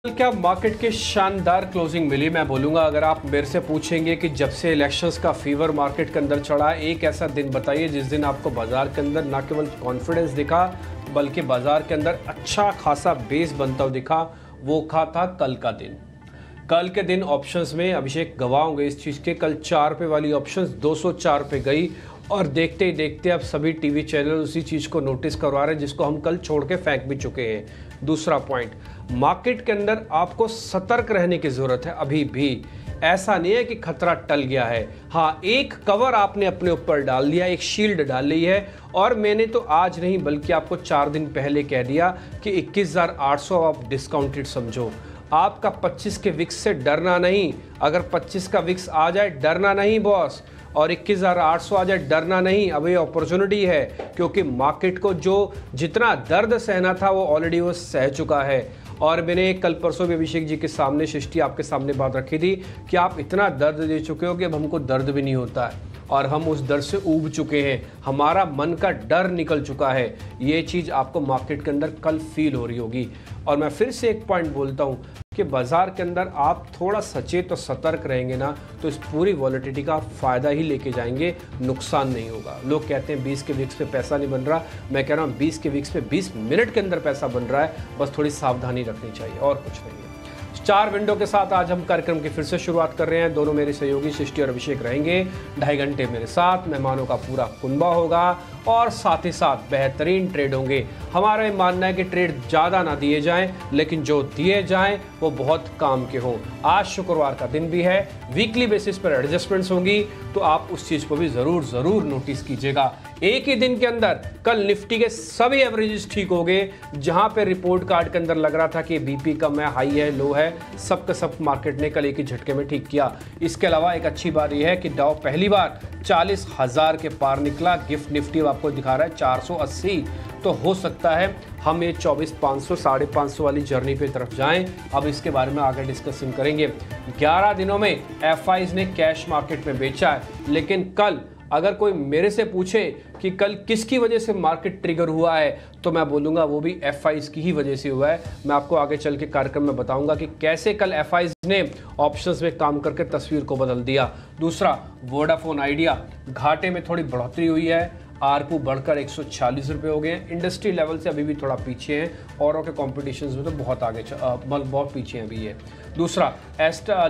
क्या मार्केट के शानदार क्लोजिंग मिली। मैं बोलूँगा अगर आप मेरे से पूछेंगे कि जब से इलेक्शंस का फीवर मार्केट के अंदर चढ़ा, एक ऐसा दिन बताइए जिस दिन आपको बाजार के अंदर ना केवल कॉन्फिडेंस दिखा बल्कि बाजार के अंदर अच्छा खासा बेस बनता हुआ दिखा। वो था कल का दिन। कल के दिन ऑप्शंस में अभिषेक गवाह होंगे इस चीज़ के, कल 4 पे वाली ऑप्शंस 204 पे गई और देखते ही देखते अब सभी टीवी चैनल उसी चीज़ को नोटिस करवा रहे हैं जिसको हम कल छोड़ के फेंक भी चुके हैं। दूसरा पॉइंट, मार्केट के अंदर आपको सतर्क रहने की ज़रूरत है। अभी भी ऐसा नहीं है कि खतरा टल गया है। हाँ, एक कवर आपने अपने ऊपर डाल दिया, एक शील्ड डाल ली है। और मैंने तो आज नहीं बल्कि आपको 4 दिन पहले कह दिया कि 21,800 आप डिस्काउंटेड समझो। आपका 25 के विक्स से डरना नहीं। अगर 25 का विक्स आ जाए डरना नहीं बॉस, और 21,800 आ जाए डरना नहीं। अब ये अपॉर्चुनिटी है क्योंकि मार्केट को जो जितना दर्द सहना था वो ऑलरेडी वो सह चुका है। और मैंने कल परसों भी अभिषेक जी के सामने, सृष्टि आपके सामने बात रखी थी कि आप इतना दर्द दे चुके हो कि अब हमको दर्द भी नहीं होता है और हम उस डर से ऊब चुके हैं। हमारा मन का डर निकल चुका है। ये चीज़ आपको मार्केट के अंदर कल फील हो रही होगी। और मैं फिर से एक पॉइंट बोलता हूँ कि बाजार के अंदर आप थोड़ा सचेत और सतर्क रहेंगे ना तो इस पूरी वॉलेटिलिटी का फ़ायदा ही लेके जाएंगे, नुकसान नहीं होगा। लोग कहते हैं 20 के विक्स पे पैसा नहीं बन रहा, मैं कह रहा हूँ 20 के विक्स पे 20 मिनट के अंदर पैसा बन रहा है। बस थोड़ी सावधानी रखनी चाहिए और कुछ नहीं है। 4 विंडो के साथ आज हम कार्यक्रम की फिर से शुरुआत कर रहे हैं। दोनों मेरे सहयोगी सृष्टि और अभिषेक रहेंगे 2.5 घंटे मेरे साथ। मेहमानों का पूरा कुनबा होगा और साथ ही साथ बेहतरीन ट्रेड होंगे। हमारा ये मानना है कि ट्रेड ज़्यादा ना दिए जाएं, लेकिन जो दिए जाएं वो बहुत काम के हों। आज शुक्रवार का दिन भी है, वीकली बेसिस पर एडजस्टमेंट्स होंगी तो आप उस चीज़ को भी ज़रूर नोटिस कीजिएगा। एक ही दिन के अंदर कल निफ्टी के सभी एवरेजेस ठीक हो गए। जहां पे रिपोर्ट कार्ड के अंदर लग रहा था कि बीपी कम है, हाई है, लो है, सब का सब मार्केट ने कल एक ही झटके में ठीक किया। इसके अलावा एक अच्छी बात यह है कि डाउ पहली बार 40,000 के पार निकला। गिफ्ट निफ्टी आपको दिखा रहा है 480। तो हो सकता है हम ये 24,500 550 वाली जर्नी पे तरफ जाएं। अब इसके बारे में आगे डिस्कशन करेंगे। 11 दिनों में एफआईज ने कैश मार्केट में बेचा है, लेकिन कल अगर कोई मेरे से पूछे कि कल किसकी वजह से मार्केट ट्रिगर हुआ है तो मैं बोलूँगा वो भी एफआईज की ही वजह से हुआ है। मैं आपको आगे चल के कार्यक्रम में बताऊंगा कि कैसे कल एफआईज ने ऑप्शंस में काम करके तस्वीर को बदल दिया। दूसरा, वोडाफोन आइडिया घाटे में थोड़ी बढ़ोतरी हुई है। आरपू बढ़कर 146 रुपये हो गए हैं। इंडस्ट्री लेवल से अभी भी थोड़ा पीछे हैं, औरों के कॉम्पिटिशन में तो बहुत आगे बहुत पीछे हैं अभी ये। दूसरा,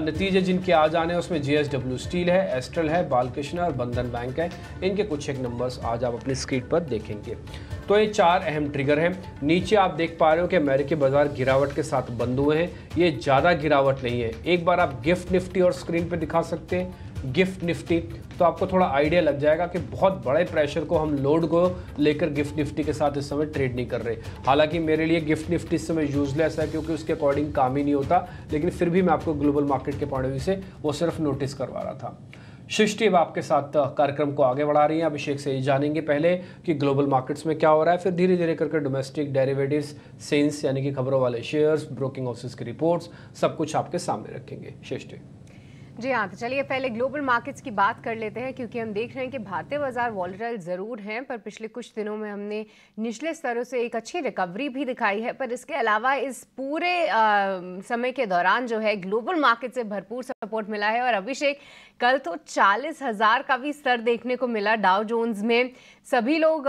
नतीजे जिनके आ जाने हैं उसमें जेएसडब्ल्यू स्टील है, एस्ट्रल है, बालकृष्ण और बंधन बैंक है। इनके कुछ एक नंबर्स आज आप अपनी स्क्रीन पर देखेंगे। तो ये 4 अहम ट्रिगर हैं। नीचे आप देख पा रहे हो कि अमेरिकी बाजार गिरावट के साथ बंद हुए हैं। ये ज़्यादा गिरावट नहीं है। एक बार आप गिफ्ट निफ्टी और स्क्रीन पर दिखा सकते हैं गिफ्ट निफ्टी, तो आपको थोड़ा आइडिया लग जाएगा कि बहुत बड़े प्रेशर को हम लोड को लेकर गिफ्ट निफ्टी के साथ इस समय ट्रेड नहीं कर रहे। हालांकि मेरे लिए गिफ्ट निफ्टी इस समय यूजलेस है क्योंकि उसके अकॉर्डिंग काम ही नहीं होता, लेकिन फिर भी मैं आपको ग्लोबल मार्केट के पॉइंट ऑफ व्यू से वो सिर्फ नोटिस करवा रहा था। सृष्टि अब आपके साथ कार्यक्रम को आगे बढ़ा रही है। अभिषेक से ही जानेंगे पहले कि ग्लोबल मार्केट्स में क्या हो रहा है, फिर धीरे धीरे करके डोमेस्टिक डेरिवेटिव्स, सेंस यानी कि खबरों वाले शेयर्स, ब्रोकिंग हाउसेस की रिपोर्ट्स, सब कुछ आपके सामने रखेंगे। सृष्टि जी हाँ, तो चलिए पहले ग्लोबल मार्केट्स की बात कर लेते हैं क्योंकि हम देख रहे हैं कि भारतीय बाजार वॉलेटाइल ज़रूर हैं पर पिछले कुछ दिनों में हमने निचले स्तरों से एक अच्छी रिकवरी भी दिखाई है। पर इसके अलावा इस पूरे समय के दौरान जो है ग्लोबल मार्केट से भरपूर सपोर्ट मिला है। और अभिषेक, कल तो 40,000 का भी स्तर देखने को मिला डाउ जोन्स में। सभी लोग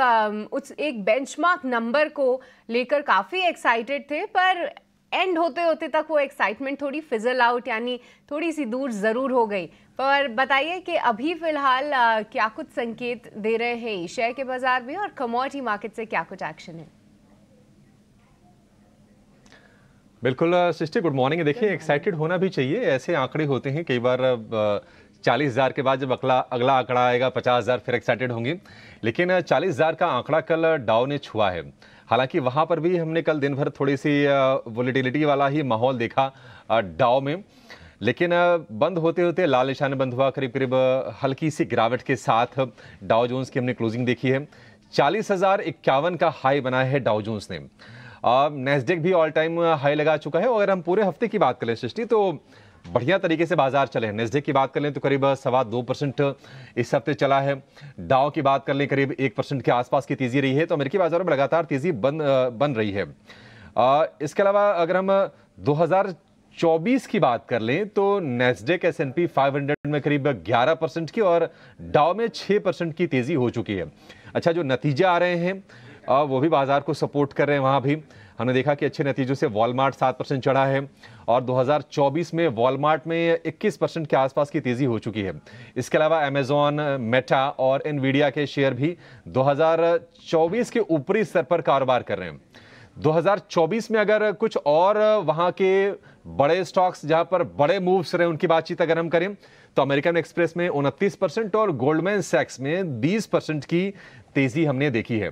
उस एक बेंचमार्क नंबर को लेकर काफ़ी एक्साइटेड थे, पर एंड होते होते तक वो एक्साइटमेंट थोड़ी फिजल आउट यानी थोड़ी सी दूर ज़रूर हो गई। पर बताइए कि अभी फ़िलहाल क्या कुछ संकेत दे रहे हैं शेयर के बाजार भी और कमोडिटी मार्केट से क्या कुछ एक्शन है? बिल्कुल सृष्टि, गुड मॉर्निंग। देखिए, एक्साइटेड होना भी चाहिए। ऐसे आंकड़े होते हैं कई बार 40,000 के बाद जब अगला आंकड़ा आएगा 50,000 फिर एक्साइटेड होंगे, लेकिन 40,000 का आंकड़ा कल डाउ ने छुआ है। हालांकि वहां पर भी हमने कल दिन भर थोड़ी सी वोलेटिलिटी वाला ही माहौल देखा डाउ में, लेकिन बंद होते होते लाल निशान बंद हुआ। करीब करीब हल्की सी गिरावट के साथ डाउ जोन्स की हमने क्लोजिंग देखी है। 40,051 का हाई बना है डाउ जोन्स ने। नेस्डेक भी ऑल टाइम हाई लगा चुका है। और अगर हम पूरे हफ्ते की बात करें सृष्टि, तो बढ़िया तरीके से बाजार चले हैं। नेस्डेक की बात कर लें तो करीब 2.25% इस हफ्ते चला है। डाउ की बात कर लें करीब 1% के आसपास की तेजी रही है। तो अमेरिकी बाजारों में लगातार तेजी बन रही है। इसके अलावा अगर हम 2024 की बात कर लें तो नैस्डैक S&P 500 में करीब 11% की और डाउ में 6% की तेजी हो चुकी है। अच्छा, जो नतीजे आ रहे हैं वो भी बाजार को सपोर्ट कर रहे हैं। वहां भी हमने देखा कि अच्छे नतीजों से वॉलमार्ट 7% चढ़ा है और 2024 में वॉलमार्ट में 21% के आसपास की तेजी हो चुकी है। इसके अलावा अमेजॉन, मेटा और एनवीडिया के शेयर भी 2024 के ऊपरी स्तर पर कारोबार कर रहे हैं। 2024 में अगर कुछ और वहां के बड़े स्टॉक्स जहां पर बड़े मूव्स रहे उनकी बातचीत अगर हम करें तो अमेरिकन एक्सप्रेस में 29% और गोल्डमैन सैक्स में 20% की तेजी हमने देखी है।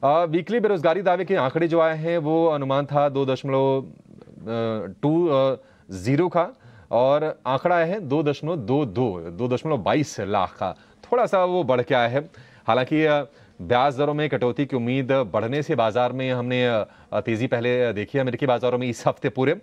वीकली बेरोजगारी दावे के आंकड़े जो आए हैं वो अनुमान था 2.20 का और आंकड़ा आया है 2.22 लाख का, थोड़ा सा वो बढ़ के आया है। हालांकि ब्याज दरों में कटौती की उम्मीद बढ़ने से बाजार में हमने तेजी पहले देखी है अमेरिकी बाजारों में इस हफ्ते पूरे।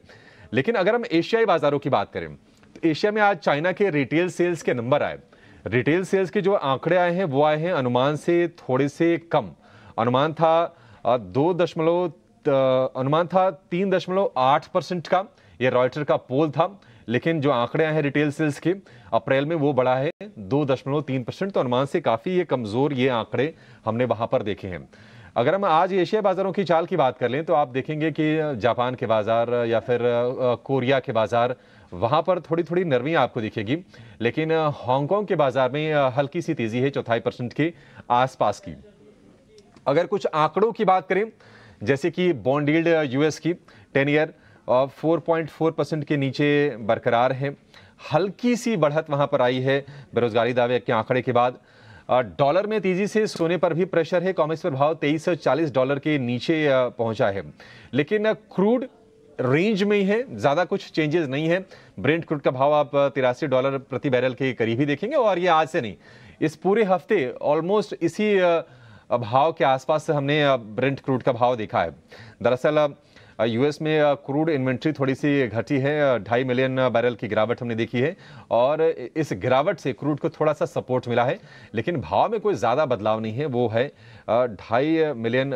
लेकिन अगर हम एशियाई बाजारों की बात करें तो एशिया में आज चाइना के रिटेल सेल्स के नंबर आए। रिटेल सेल्स के जो आंकड़े आए हैं वो आए हैं अनुमान से थोड़े से कम। अनुमान था 3.8% का, ये रॉयटर का पोल था। लेकिन जो आंकड़े आए हैं रिटेल सेल्स के अप्रैल में वो बढ़ा है 2.3%, तो अनुमान से काफी ये कमजोर ये आंकड़े हमने वहां पर देखे हैं। अगर हम आज एशिया बाजारों की चाल की बात कर लें तो आप देखेंगे कि जापान के बाजार या फिर कोरिया के बाजार वहां पर थोड़ी थोड़ी नरमी आपको दिखेगी। लेकिन हांगकांग के बाजार में हल्की सी तेजी है 0.25% के आसपास की। अगर कुछ आंकड़ों की बात करें जैसे कि बॉन्ड यील्ड यूएस की 10 ईयर 4.4% के नीचे बरकरार है। हल्की सी बढ़त वहां पर आई है बेरोजगारी दावे के आंकड़े के बाद। डॉलर में तेजी से सोने पर भी प्रेशर है। कॉमेक्स पर भाव $2340 के नीचे पहुंचा है। लेकिन क्रूड रेंज में ही है, ज्यादा कुछ चेंजेस नहीं है। ब्रेंट क्रूड का भाव आप $83 प्रति बैरल के करीब ही देखेंगे और ये आज से नहीं, इस पूरे हफ्ते ऑलमोस्ट इसी भाव के आसपास से हमने ब्रेंट क्रूड का भाव देखा है। दरअसल यूएस में क्रूड इन्वेंट्री थोड़ी सी घटी है, 2.5 मिलियन बैरल की गिरावट हमने देखी है और इस गिरावट से क्रूड को थोड़ा सा सपोर्ट मिला है। लेकिन भाव में कोई ज़्यादा बदलाव नहीं है, वो है 2.5 मिलियन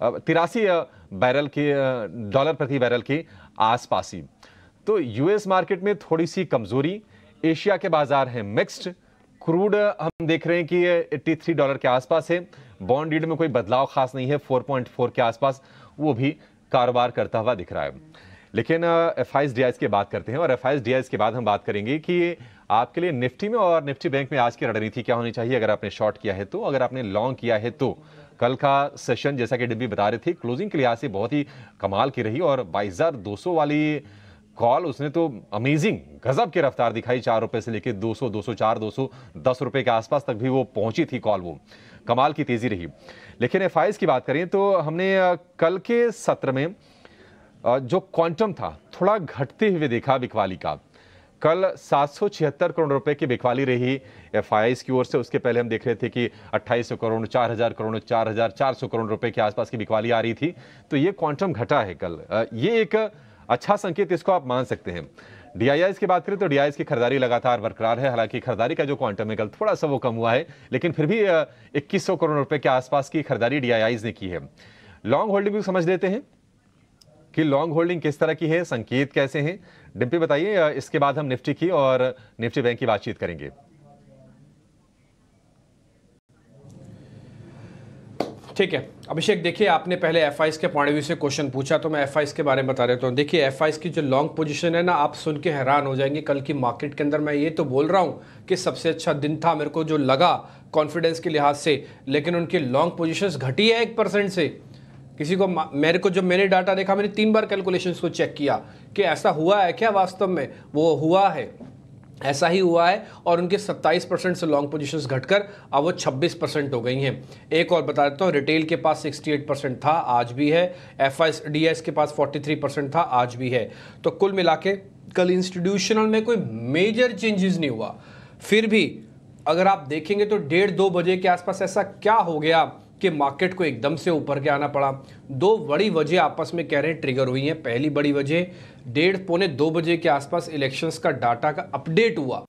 83 बैरल के डॉलर प्रति बैरल के आसपास ही। तो यूएस मार्केट में थोड़ी सी कमजोरी, एशिया के बाजार हैं मिक्स्ड। क्रूड हम देख रहे हैं कि $83 के आसपास है। बॉन्ड यील्ड में कोई बदलाव खास नहीं है, 4.4 के आसपास वो भी कारोबार करता हुआ दिख रहा है। लेकिन एफआईएस डीआईएस की बात करते हैं और एफआईएस डीआईएस के बाद हम बात करेंगे कि आपके लिए निफ्टी में और निफ्टी बैंक में आज की रणनीति क्या होनी चाहिए। अगर आपने शॉर्ट किया है तो, अगर आपने लॉन्ग किया है तो। कल का सेशन जैसा कि डिम्पी बता रहे थे क्लोजिंग के लिहाज से बहुत ही कमाल की रही और 22,200 वाली कॉल उसने तो अमेजिंग गजब की रफ्तार दिखाई। 4 रुपए से लेकर 200, 204, 210 रुपए के आसपास तक भी वो पहुंची थी कॉल, वो कमाल की तेजी रही। लेकिन एफआईएस की बात करें तो हमने कल के सत्र में जो क्वांटम था थोड़ा घटते हुए देखा बिकवाली का। कल 776 करोड़ रुपए की बिकवाली रही एफआईएस की ओर से। उसके पहले हम देख रहे थे कि 2800 करोड़, 4000 करोड़, 4400 करोड़ रुपए के आसपास की बिकवाली आ रही थी। तो ये क्वांटम घटा है कल, ये एक अच्छा संकेत इसको आप मान सकते हैं। डीआईआईएस की बात करें तो डीआईआईएस की खरीदारी लगातार बरकरार है। हालांकि खरीदारी का जो क्वांटम है कल थोड़ा सा वो कम हुआ है, लेकिन फिर भी 2100 करोड़ रुपए के आसपास की खरीदारी डीआईआईएस ने की है। लॉन्ग होल्डिंग भी समझ लेते हैं कि लॉन्ग होल्डिंग किस तरह की है, संकेत कैसे हैं। डिम्पी बताइए, इसके बाद हम निफ्टी की और निफ्टी बैंक की बातचीत करेंगे। ठीक है अभिषेक, देखिए आपने पहले एफआईएस के पॉइंट ऑफ व्यू से क्वेश्चन पूछा तो मैं एफआईएस के बारे में बता देता हूँ। देखिए एफआईएस की जो लॉन्ग पोजीशन है ना, आप सुन के हैरान हो जाएंगे। कल की मार्केट के अंदर मैं ये तो बोल रहा हूँ कि सबसे अच्छा दिन था मेरे को जो लगा कॉन्फिडेंस के लिहाज से, लेकिन उनकी लॉन्ग पोजीशंस घटी है 1% से। किसी को मेरे को जब मैंने डाटा देखा, मैंने 3 बार कैलकुलेशंस को चेक किया कि ऐसा हुआ है क्या वास्तव में, वो हुआ है, ऐसा ही हुआ है। और उनके 27% से लॉन्ग पोजीशंस घटकर अब वो 26% हो गई हैं। एक और बता देता हूँ, रिटेल के पास 68% था, आज भी है। एफआईएस डीआईएस के पास 43% था, आज भी है। तो कुल मिला के कल इंस्टीट्यूशनल में कोई मेजर चेंजेस नहीं हुआ। फिर भी अगर आप देखेंगे तो 1:30-2 बजे के आसपास ऐसा क्या हो गया कि मार्केट को एकदम से ऊपर के आना पड़ा। 2 बड़ी वजह आपस में कह रहे हैं ट्रिगर हुई हैं। पहली बड़ी वजह 1:30-2 बजे के आसपास इलेक्शंस का डाटा का अपडेट हुआ।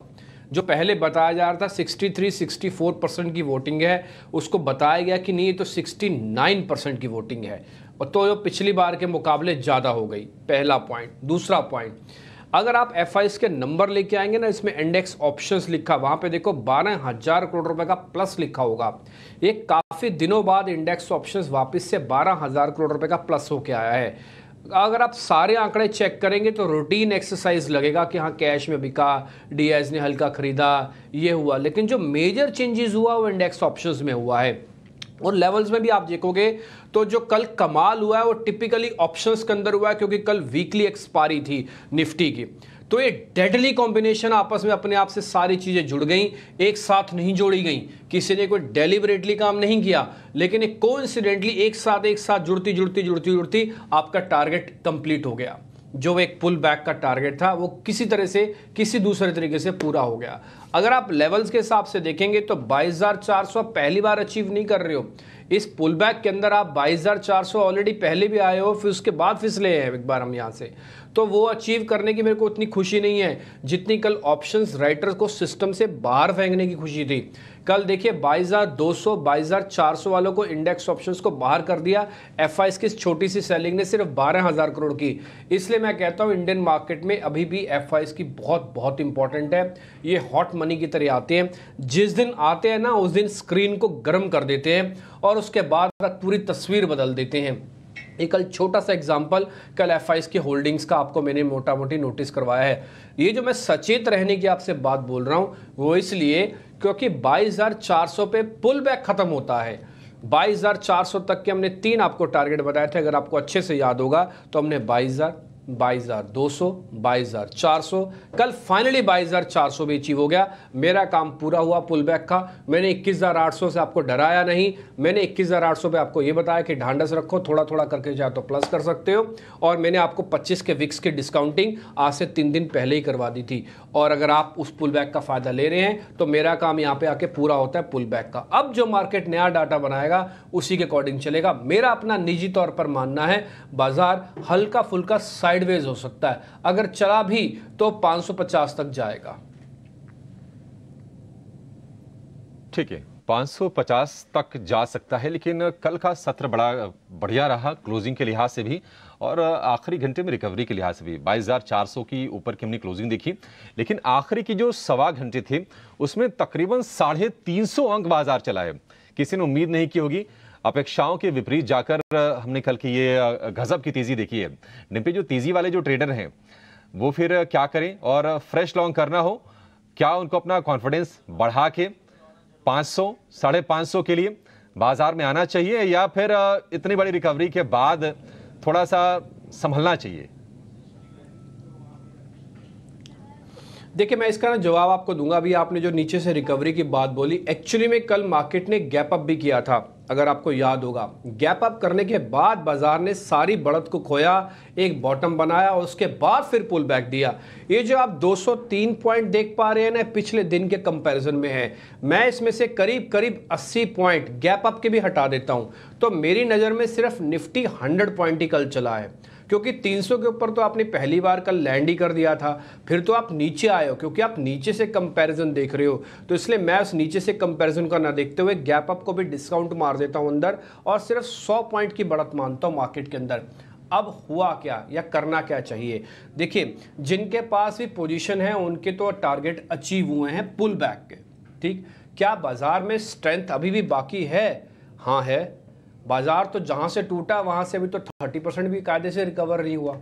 जो पहले बताया जा रहा था 63-64% की वोटिंग है, उसको बताया गया कि नहीं ये तो 69% की वोटिंग है। और तो पिछली बार के मुकाबले ज़्यादा हो गई, पहला पॉइंट। दूसरा पॉइंट, अगर आप एफआईज के नंबर लेके आएंगे ना, इसमें इंडेक्स ऑप्शंस लिखा, वहां पे देखो 12,000 करोड़ रुपए का प्लस लिखा होगा। ये काफ़ी दिनों बाद इंडेक्स ऑप्शंस वापस से 12,000 करोड़ रुपए का प्लस होके आया है। अगर आप सारे आंकड़े चेक करेंगे तो रूटीन एक्सरसाइज लगेगा कि हाँ कैश में बिका, डीआईएस ने हल्का खरीदा, ये हुआ, लेकिन जो मेजर चेंजेस हुआ वो इंडेक्स ऑप्शंस में हुआ है। और लेवल्स में भी आप देखोगे तो जो कल कमाल हुआ है वो टिपिकली ऑप्शंस के अंदर हुआ है, क्योंकि कल वीकली एक्सपायरी थी निफ्टी की। तो ये डेडली कॉम्बिनेशन आपस में अपने आप से सारी चीजें जुड़ गई, एक साथ नहीं जोड़ी गई, किसी ने कोई डेलिबरेटली काम नहीं किया, लेकिन एक कोइंसिडेंटली एक साथ जुड़ती आपका टारगेट कंप्लीट हो गया। जो एक पुल बैक का टारगेट था वो किसी तरह से किसी दूसरे तरीके से पूरा हो गया। अगर आप लेवल्स के हिसाब से देखेंगे तो 22,400 पहली बार अचीव नहीं कर रहे हो। इस पुल बैक के अंदर आप 22,400 ऑलरेडी पहले भी आए हो, फिर उसके बाद फिसले हैं एक बार हम यहाँ से, तो वो अचीव करने की मेरे को उतनी खुशी नहीं है जितनी कल ऑप्शंस राइटर्स को सिस्टम से बाहर फेंकने की खुशी थी। कल देखिए 22,200 22,400 वालों को इंडेक्स ऑप्शंस को बाहर कर दिया। एफआईएस की छोटी सी सेलिंग ने सिर्फ 12,000 करोड़ की। इसलिए मैं कहता हूँ इंडियन मार्केट में अभी भी एफआईएस की बहुत इंपॉर्टेंट है। ये हॉट मनी की तरह आते हैं, जिस दिन आते हैं ना उस दिन स्क्रीन को गर्म कर देते हैं और उसके बाद पूरी तस्वीर बदल देते हैं। एक कल छोटा सा एग्जांपल, कल एफआईएस की होल्डिंग्स का आपको मैंने मोटा मोटी नोटिस करवाया है। ये जो मैं सचेत रहने की आपसे बात बोल रहा हूं वो इसलिए क्योंकि 22,400 पे पुल बैक खत्म होता है। 22,400 तक के हमने 3 आपको टारगेट बताए थे, अगर आपको अच्छे से याद होगा तो हमने 22,200 22,400, कल फाइनली 22,400 भी अचीव हो गया। मेरा काम पूरा हुआ पुल बैक का। मैंने 21,800 से आपको डराया नहीं, मैंने 21,800 पे आपको ये बताया कि ढांढस रखो, थोड़ा थोड़ा करके चाहे तो प्लस कर सकते हो। और मैंने आपको 25 के विक्स की डिस्काउंटिंग आज से 3 दिन पहले ही करवा दी थी। और अगर आप उस पुल बैक का फायदा ले रहे हैं तो मेरा काम यहाँ पे आके पूरा होता है पुल बैक का। अब जो मार्केट नया डाटा बनाएगा उसी के अकॉर्डिंग चलेगा। मेरा अपना निजी तौर पर मानना है बाजार हल्का फुल्का साइडवेज हो सकता है, अगर चला भी तो 550 तक जाएगा। ठीक है, 550 तक जा सकता है, लेकिन कल का सत्र बड़ा बढ़िया रहा क्लोजिंग के लिहाज से भी और आखिरी घंटे में रिकवरी के लिहाज से भी। 22,400 की ऊपर की हमने क्लोजिंग देखी, लेकिन आखिरी की जो सवा घंटे थे उसमें तकरीबन 350 अंक बाजार चला है। किसी ने उम्मीद नहीं की होगी, अपेक्षाओं के विपरीत जाकर हमने कल की ये गजब की तेजी देखी है। निफ्टी जो तेजी वाले जो ट्रेडर हैं वो फिर क्या करें, और फ्रेश लॉन्ग करना हो, क्या उनको अपना कॉन्फिडेंस बढ़ा के 500 550 के लिए बाजार में आना चाहिए, या फिर इतनी बड़ी रिकवरी के बाद थोड़ा सा संभलना चाहिए? देखिए मैं इसका ना जवाब आपको दूंगा। अभी आपने जो नीचे से रिकवरी की बात बोली, एक्चुअली में कल मार्केट ने गैप अप भी किया था, अगर आपको याद होगा। गैप अप करने के बाद बाजार ने सारी बढ़त को खोया, एक बॉटम बनाया और उसके बाद फिर पुल बैक दिया। ये जो आप 203 पॉइंट देख पा रहे हैं ना, पिछले दिन के कंपैरिजन में है। मैं इसमें से करीब 80 पॉइंट गैप अप के भी हटा देता हूं, तो मेरी नज़र में सिर्फ निफ्टी 100 पॉइंट ही कल चला है, क्योंकि 300 के ऊपर तो आपने पहली बार कल लैंड ही कर दिया था। फिर तो आप नीचे आए हो, क्योंकि आप नीचे से कंपैरिजन देख रहे हो, तो इसलिए मैं उस नीचे से कंपैरिजन का ना देखते हुए गैप अप को भी डिस्काउंट मार देता हूं अंदर, और सिर्फ 100 पॉइंट की बढ़त मानता हूं मार्केट के अंदर। अब हुआ क्या या करना क्या चाहिए? देखिए जिनके पास भी पोजीशन है उनके तो टारगेट अचीव हुए हैं पुल बैक के, ठीक। क्या बाजार में स्ट्रेंथ अभी भी बाकी है? हाँ है। बाजार तो जहां से टूटा वहां से अभी तो 30% भी कायदे से रिकवर नहीं हुआ,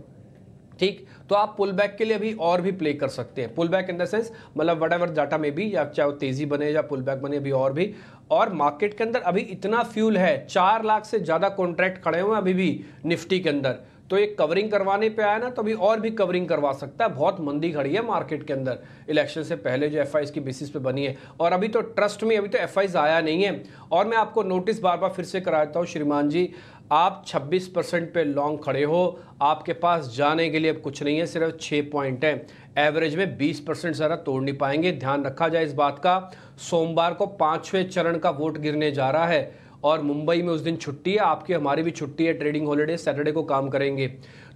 ठीक। तो आप पुल बैक के लिए अभी और भी प्ले कर सकते हैं। Pull back in the sense मतलब वट एवर डाटा में भी, या चाहे वो तेजी बने या पुल बैक बने, अभी और भी। और मार्केट के अंदर अभी इतना फ्यूल है, 4 लाख से ज्यादा कॉन्ट्रैक्ट खड़े हुए हैं अभी भी निफ्टी के अंदर। तो एक कवरिंग करवाने पे आया ना, तो अभी और भी कवरिंग करवा सकता है। बहुत मंदी खड़ी है मार्केट के अंदर इलेक्शन से पहले जो एफआईएस की बेसिस पे बनी है। और अभी तो ट्रस्ट में अभी तो एफआईएस आया नहीं है। और मैं आपको नोटिस बार बार फिर से कराता हूँ श्रीमान जी, आप 26% पे लॉन्ग खड़े हो, आपके पास जाने के लिए अब कुछ नहीं है, सिर्फ 6 पॉइंट है। एवरेज में 20% ज़रा तोड़ नहीं पाएंगे, ध्यान रखा जाए इस बात का। सोमवार को 5वें चरण का वोट गिरने जा रहा है और मुंबई में उस दिन छुट्टी है, आपकी हमारी भी छुट्टी है, ट्रेडिंग हॉलीडे, सैटरडे को काम करेंगे।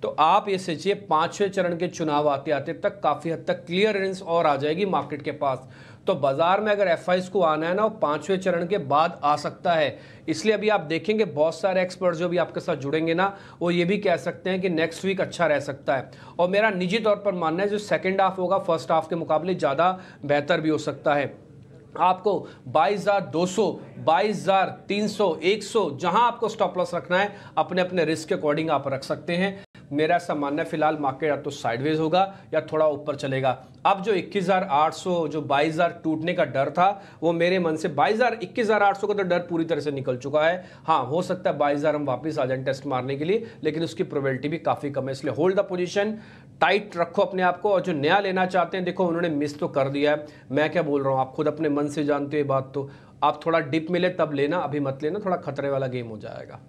तो आप ये सोचिए 5वें चरण के चुनाव आते आते तक काफ़ी हद तक क्लियरेंस और आ जाएगी मार्केट के पास। तो बाजार में अगर एफआईज को आना है ना, वो 5वें चरण के बाद आ सकता है। इसलिए अभी आप देखेंगे बहुत सारे एक्सपर्ट जो भी आपके साथ जुड़ेंगे ना, वो ये भी कह सकते हैं कि नेक्स्ट वीक अच्छा रह सकता है। और मेरा निजी तौर पर मानना है जो सेकेंड हाफ होगा फर्स्ट हाफ के मुकाबले ज़्यादा बेहतर भी हो सकता है। आपको 22,200, 22,300, 100 जहां आपको स्टॉप लॉस रखना है अपने अपने रिस्क के अकॉर्डिंग आप रख सकते हैं। मेरा ऐसा मानना है फिलहाल मार्केट या तो साइडवेज होगा या थोड़ा ऊपर चलेगा। अब जो 21,800 जो 22,000 टूटने का डर था, वो मेरे मन से 21,800 का तो डर पूरी तरह से निकल चुका है। हाँ, हो सकता है 22,000 हम वापस आ जाएं टेस्ट मारने के लिए, लेकिन उसकी प्रोबेबिलिटी भी काफ़ी कम है। इसलिए होल्ड द पोजीशन, टाइट रखो अपने आप को। और जो नया लेना चाहते हैं, देखो उन्होंने मिस तो कर दिया है, मैं क्या बोल रहा हूँ, आप खुद अपने मन से जानते हो ये बात। तो आप थोड़ा डिप मिले तब लेना, अभी मत लेना, थोड़ा खतरे वाला गेम हो जाएगा।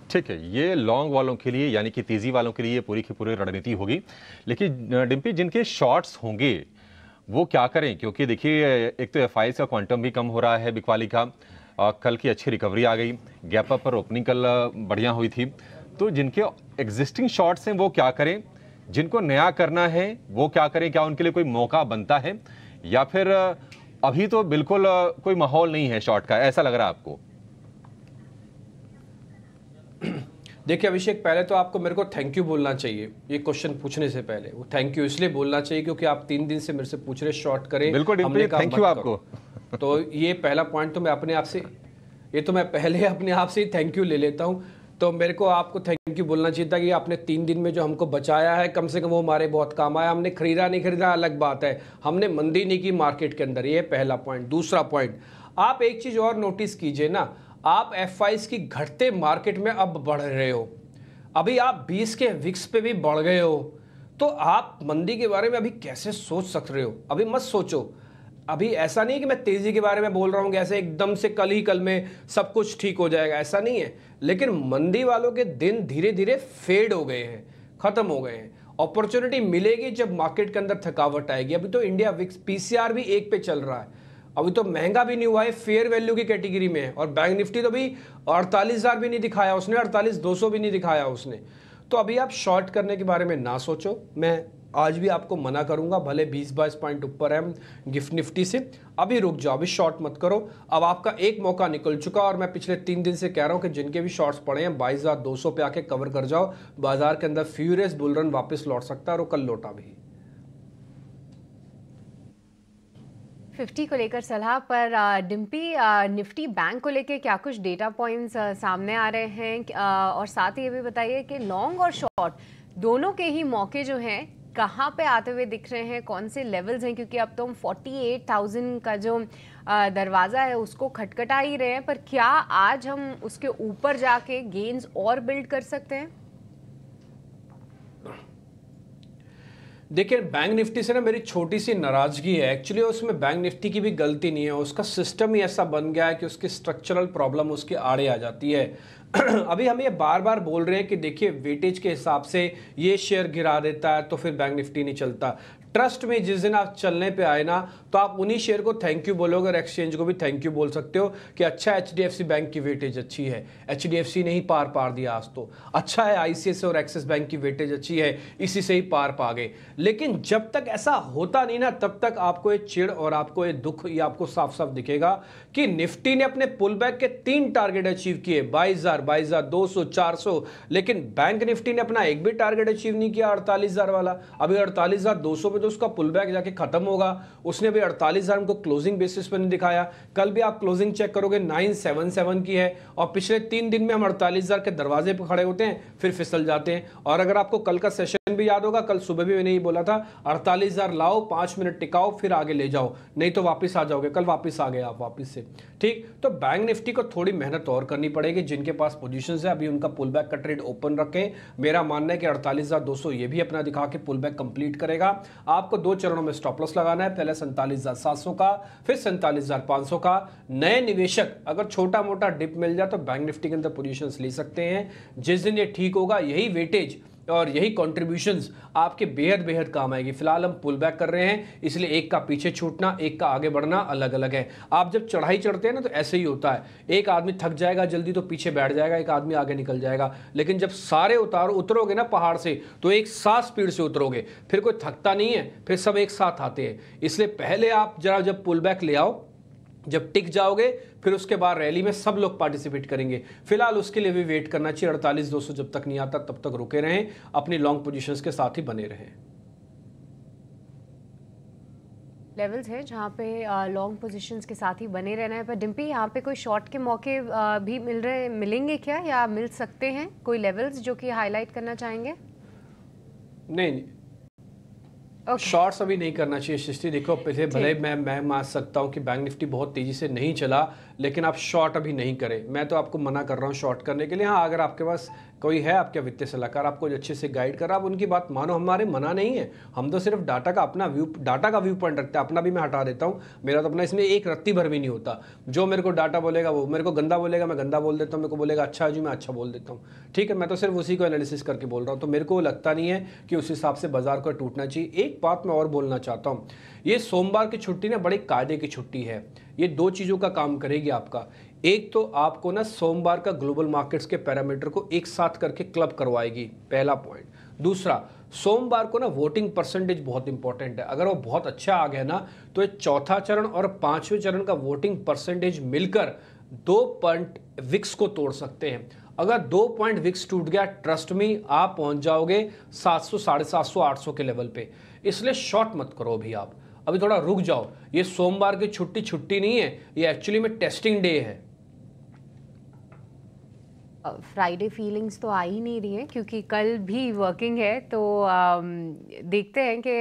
ठीक है, ये लॉन्ग वालों के लिए यानी कि तेजी वालों के लिए पूरी की पूरी रणनीति होगी। लेकिन डिम्पी, जिनके शॉर्ट्स होंगे वो क्या करें? क्योंकि देखिए एक तो एफआईज का क्वांटम भी कम हो रहा है बिकवाली का, कल की अच्छी रिकवरी आ गई, गैप अप पर ओपनिंग कल बढ़िया हुई थी। तो जिनके एग्जिस्टिंग शॉर्ट्स हैं वो क्या करें, जिनको नया करना है वो क्या करें? क्या उनके लिए कोई मौका बनता है या फिर अभी तो बिल्कुल कोई माहौल नहीं है शॉर्ट का, ऐसा लग रहा है आपको? देखिए अभिषेक, पहले तो आपको मेरे को थैंक यू बोलना चाहिए ये क्वेश्चन पूछने से पहले। वो थैंक यू इसलिए बोलना चाहिए क्योंकि आप 3 दिन से मेरे से पूछ रहे शॉर्ट करें, बिल्कुल थैंक यू आपको। तो ये पहला पॉइंट तो मैं अपने आप से, ये तो मैं पहले अपने आप से ही थैंक यू ले लेता हूँ। तो मेरे को आपको थैंक यू बोलना चाहिए था कि आपने 3 दिन में जो हमको बचाया है, कम से कम वो हमारे बहुत काम आया। हमने खरीदा नहीं खरीदा अलग बात है, हमने मंदी नहीं की मार्केट के अंदर, ये पहला पॉइंट। दूसरा पॉइंट, आप एक चीज़ और नोटिस कीजिए ना, आप एफआईज की घटते मार्केट में अब बढ़ रहे हो। अभी आप 20 के विक्स पे भी बढ़ गए हो, तो आप मंदी के बारे में अभी कैसे सोच सक रहे हो? अभी मत सोचो। अभी ऐसा नहीं कि मैं तेजी के बारे में बोल रहा हूँ कि ऐसे एकदम से कल ही कल में सब कुछ ठीक हो जाएगा, ऐसा नहीं है। लेकिन मंदी वालों के दिन धीरे धीरे फेड हो गए हैं, खत्म हो गए हैं। अपॉर्चुनिटी मिलेगी जब मार्केट के अंदर थकावट आएगी। अभी तो इंडिया विक्स पीसीआर भी 1 पे चल रहा है, अभी तो महंगा भी नहीं हुआ है, फेयर वैल्यू की कैटेगरी में है। और बैंक निफ्टी तो भी 48,000 भी नहीं दिखाया उसने, 48,200 भी नहीं दिखाया उसने। तो अभी आप शॉर्ट करने के बारे में ना सोचो। मैं आज भी आपको मना करूंगा, भले 20-22 पॉइंट ऊपर है गिफ्ट निफ्टी से, अभी रुक जाओ, अभी शॉर्ट मत करो। अब आपका एक मौका निकल चुका और मैं पिछले 3 दिन से कह रहा हूं कि जिनके भी शॉर्ट्स पड़े हैं 22,200 पे आके कवर कर जाओ। बाजार के अंदर फ्यूरियस बुलरन वापस लौट सकता है और कल लौटा भी। 50 को लेकर सलाह पर डिम्पी, निफ्टी बैंक को लेकर क्या कुछ डेटा पॉइंट्स सामने आ रहे हैं? और साथ ही ये भी बताइए कि लॉन्ग और शॉर्ट दोनों के ही मौके जो हैं कहाँ पे आते हुए दिख रहे हैं, कौन से लेवल्स हैं? क्योंकि अब तो हम 48,000 का जो दरवाज़ा है उसको खटखटा ही रहे हैं, पर क्या आज हम उसके ऊपर जाके गेन्स और बिल्ड कर सकते हैं? देखिए बैंक निफ्टी से ना मेरी छोटी सी नाराजगी है। एक्चुअली उसमें बैंक निफ्टी की भी गलती नहीं है, उसका सिस्टम ही ऐसा बन गया है कि उसकी स्ट्रक्चरल प्रॉब्लम उसके आड़े आ जाती है। अभी हम ये बार बार बोल रहे हैं कि देखिए वेटेज के हिसाब से ये शेयर गिरा देता है तो फिर बैंक निफ्टी नहीं चलता। ट्रस्ट में जिस दिन आप चलने पे आए ना, तो आप उन्हीं शेयर को थैंक यू बोलोगे और एक्सचेंज को भी थैंक यू बोल सकते हो कि अच्छा एचडीएफसी बैंक की वेटेज अच्छी है। एचडीएफसी ने ही पार दिया आज तो। अच्छा है आईसीआईसीआई और एक्सिस बैंक की वेटेज अच्छी है, इसी से ही पार पा गए। लेकिन जब तक ऐसा होता नहीं ना, तब तक आपको ये चिढ़ और आपको ये दुख ये आपको साफ साफ दिखेगा कि निफ्टी ने अपने पुल बैक के 3 टारगेट अचीव किए, 22,000, 22,200, 400। लेकिन बैंक निफ्टी ने अपना एक भी टारगेट अचीव नहीं किया 48,000 वाला। अभी 48,200 पे तो उसका पुल बैक जाके खत्म होगा। उसने भी 48,000 को क्लोजिंग बेसिस पर नहीं दिखाया। कल भी आप क्लोजिंग चेक करोगे 977 की है और पिछले 3 दिन में हम 48,000 के दरवाजे पर खड़े होते हैं फिर फिसल जाते हैं। और अगर आपको कल का सेशन भी याद होगा, कल सुबह भी मैंने ही बोला था 48,000 लाओ, 5 मिनट टिकाओ फिर आगे ले जाओ, नहीं तो वापस आ जाओगे। कल वापस आ गए आप वापस से। ठीक, तो बैंक निफ्टी को थोड़ी मेहनत और करनी पड़ेगी। जिनके पास पोजीशंस है अभी उनका पुल बैक का ट्रेड ओपन रखें। मेरा मानना है कि 48,200 ये भी अपना दिखा के पुल बैक कंप्लीट करेगा। आपको 2 चरणों में स्टॉप लॉस लगाना है, पहले 47,700 का, फिर 47,500 का। नए निवेशक अगर छोटा मोटा डिप मिल जाए तो बैंक निफ्टी के अंदर पोजीशंस ले सकते हैं। जिस दिन ये ठीक होगा, यही वेटेज और यही कॉन्ट्रीब्यूशंस आपके बेहद बेहद काम आएगी। फिलहाल हम पुल बैक कर रहे हैं, इसलिए एक का पीछे छूटना, एक का आगे बढ़ना अलग अलग है। आप जब चढ़ाई चढ़ते हैं ना तो ऐसे ही होता है, एक आदमी थक जाएगा जल्दी तो पीछे बैठ जाएगा, एक आदमी आगे निकल जाएगा। लेकिन जब सारे उतरोगे ना पहाड़ से तो एक साथ स्पीड से उतरोगे, फिर कोई थकता नहीं है, फिर सब एक साथ आते हैं। इसलिए पहले आप जरा जब पुल बैक ले आओ, जब टिक जाओगे फिर उसके बाद रैली में सब लोग पार्टिसिपेट करेंगे। फिलहाल उसके लिए भी वेट करना चाहिए, 48,200 जब तक नहीं आता तब तक रुके रहें, अपनी लॉन्ग पोजीशंस के साथ ही बने रहें। लेवल्स हैं जहाँ पे लॉन्ग पोजीशंस के साथ ही बने रहना है। पर डिम्पी, यहाँ पे कोई शॉर्ट के मौके भी मिलेंगे क्या, या मिल सकते हैं कोई लेवल्स जो कि हाईलाइट करना चाहेंगे? नहीं, शॉर्ट्स अभी नहीं करना चाहिए सृष्टि। देखो पहले भले मैं मान सकता हूँ कि बैंक निफ्टी बहुत तेजी से नहीं चला, लेकिन आप शॉर्ट अभी नहीं करें। मैं तो आपको मना कर रहा हूँ शॉर्ट करने के लिए। हाँ, अगर आपके पास कोई है, आपके वित्तीय सलाहकार आपको अच्छे से गाइड कर रहा, आप उनकी बात मानो, हमारे मना नहीं है। हम तो सिर्फ डाटा का व्यू पॉइंट रखते हैं। अपना भी मैं हटा देता हूँ, मेरा तो अपना इसमें एक रत्ती भर भी नहीं होता। जो मेरे को डाटा बोलेगा, वो मेरे को गंदा बोलेगा, मैं गंदा बोल देता हूँ, मेरे को बोलेगा अच्छा जी, मैं अच्छा बोल देता हूँ। ठीक है, मैं तो सिर्फ उसी को एनालिसिस करके बोल रहा हूँ। तो मेरे को लगता नहीं है कि उस हिसाब से बाजार को टूटना चाहिए। एक बात मैं और बोलना चाहता हूँ, ये सोमवार की छुट्टी ना बड़ी कायदे की छुट्टी है। ये दो चीज़ों का काम करेगी आपका। एक तो आपको ना सोमवार का ग्लोबल मार्केट्स के पैरामीटर को एक साथ करके क्लब करवाएगी, पहला पॉइंट। दूसरा, सोमवार को ना वोटिंग परसेंटेज बहुत इंपॉर्टेंट है। अगर वो बहुत अच्छा आ गया ना तो ये चौथा चरण और पांचवें चरण का वोटिंग परसेंटेज मिलकर 2 पॉइंट विक्स को तोड़ सकते हैं। अगर 2 पॉइंट विक्स टूट गया, ट्रस्ट मी, आप पहुंच जाओगे 700, 750, 800 के लेवल पे। इसलिए शॉर्ट मत करो अभी थोड़ा रुक जाओ। ये सोमवार की छुट्टी नहीं है, ये एक्चुअली में टेस्टिंग डे है। फ्राइडे फीलिंग्स तो आ ही नहीं रही है क्योंकि कल भी वर्किंग है, तो देखते हैं कि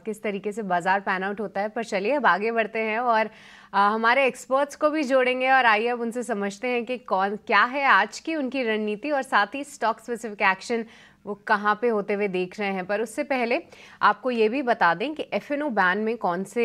किस तरीके से बाजार पैन आउट होता है। पर चलिए अब आगे बढ़ते हैं और हमारे एक्सपर्ट्स को भी जोड़ेंगे और आइए अब उनसे समझते हैं कि क्या है आज की उनकी रणनीति और साथ ही स्टॉक स्पेसिफिक एक्शन वो कहाँ पे होते हुए देख रहे हैं। पर उससे पहले आपको ये भी बता दें कि F&O बैन में कौन से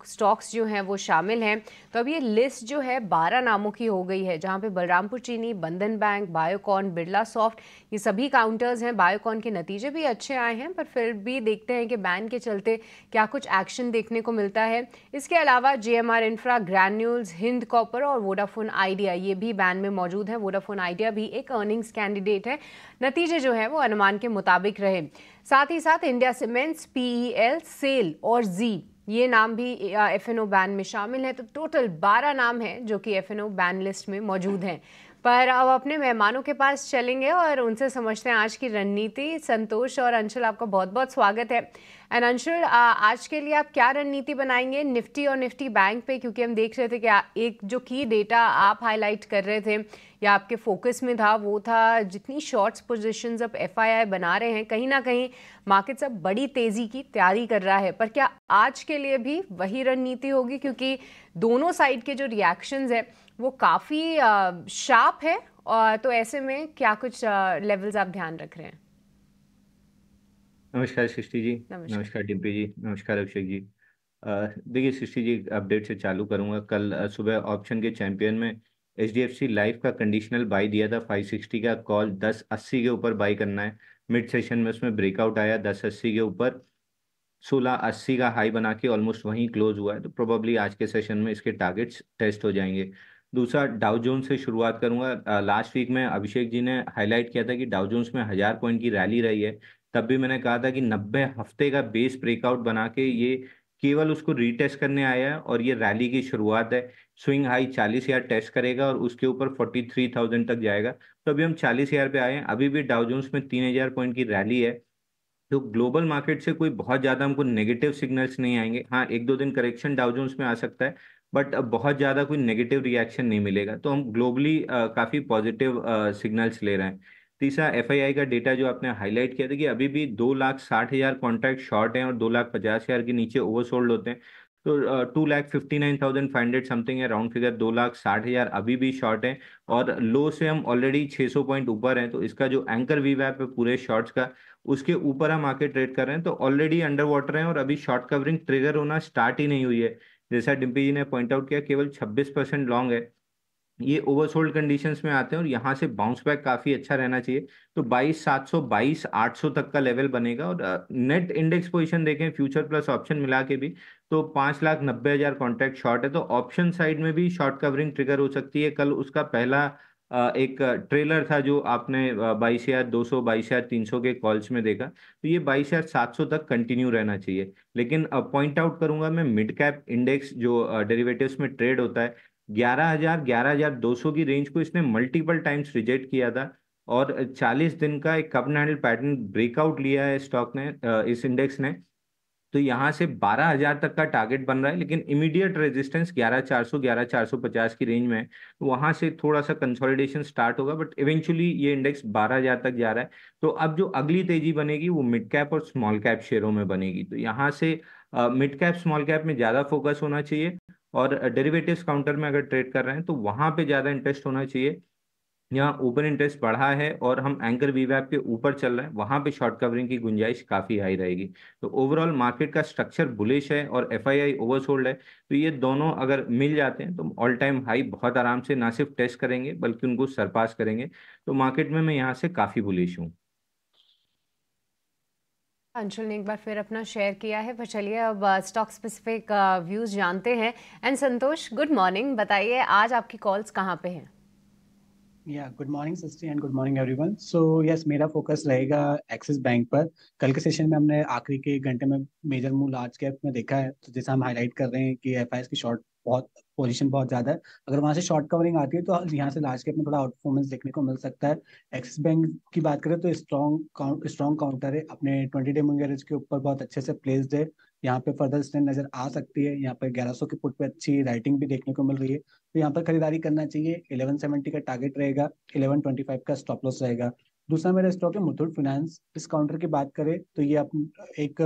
स्टॉक्स जो हैं वो शामिल हैं। तो अब ये लिस्ट जो है 12 नामों की हो गई है, जहाँ पे बलरामपुर चीनी, बंधन बैंक, बायोकॉन, बिरला सॉफ्ट, ये सभी काउंटर्स हैं। बायोकॉन के नतीजे भी अच्छे आए हैं, पर फिर भी देखते हैं कि बैन के चलते क्या कुछ एक्शन देखने को मिलता है। इसके अलावा JMR infra, granules, Hind copper और वोडाफोन आइडिया ये भी बैन में मौजूद है। वोडाफोन आइडिया भी एक अर्निंग्स कैंडिडेट है, नतीजे जो है वो अनुमान के मुताबिक रहे। साथ ही साथ इंडिया सीमेंट्स, PEL, सेल और जी ये नाम भी F&O बैन में शामिल है। तो टोटल 12 नाम हैं जो कि F&O बैन लिस्ट में मौजूद हैं। पर अब अपने मेहमानों के पास चलेंगे और उनसे समझते हैं आज की रणनीति। संतोष और अंशुल, आपका बहुत बहुत स्वागत है। एंड अंशुल, आज के लिए आप क्या रणनीति बनाएंगे निफ्टी और निफ्टी बैंक पे? क्योंकि हम देख रहे थे कि एक जो की डेटा आप हाईलाइट कर रहे थे या आपके फोकस में था वो था जितनी शॉर्ट्स पोजीशंस अब FII बना रहे हैं, कहीं ना कहीं मार्केट अब बड़ी तेजी की तैयारी कर रहा है। पर क्या आज के लिए भी वही रणनीति होगी? क्योंकि दोनों साइड के जो रिएक्शंस है वो काफ़ी शार्प है, और तो ऐसे में क्या कुछ लेवल्स आप ध्यान रख रहे हैं? नमस्कार सृष्टि जी। नमस्कार डिम्पी जी। नमस्कार अभिषेक जी। देखिए सृष्टि जी, अपडेट से चालू करूंगा। कल सुबह ऑप्शन के चैंपियन में HDFC लाइफ का कंडीशनल बाई दिया था 560 का कॉल, 1080 के ऊपर बाई करना है। मिड सेशन में उसमें ब्रेकआउट आया 1080 के ऊपर, 1680 का हाई बना के ऑलमोस्ट वहीं क्लोज हुआ है। तो प्रोबेबली आज के सेशन में इसके टारगेट्स टेस्ट हो जाएंगे। दूसरा, डाउ जोन्स से शुरुआत करूंगा। लास्ट वीक में अभिषेक जी ने हाईलाइट किया था कि डाउ जोन्स में 1000 पॉइंट की रैली रही है। तब भी मैंने कहा था कि 90 हफ्ते का बेस ब्रेकआउट बना के ये केवल उसको रीटेस्ट करने आया है और ये रैली की शुरुआत है। स्विंग हाई 40,000 टेस्ट करेगा और उसके ऊपर 43,000 तक जाएगा। तो अभी हम 40,000 पे आए हैं। अभी भी डाउ जोन्स में 3,000 पॉइंट की रैली है। तो ग्लोबल मार्केट से कोई बहुत ज्यादा हमको नेगेटिव सिग्नल्स नहीं आएंगे। हाँ, 1-2 दिन करेक्शन डाउ जोन्स में आ सकता है, बट बहुत ज्यादा कोई नेगेटिव रिएक्शन नहीं मिलेगा। तो हम ग्लोबली काफी पॉजिटिव सिग्नल्स ले रहे हैं। तीसरा, FII का डेटा जो आपने हाईलाइट किया था कि अभी भी 2,60,000 कॉन्ट्रैक्ट शॉर्ट हैं और 2,50,000 के नीचे ओवरसोल्ड होते हैं। तो 2,59,500 समथिंग है राउंड फिगर, 2,60,000 अभी भी शॉर्ट है और लो से हम ऑलरेडी 600 पॉइंट ऊपर हैं। तो इसका जो एंकर वीवैप है पूरे शॉर्ट्स का, उसके ऊपर हम आके ट्रेड कर रहे हैं। तो ऑलरेडी अंडर वाटर हैं और अभी शॉर्ट कवरिंग ट्रिगर होना स्टार्ट ही नहीं हुई है। जैसा डिम्पी जी ने पॉइंट आउट किया, केवल 26% लॉन्ग है। ये ओवरसोल्ड कंडीशंस में आते हैं और यहाँ से बाउंस बैक काफी अच्छा रहना चाहिए। तो 22,700 22,800 तक का लेवल बनेगा। और नेट इंडेक्स पोजीशन देखें फ्यूचर प्लस ऑप्शन मिला के भी, तो 5,90,000 कॉन्ट्रैक्ट शॉर्ट है। तो ऑप्शन साइड में भी शॉर्ट कवरिंग ट्रिगर हो सकती है। कल उसका पहला एक ट्रेलर था जो आपने 22,200 22,300 के कॉल्स में देखा। तो ये 22,700 तक कंटिन्यू रहना चाहिए। लेकिन पॉइंट आउट करूंगा मैं, मिड कैप इंडेक्स जो डेरिवेटिव्स में ट्रेड होता है, 11,000 11,200 की रेंज को इसने मल्टीपल टाइम्स रिजेक्ट किया था। और 40 दिन का एक cup and handle pattern breakout लिया है स्टॉक ने, इस इंडेक्स ने। तो यहाँ से 12,000 तक का टारगेट बन रहा है, लेकिन इमीडिएट रेजिस्टेंस 11,400 11,450 की रेंज में है। तो वहां से थोड़ा सा कंसोलिडेशन स्टार्ट होगा, बट इवेंचुअली ये इंडेक्स 12,000 तक जा रहा है। तो अब जो अगली तेजी बनेगी वो मिड कैप और स्मॉल कैप शेयरों में बनेगी। तो यहाँ से मिड कैप स्मॉल कैप में ज्यादा फोकस होना चाहिए। और डेरिवेटिव्स काउंटर में अगर ट्रेड कर रहे हैं तो वहां पे ज्यादा इंटरेस्ट होना चाहिए। यहाँ ओपन इंटरेस्ट बढ़ा है और हम एंकर वीवैप के ऊपर चल रहे हैं, वहां पे शॉर्ट कवरिंग की गुंजाइश काफी हाई रहेगी। तो ओवरऑल मार्केट का स्ट्रक्चर बुलिश है और एफआईआई ओवरसोल्ड है। तो ये दोनों अगर मिल जाते हैं तो ऑल टाइम हाई बहुत आराम से ना सिर्फ टेस्ट करेंगे बल्कि उनको सरपास करेंगे। तो मार्केट में मैं यहाँ से काफी बुलिश हूँ। अंशुल ने एक बार फिर अपना शेयर किया है, पर चलिए अब स्टॉक स्पेसिफिक व्यूज जानते हैं। एंड संतोष, गुड मॉर्निंग, बताइए आज आपकी कॉल्स कहाँ पे हैं? या good morning Srishti and good morning everyone. So yes, मेरा फोकस रहेगा एक्सिस बैंक पर। कल के सेशन में हमने आखिरी के एक घंटे में मेजर मूव लार्ज कैप में देखा है, तो जैसे हम हाईलाइट कर रहे हैं कि एफआईएस की शॉर्ट बहुत पोजीशन बहुत ज्यादा है। अगर वहां से शॉर्ट कवरिंग आती है तो यहाँ से लार्ज कैप में थोड़ा आउट परफॉर्मेंस देखने को मिल सकता है। एक्सिस बैंक की बात करें तो स्ट्रॉन्ग काउंटर है, अपने 20 डे मूविंग एवरेज के ऊपर बहुत अच्छे से प्लेस्ड है। यहाँ पे फर्दर स्ट्रेंथ नजर आ सकती है। यहाँ पे 1100 के पुट पे अच्छी राइटिंग भी देखने को मिल रही है, तो यहाँ पर खरीदारी करना चाहिए। 1170 का टारगेट रहेगा, 1125 का स्टॉप लॉस रहेगा। दूसरा मेरा स्टॉक है मुथूट फाइनेंस। इस काउंटर की बात करें तो ये एक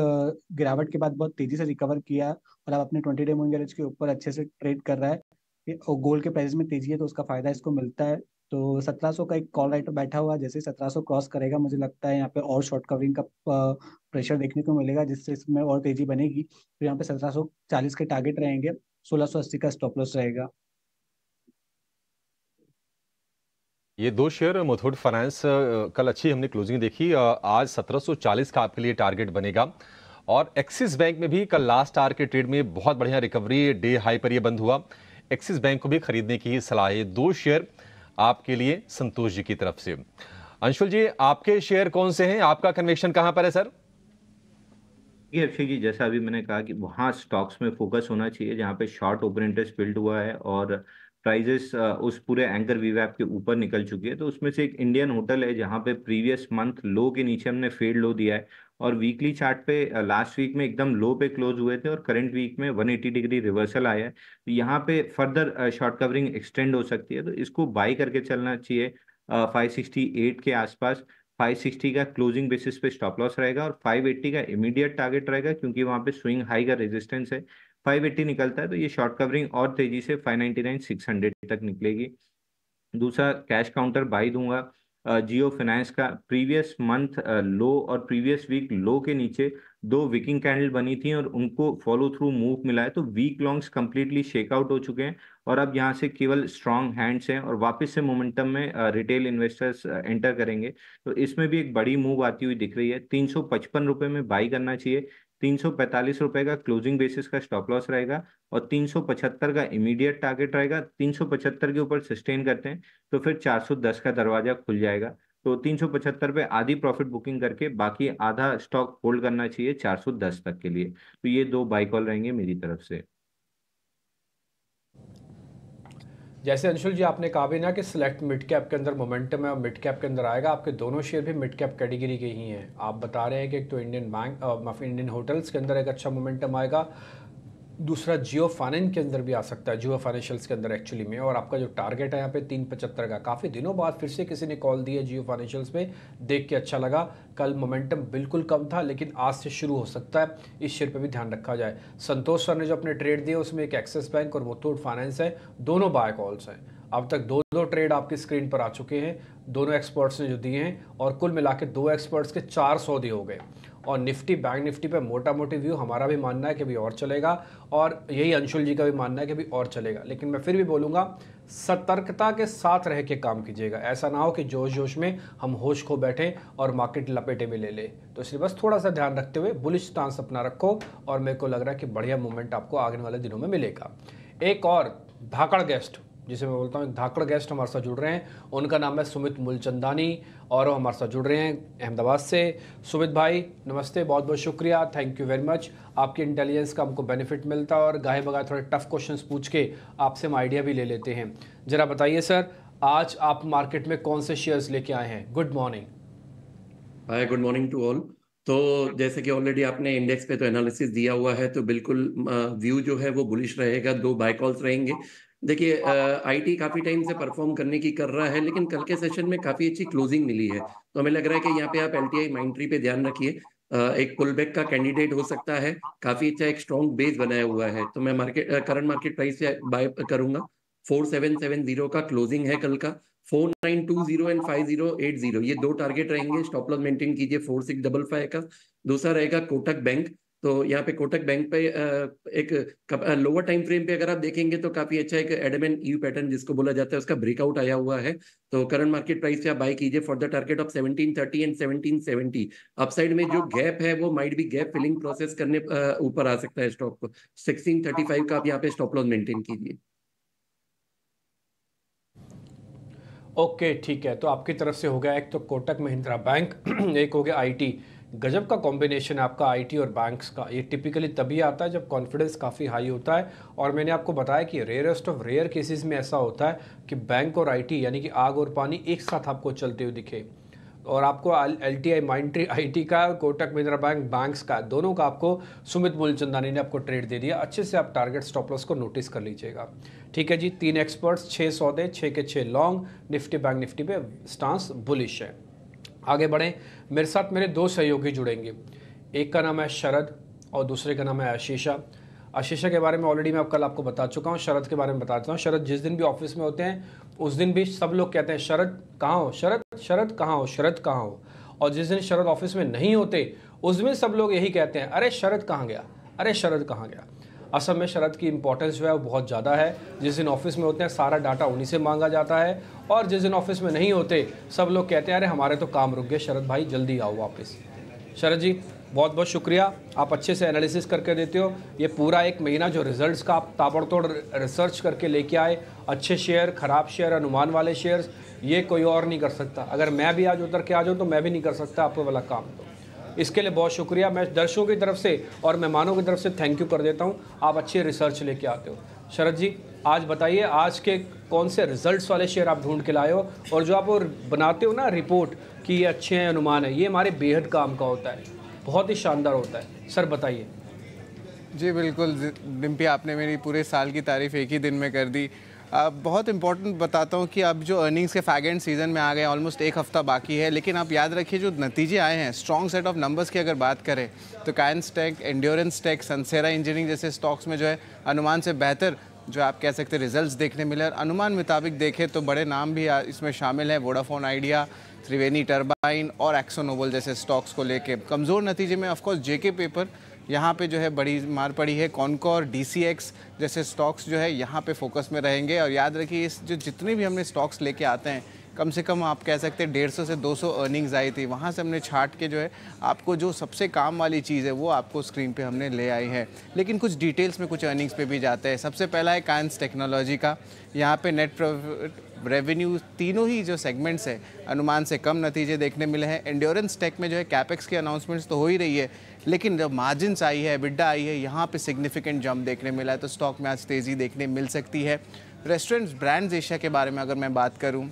गिरावट के बाद बहुत तेजी से रिकवर किया और अब अपने 20 डे मूविंग एवरेज के ऊपर अच्छे से ट्रेड कर रहा है। और गोल्ड के प्राइस में तेजी है तो उसका फायदा इसको मिलता है। तो 1700 का एक कॉल राइट बैठा हुआ है, जैसे 1700 क्रॉस करेगा मुझे लगता है यहाँ पे और शॉर्ट कवरिंग का प्रेशर देखने को मिलेगा, जिससे इसमें और तेजी बनेगी। तो यहाँ पे 1740 के टारगेट रहेंगे, 1680 का स्टॉप लॉस रहेगा। ये दो शेयर मुथूट फाइनेंस कल अच्छी हमने क्लोजिंग देखी। आज 1740 का आपके लिए टारगेट बनेगा। और एक्सिस बैंक में भी कल लास्ट आवर के ट्रेड में बहुत बढ़िया रिकवरी, डे हाई पर ये बंद हुआ। एक्सिस बैंक को भी खरीदने की सलाह है। दो शेयर आपके लिए संतोष जी की तरफ से। अंशुल जी, आपके शेयर कौन से हैं? आपका कन्विक्शन कहां पर है सर? ये अक्षय जी, जैसा अभी मैंने कहा कि वहाँ स्टॉक्स में फोकस होना चाहिए जहाँ पे शॉर्ट ओपन इंटरेस्ट बिल्ड हुआ है और प्राइजेस उस पूरे एंकर वीवैप के ऊपर निकल चुकी है। तो उसमें से एक इंडियन होटल है जहाँ पे प्रीवियस मंथ लो के नीचे हमने फेड लो दिया है। और वीकली चार्ट पे लास्ट वीक में एकदम लो पे क्लोज हुए थे और करंट वीक में 180 डिग्री रिवर्सल आया है। तो यहाँ पे फर्दर शॉर्ट कवरिंग एक्सटेंड हो सकती है, तो इसको बाई करके चलना चाहिए 568 के आसपास। 560 का क्लोजिंग बेसिस पे स्टॉप लॉस रहेगा और 580 का इमीडिएट टारगेट रहेगा, क्योंकि वहां पे स्विंग हाई का रेजिस्टेंस है। 580 निकलता है तो ये शॉर्ट कवरिंग और तेजी से 599 600 तक निकलेगी। दूसरा कैश काउंटर बाई दूंगा जियो फाइनेंस का। प्रीवियस मंथ लो और प्रीवियस वीक लो के नीचे दो विकिंग कैंडल बनी थी और उनको फॉलो थ्रू मूव मिला है। तो weak longs completely shake out हो चुके हैं और अब यहाँ से केवल स्ट्रांग हैंड्स हैं और वापस से मोमेंटम में रिटेल इन्वेस्टर्स एंटर करेंगे। तो इसमें भी एक बड़ी मूव आती हुई दिख रही है। 355 रुपये में बाई करना चाहिए। 345 रुपए का क्लोजिंग बेसिस का स्टॉप लॉस रहेगा और 375 का इमीडिएट टारगेट रहेगा। 375 के ऊपर सस्टेन करते हैं तो फिर 410 का दरवाजा खुल जाएगा। तो 375 पे आधी प्रॉफिट बुकिंग करके बाकी आधा स्टॉक होल्ड करना चाहिए 410 तक के लिए। तो ये दो बाई कॉल रहेंगे मेरी तरफ से। जैसे अंशुल जी आपने कहा भी ना कि सिलेक्ट मिड कैप के अंदर मोमेंटम है और मिड कैप के अंदर आएगा, आपके दोनों शेयर भी मिड कैप कैटेगरी के ही हैं। आप बता रहे हैं कि एक तो इंडियन होटल्स के अंदर एक अच्छा मोमेंटम आएगा, दूसरा जियो फाइनेंस के अंदर भी आ सकता है, जियो फाइनेंशियल्स के अंदर एक्चुअली में। और आपका जो टारगेट है यहाँ पे 375 का। काफ़ी दिनों बाद फिर से किसी ने कॉल दी है जियो फाइनेंशियल्स पे, देख के अच्छा लगा। कल मोमेंटम बिल्कुल कम था लेकिन आज से शुरू हो सकता है, इस शेयर पे भी ध्यान रखा जाए। संतोष सर ने जो अपने ट्रेड दिए उसमें एक एक्सिस बैंक और मुथूट फाइनेंस है, दोनों बाय कॉल्स हैं। अब तक दो ट्रेड आपकी स्क्रीन पर आ चुके हैं, दोनों एक्सपर्ट्स ने जो दिए हैं, और कुल मिला के दो एक्सपर्ट्स के 400 दिए हो गए। और निफ्टी बैंक निफ्टी पे मोटा मोटी व्यू हमारा भी मानना है कि अभी और चलेगा, और यही अंशुल जी का भी मानना है कि अभी और चलेगा। लेकिन मैं फिर भी बोलूँगा सतर्कता के साथ रह के काम कीजिएगा, ऐसा ना हो कि जोश जोश में हम होश खो बैठें और मार्केट लपेटे में ले ले। तो इसलिए बस थोड़ा सा ध्यान रखते हुए बुलिश स्टांस अपना रखो, और मेरे को लग रहा है कि बढ़िया मूवमेंट आपको आने वाले दिनों में मिलेगा। एक और धाकड़ गेस्ट, जिसे मैं बोलता हूँ धाकड़ गेस्ट, हमारे साथ जुड़ रहे हैं। उनका नाम है सुमित मूलचंदानी और वो हमारे साथ जुड़ रहे हैं अहमदाबाद से। सुमित भाई नमस्ते, बहुत बहुत शुक्रिया, थैंक यू वेरी मच। आपकी इंटेलिजेंस का हमको बेनिफिट मिलता है और गाहे बगाए थोड़े टफ क्वेश्चंस पूछ के आपसे हम आइडिया भी ले लेते हैं। जरा बताइए सर, आज आप मार्केट में कौन से शेयर्स लेके आए हैं? Good morning. Hi, good morning to all. तो जैसे कि ऑलरेडी आपने इंडेक्स पे तो एनालिसिस दिया हुआ है, तो बिल्कुल व्यू जो है वो बुलिश रहेगा, 2 बाय कॉल्स रहेंगे। देखिए आईटी काफी टाइम से परफॉर्म करने की कर रहा है, लेकिन कल के सेशन में काफी अच्छी क्लोजिंग मिली है, तो हमें लग रहा है कि यहाँ पे आप एलटीआई माइंट्री पे ध्यान रखिए। एक पुलबैक का कैंडिडेट हो सकता है, काफी अच्छा एक स्ट्रॉन्ग बेस बनाया हुआ है, तो मैं करंट मार्केट प्राइस से बाय करूंगा। 4770 का क्लोजिंग है कल का। 4920 एंड 5080 ये 2 टारगेट रहेंगे। स्टॉप लॉस मेंटेन कीजिए 4655 का। दूसरा रहेगा कोटक बैंक। तो यहाँ पे कोटक बैंक पे एक लोअर टाइम फ्रेम पे अगर आप देखेंगे तो काफी अच्छा एक एडमेंट यू पैटर्न जिसको बोला जाता है उसका ब्रेकआउट आया हुआ है, तो करंट मार्केट प्राइस से आप बाय कीजिए for the target of 1730 and 1770। Upside में जो गैप है वो might be gap filling process करने ऊपर आ सकता है स्टॉक को। 1635 का आप यहाँ पे स्टॉप लॉस मेंटेन कीजिए। ओके ठीक है, तो आपकी तरफ से हो गया एक तो कोटक महिंद्रा बैंक, एक हो गया आईटी। गजब का कॉम्बिनेशन है आपका आईटी और बैंक्स का। ये टिपिकली तभी आता है जब कॉन्फिडेंस काफ़ी हाई होता है, और मैंने आपको बताया कि रेयरेस्ट ऑफ रेयर केसेस में ऐसा होता है कि बैंक और आईटी यानी कि आग और पानी एक साथ आपको चलते हुए दिखे। और आपको एलटीआई माइंट्री आईटी का, कोटक महिंद्रा बैंक बैंक्स का, दोनों का आपको सुमित मूलचंदानी ने आपको ट्रेड दे दिया। अच्छे से आप टारगेट स्टॉप लॉस को नोटिस कर लीजिएगा। ठीक है जी, 3 एक्सपर्ट्स, 6 सौदे, 6 के 6 लॉन्ग। निफ्टी बैंक निफ्टी पे स्टांस बुलिश है। आगे बढ़ें, मेरे साथ मेरे 2 सहयोगी जुड़ेंगे। एक का नाम है शरद और दूसरे का नाम है आशीषा। आशीषा के बारे में ऑलरेडी मैं कल आपको बता चुका हूँ, शरद के बारे में बताता हूँ। शरद जिस दिन भी ऑफिस में होते हैं उस दिन भी सब लोग कहते हैं शरद कहाँ हो, शरद शरद कहाँ हो, शरद कहाँ हो। और जिस दिन शरद ऑफिस में नहीं होते उस दिन सब लोग यही कहते हैं, अरे शरद कहाँ गया, अरे शरद कहाँ गया। असल में शरद की इंपॉर्टेंस जो है वो बहुत ज़्यादा है। जिस दिन ऑफिस में होते हैं सारा डाटा उन्हीं से मांगा जाता है, और जिस दिन ऑफिस में नहीं होते सब लोग कहते हैं अरे हमारे तो काम रुक गए, शरद भाई जल्दी आओ वापस। शरद जी बहुत बहुत शुक्रिया, आप अच्छे से एनालिसिस करके देते हो। ये पूरा 1 महीना जो रिजल्ट्स का आप ताबड़तोड़ रिसर्च करके लेके आए, अच्छे शेयर, ख़राब शेयर, अनुमान वाले शेयर्स, ये कोई और नहीं कर सकता। अगर मैं भी आज उतर के आ जाऊँ तो मैं भी नहीं कर सकता आपको वाला काम। तो इसके लिए बहुत शुक्रिया। मैं दर्शकों की तरफ से और मेहमानों की तरफ से थैंक यू कर देता हूँ, आप अच्छी रिसर्च लेके आते हो। शरद जी आज बताइए, आज के कौन से रिजल्ट्स वाले शेयर आप ढूंढ के लाए हो, और जो आप बनाते हो ना रिपोर्ट कि ये अच्छे हैं, अनुमान है, ये हमारे बेहद काम का होता है, बहुत ही शानदार होता है। सर बताइए। जी बिल्कुल डिम्पी, आपने मेरी पूरे साल की तारीफ एक ही दिन में कर दी। बहुत इंपॉर्टेंट बताता हूँ कि अब जो अर्निंग्स के फैग एंड सीज़न में आ गए, ऑलमोस्ट 1 हफ्ता बाकी है, लेकिन आप याद रखिए जो नतीजे आए हैं, स्ट्रॉन्ग सेट ऑफ नंबर्स की अगर बात करें तो Kaynes Tech, Endurance Tech, Sansera Engineering जैसे स्टॉक्स में जो है अनुमान से बेहतर जो आप कह सकते हैं रिजल्ट्स देखने मिले। और अनुमान मुताबिक देखें तो बड़े नाम भी इसमें शामिल हैं, वोडाफोन आइडिया, त्रिवेणी टर्बाइन और एक्सो नोबल जैसे स्टॉक्स को लेके। कमज़ोर नतीजे में ऑफकोर्स जेके पेपर यहाँ पे जो है बड़ी मार पड़ी है। कॉनकोर, डीसीएक्स जैसे स्टॉक्स जो है यहाँ पे फोकस में रहेंगे। और याद रखिए इस जो जितने भी हमने स्टॉक्स लेके आते हैं, कम से कम आप कह सकते हैं 150 से 200 अर्निंग्स आई थी, वहाँ से हमने छाट के जो है आपको जो सबसे काम वाली चीज़ है वो आपको स्क्रीन पे हमने ले आई है। लेकिन कुछ डिटेल्स में कुछ अर्निंग्स पे भी जाते हैं। सबसे पहला है कायन्स टेक्नोलॉजी का, यहाँ पे नेट रेवेन्यू तीनों ही जो सेगमेंट्स है अनुमान से कम नतीजे देखने मिले हैं। एंड्योरेंस टेक में जो है कैपेक्स की अनाउंसमेंट्स तो हो ही रही है, लेकिन जब मार्जिन्स आई है, बिड्डा आई है, यहाँ पे सिग्निफिकेंट जंप देखने मिला है, तो स्टॉक में आज तेज़ी देखने मिल सकती है। रेस्टोरेंट्स ब्रांड्स एशिया के बारे में अगर मैं बात करूँ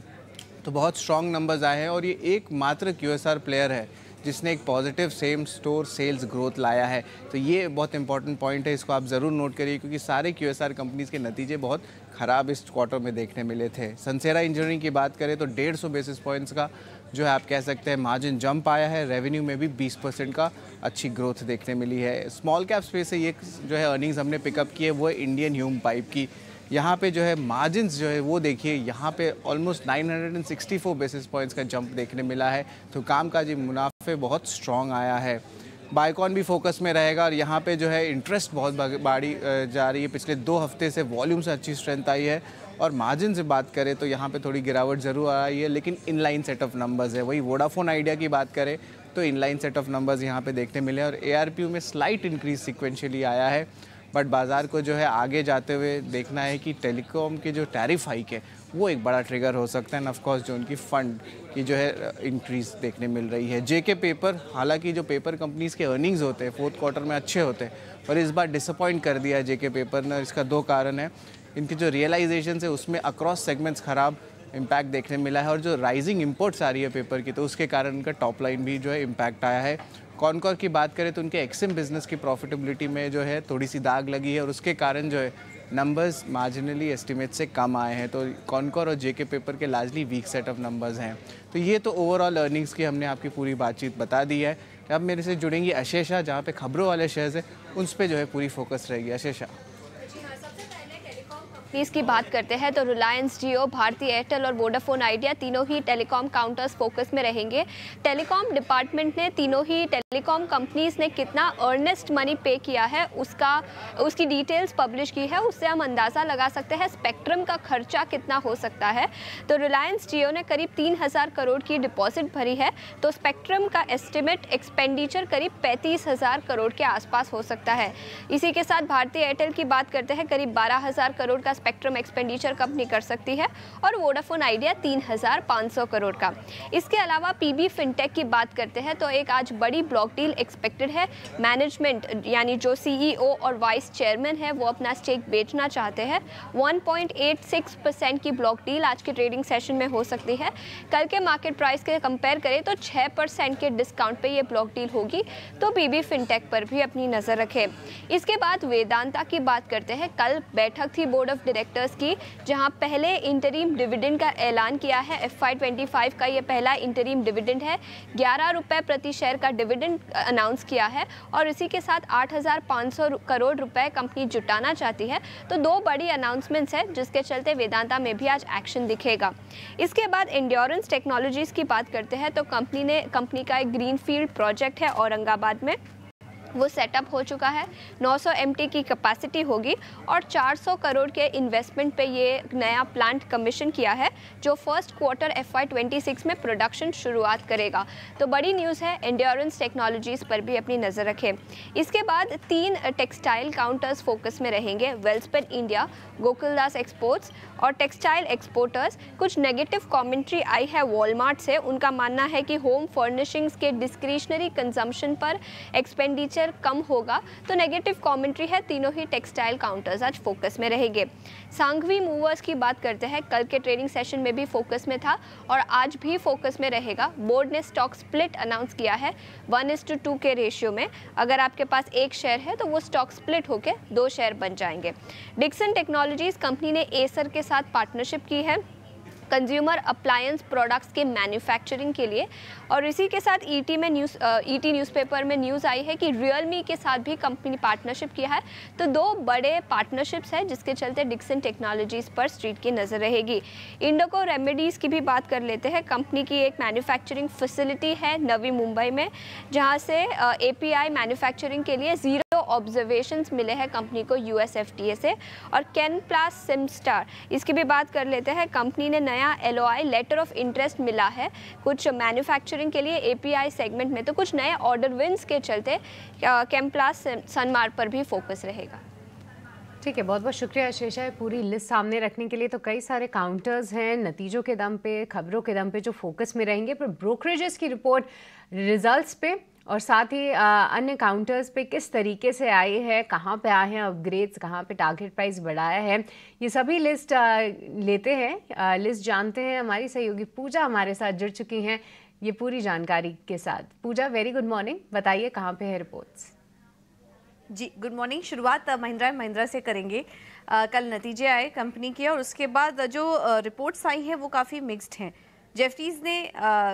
तो बहुत स्ट्रॉन्ग नंबर्स आए हैं, और ये एकमात्र QSR प्लेयर है जिसने एक positive same store sales growth लाया है। तो ये बहुत इंपॉर्टेंट पॉइंट है, इसको आप ज़रूर नोट करिए, क्योंकि सारे QSR कंपनीज़ के नतीजे बहुत ख़राब इस क्वार्टर में देखने मिले थे। सनसेरा इंजीनियरिंग की बात करें तो 150 बेसिस पॉइंट्स का जो है आप कह सकते हैं मार्जिन जंप आया है। रेवेन्यू में भी 20% का अच्छी ग्रोथ देखने मिली है। स्मॉल कैप स्पेस से ये जो है अर्निंग्स हमने पिकअप की है वो है इंडियन ह्यूम पाइप की। यहाँ पे जो है मार्जिन्स जो है वो देखिए, यहाँ पे ऑलमोस्ट 964 बेसिस पॉइंट्स का जंप देखने मिला है। तो कामकाजी मुनाफे बहुत स्ट्रॉन्ग आया है। बायकॉन भी फोकस में रहेगा और यहाँ पे जो है इंटरेस्ट बहुत बढ़ी जा रही है। पिछले 2 हफ्ते से वॉल्यूम से अच्छी स्ट्रेंथ आई है और मार्जिन से बात करें तो यहाँ पे थोड़ी गिरावट ज़रूर आई है, लेकिन इनलाइन सेट ऑफ नंबर्स है। वही वोडाफोन आइडिया की बात करें तो इनलाइन सेट ऑफ नंबर्स यहाँ पे देखने मिले और ARPU में स्लाइट इंक्रीज सिक्वेंशियली आया है। बट बाज़ार को जो है आगे जाते हुए देखना है कि टेलीकॉम के जो टैरिफ हाइक है वो एक बड़ा ट्रिगर हो सकता है एंड ऑफ कोर्स जो उनकी फ़ंड की जो है इंक्रीज़ देखने मिल रही है। JK पेपर, हालांकि जो पेपर कंपनीज़ के अर्निंग्स होते हैं 4th क्वार्टर में अच्छे होते हैं पर इस बार डिसअपॉइंट कर दिया है JK पेपर ने। इसका 2 कारण है, इनकी जो रियलाइजेशन है उसमें अक्रॉस सेगमेंट्स ख़राब इम्पैक्ट देखने मिला है और जो राइजिंग इंपोर्ट्स आ रही है पेपर की तो उसके कारण उनका टॉप लाइन भी जो है इम्पैक्ट आया है। कॉनकॉर की बात करें तो उनके एक्सिम बिजनेस की प्रॉफिटेबिलिटी में जो है थोड़ी सी दाग लगी है और उसके कारण जो है नंबर्स मार्जिनली एस्टिमेट से कम आए हैं। तो कॉनकॉर और JK पेपर के largely weak set of numbers हैं। तो ये तो ओवरऑल अर्निंग्स की हमने आपकी पूरी बातचीत बता दी है। अब मेरे से जुड़ेंगी अशेषा, जहाँ पे खबरों वाले शेयर्स हैं उस पर जो है पूरी फोकस रहेगी। अशेषा, की बात करते हैं तो रिलायंस जियो, भारती एयरटेल और वोडाफोन आइडिया तीनों ही टेलीकॉम काउंटर्स फोकस में रहेंगे। टेलीकॉम डिपार्टमेंट ने तीनों ही टेलीकॉम कंपनीज ने कितना अर्नेस्ट मनी पे किया है उसकी डिटेल्स पब्लिश की है, उससे हम अंदाज़ा लगा सकते हैं स्पेक्ट्रम का खर्चा कितना हो सकता है। तो रिलायंस जियो ने करीब 3000 करोड़ की डिपॉजिट भरी है, तो स्पेक्ट्रम का एस्टिमेट एक्सपेंडिचर करीब 35,000 करोड़ के आसपास हो सकता है। इसी के साथ भारती एयरटेल की बात करते हैं, करीब 12,000 करोड़ का स्पेक्ट्रम एक्सपेंडिचर कंपनी कर सकती है और वोडाफोन आइडिया 3,500 करोड़ का। इसके अलावा PB फिनटेक की बात करते हैं तो एक आज बड़ी ब्लॉक डील एक्सपेक्टेड है। मैनेजमेंट यानी जो CEO और वाइस चेयरमैन है वो अपना स्टेक बेचना चाहते हैं। 1.86% की ब्लॉक डील आज के ट्रेडिंग सेशन में हो सकती है। कल के मार्केट प्राइस के कंपेयर करें तो 6% के डिस्काउंट पे ये ब्लॉक डील होगी, तो PB फिनटेक पर भी अपनी नज़र रखें। इसके बाद वेदांता की बात करते हैं। कल बैठक थी बोर्ड ऑफ डायरेक्टर्स की, जहां पहले इंटरिम डिविडेंड का ऐलान किया है। FY25 का ये पहला इंटरिम डिविडेंड है। 11 रुपए प्रति शेयर का डिविडेंड अनाउंस किया है और इसी के साथ 8,500 करोड़ रुपए कंपनी जुटाना चाहती है। तो 2 बड़ी अनाउंसमेंट्स है जिसके चलते वेदांता में भी आज एक्शन दिखेगा। इसके बाद एंड्योरेंस टेक्नोलॉजीज की बात करते हैं तो कंपनी का एक ग्रीनफील्ड प्रोजेक्ट है औरंगाबाद में, वो सेटअप हो चुका है। 900 MT की कैपेसिटी होगी और 400 करोड़ के इन्वेस्टमेंट पे ये नया प्लांट कमीशन किया है जो फर्स्ट क्वार्टर FY26 में प्रोडक्शन शुरुआत करेगा। तो बड़ी न्यूज़ है, एंड्योरेंस टेक्नोलॉजीज़ पर भी अपनी नज़र रखें। इसके बाद 3 टेक्सटाइल काउंटर्स फोकस में रहेंगे, वेल्सपेन इंडिया, गोकुलदास एक्सपोर्ट्स और टेक्सटाइल एक्सपोर्टर्स। कुछ नेगेटिव कमेंट्री आई है वॉलमार्ट से, उनका मानना है कि होम फर्निशिंग्स के डिस्क्रिशनरी कंजम्पशन पर एक्सपेंडिचर कम होगा, तो नेगेटिव कमेंट्री है। तीनों ही टेक्सटाइल काउंटर्स आज फोकस में रहेंगे। सांघवी मूवर्स की बात करते हैं, कल के ट्रेडिंग सेशन में भी फोकस में था और आज भी फोकस में रहेगा। बोर्ड ने स्टॉक स्प्लिट अनाउंस किया है 1:2 के रेशियो में। अगर आपके पास 1 शेयर है तो वो स्टॉक स्प्लिट होकर 2 शेयर बन जाएंगे। डिक्सन टेक्नोलॉजीज कंपनी ने एसर के साथ पार्टनरशिप की है कंज्यूमर अप्लायंस प्रोडक्ट्स के मैन्युफैक्चरिंग के लिए। और इसी के साथ ET न्यूज़पेपर में न्यूज़ आई है कि रियलमी के साथ भी कंपनी पार्टनरशिप किया है। तो 2 बड़े पार्टनरशिप्स हैं जिसके चलते डिक्सन टेक्नोलॉजीज़ पर स्ट्रीट की नज़र रहेगी। इंडोको रेमेडीज़ की भी बात कर लेते हैं। कंपनी की एक मैन्युफैक्चरिंग फैसिलिटी है नवी मुंबई में, जहाँ से API मैन्युफैक्चरिंग के लिए 0 ऑब्जर्वेशंस मिले हैं कंपनी को US FDA से। और कैनप्लास सिमस्टार, इसकी भी बात कर लेते हैं। कंपनी ने नया LOI लेटर ऑफ इंटरेस्ट मिला है कुछ मैन्युफैक्चरिंग के लिए API सेगमेंट में, तो कुछ नए ऑर्डर विंस के चलते कैम्प्लास सनमार्क पर भी फोकस रहेगा। ठीक है, बहुत बहुत शुक्रिया शेषा, पूरी लिस्ट सामने रखने के लिए। तो कई सारे काउंटर्स हैं नतीजों के दम पे, खबरों के दम पे जो फोकस में रहेंगे, पर ब्रोकरेजेस की रिपोर्ट रिजल्ट्स पे और साथ ही अन्य काउंटर्स पे किस तरीके से आई है, कहाँ पे आए हैं अपग्रेड्स, कहाँ पे टारगेट प्राइस बढ़ाया है, ये सभी लिस्ट लेते हैं, लिस्ट जानते हैं। हमारी सहयोगी पूजा हमारे साथ जुड़ चुकी हैं ये पूरी जानकारी के साथ। पूजा, वेरी गुड मॉर्निंग, बताइए कहाँ पे है रिपोर्ट्स? जी गुड मॉर्निंग। शुरुआत महिंद्रा एंड महिंद्रा से करेंगे। कल नतीजे आए कंपनी के और उसके बाद जो रिपोर्ट्स आई हैं वो काफ़ी मिक्स्ड हैं। जेफरीज ने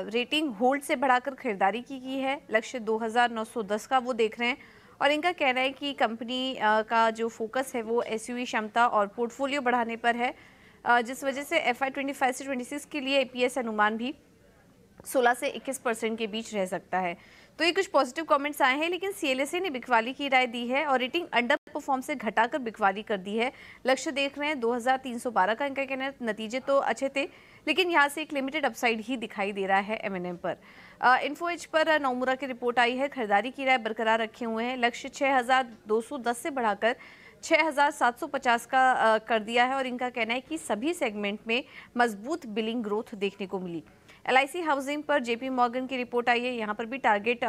रेटिंग होल्ड से बढ़ाकर खरीदारी की है, लक्ष्य 2,910 का वो देख रहे हैं और इनका कहना है कि कंपनी का जो फोकस है वो SUV क्षमता और पोर्टफोलियो बढ़ाने पर है, जिस वजह से FY25 से 26 के लिए EPS अनुमान भी 16 से 21% के बीच रह सकता है। तो ये कुछ पॉजिटिव कमेंट्स आए हैं, लेकिन सीएलएसए ने बिकवाली की राय दी है और रेटिंग अंडर परफॉर्म से घटाकर बिकवाली कर दी है। लक्ष्य देख रहे हैं 2312 का, इनका कहना है नतीजे तो अच्छे थे लेकिन यहाँ से एक लिमिटेड अपसाइड ही दिखाई दे रहा है एमएनएम पर। इन्फो एज पर नोमुरा की रिपोर्ट आई है, खरीदारी की राय बरकरार रखे हुए हैं। लक्ष्य 6210 से बढ़ाकर 6750 का कर दिया है और इनका कहना है कि सभी सेगमेंट में मजबूत बिलिंग ग्रोथ देखने को मिली। एलआईसी हाउसिंग पर जेपी मॉर्गन की रिपोर्ट आई है, यहाँ पर भी टारगेट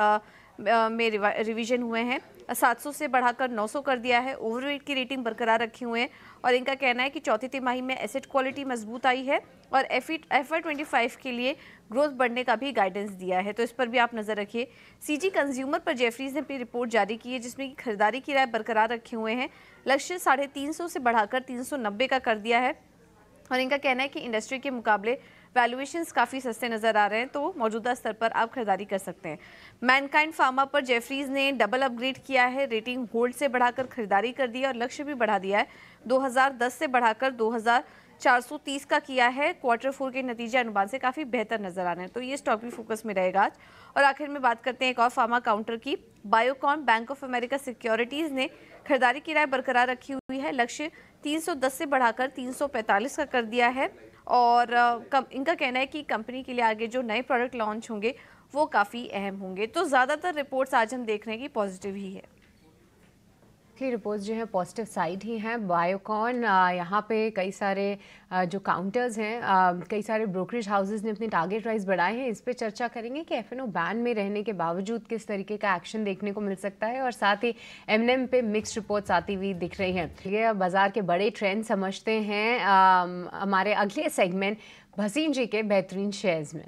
में रिवीजन हुए हैं, 700 से बढ़ाकर 900 कर दिया है। ओवरवेट की रेटिंग बरकरार रखे हुए हैं और इनका कहना है कि चौथी तिमाही में एसेट क्वालिटी मजबूत आई है और FY25 के लिए ग्रोथ बढ़ने का भी गाइडेंस दिया है, तो इस पर भी आप नजर रखिए। सीजी कंज्यूमर पर जेफरीज ने अपनी रिपोर्ट जारी की है जिसमें कि खरीदारी की राय बरकरार रखे हुए हैं। लक्ष्य 350 से बढ़ाकर 390 का कर दिया है और इनका कहना है कि इंडस्ट्री के मुकाबले वैल्यूएशंस काफ़ी सस्ते नज़र आ रहे हैं, तो मौजूदा स्तर पर आप खरीदारी कर सकते हैं। मैनकाइंड फार्मा पर जेफरीज ने डबल अपग्रेड किया है, रेटिंग होल्ड से बढ़ाकर खरीदारी कर दी है और लक्ष्य भी बढ़ा दिया है, 2010 से बढ़ाकर 2430 का किया है। Q4 के नतीजे अनुमान से काफ़ी बेहतर नजर आ रहे हैं, तो ये स्टॉक भी फोकस में रहेगा आज। और आखिर में बात करते हैं एक और फार्मा काउंटर की, Biocon bank of America securities ने खरीदारी की राय बरकरार रखी हुई है। लक्ष्य 310 से बढ़ाकर 345 का कर दिया है और इनका कहना है कि कंपनी के लिए आगे जो नए प्रोडक्ट लॉन्च होंगे वो काफ़ी अहम होंगे। तो ज़्यादातर रिपोर्ट्स आज हम देख रहे हैं कि पॉजिटिव ही है। रिपोर्ट्स जो है पॉजिटिव साइड ही हैं। बायोकॉन यहाँ पे कई सारे जो काउंटर्स हैं, कई सारे ब्रोकरेज हाउसेस ने अपने टारगेट प्राइस बढ़ाए हैं। इस पे चर्चा करेंगे कि एफएनओ बैन में रहने के बावजूद किस तरीके का एक्शन देखने को मिल सकता है और साथ ही एमएनएम पे मिक्स्ड रिपोर्ट्स आती हुई दिख रही हैं। ये बाजार के बड़े ट्रेंड समझते हैं हमारे अगले सेगमेंट भसीन जी के बेहतरीन शेयर्स में।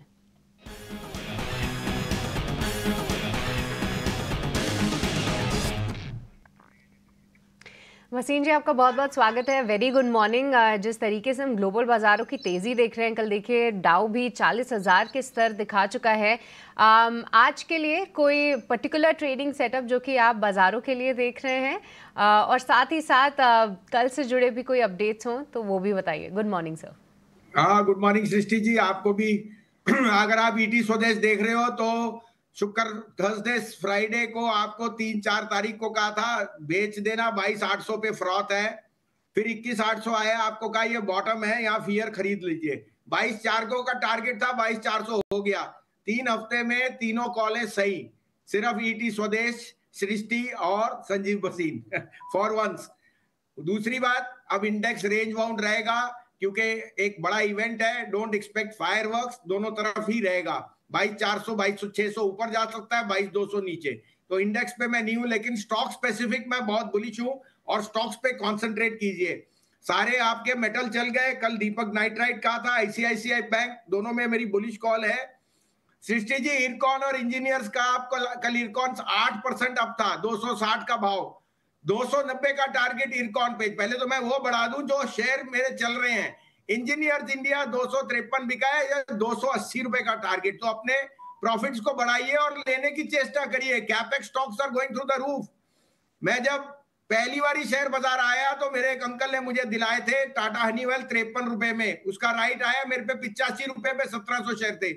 वसीम जी, आपका बहुत बहुत स्वागत है। Very good morning. जिस तरीके से हम ग्लोबल बाजारों की तेज़ी देख रहे हैं, कल देखिए डाउ भी 40,000 के स्तर दिखा चुका है। आज के लिए कोई पर्टिकुलर ट्रेडिंग सेटअप जो कि आप बाज़ारों के लिए देख रहे हैं और साथ ही साथ कल से जुड़े भी कोई अपडेट्स हों तो वो भी बताइए। Good morning sir. हाँ, गुड मॉर्निंग सृष्टि जी, आपको भी। अगर आप ईटी स्वदेश देख रहे हो तो शुक्र, थर्सडे, फ्राइडे को आपको 3-4 तारीख को कहा था बेच देना, 22,800 पे फ्रॉथ है, फिर 21,800 आया, आपको कहा ये बॉटम है, यहाँ फियर खरीद लीजिए। 22,400 का टारगेट था, 22,400 हो गया। 3 हफ्ते में तीनों कॉलेज सही, सिर्फ ईटी स्वदेश, सृष्टि और संजीव भसीन फॉर वंस। दूसरी बात, अब इंडेक्स रेंज बाउंड रहेगा क्योंकि एक बड़ा इवेंट है, डोंट एक्सपेक्ट फायरवर्क्स, दोनों तरफ ही रहेगा। 22,400, 22,600 ऊपर जा सकता है, 22,200 नीचे। तो इंडेक्स पे मैं नहीं हूं, लेकिन स्टॉक स्पेसिफिक मैं बहुत बुलिश हूं और स्टॉक्स पे कंसंट्रेट कीजिए। सारे आपके मेटल चल गए, कल दीपक नाइट्राइट कहा था, आईसीआईसीआई बैंक, दोनों में मेरी बुलिश कॉल है। सृष्टि जी, इरकॉन और इंजीनियर्स का आपको कल इरकॉन 8% अप था, 260 का भाव, 290 का टारगेट इरकॉन पे। पहले तो मैं वो बढ़ा दूं जो शेयर मेरे चल रहे हैं। इंजीनियर्स इंडिया 253 बिका है, या 280 रुपए का टारगेट। तो अपने प्रॉफिट्स को बढ़ाइए और लेने की चेष्टा करिए। Capex stocks are going through the roof. मैं जब पहली बारी शेयर बाजार आया तो मेरे एक अंकल ने मुझे दिलाए थे टाटा हनीवेल 53 रुपए में, उसका राइट आया, मेरे पे 85 रुपए पे 1700 शेयर थे।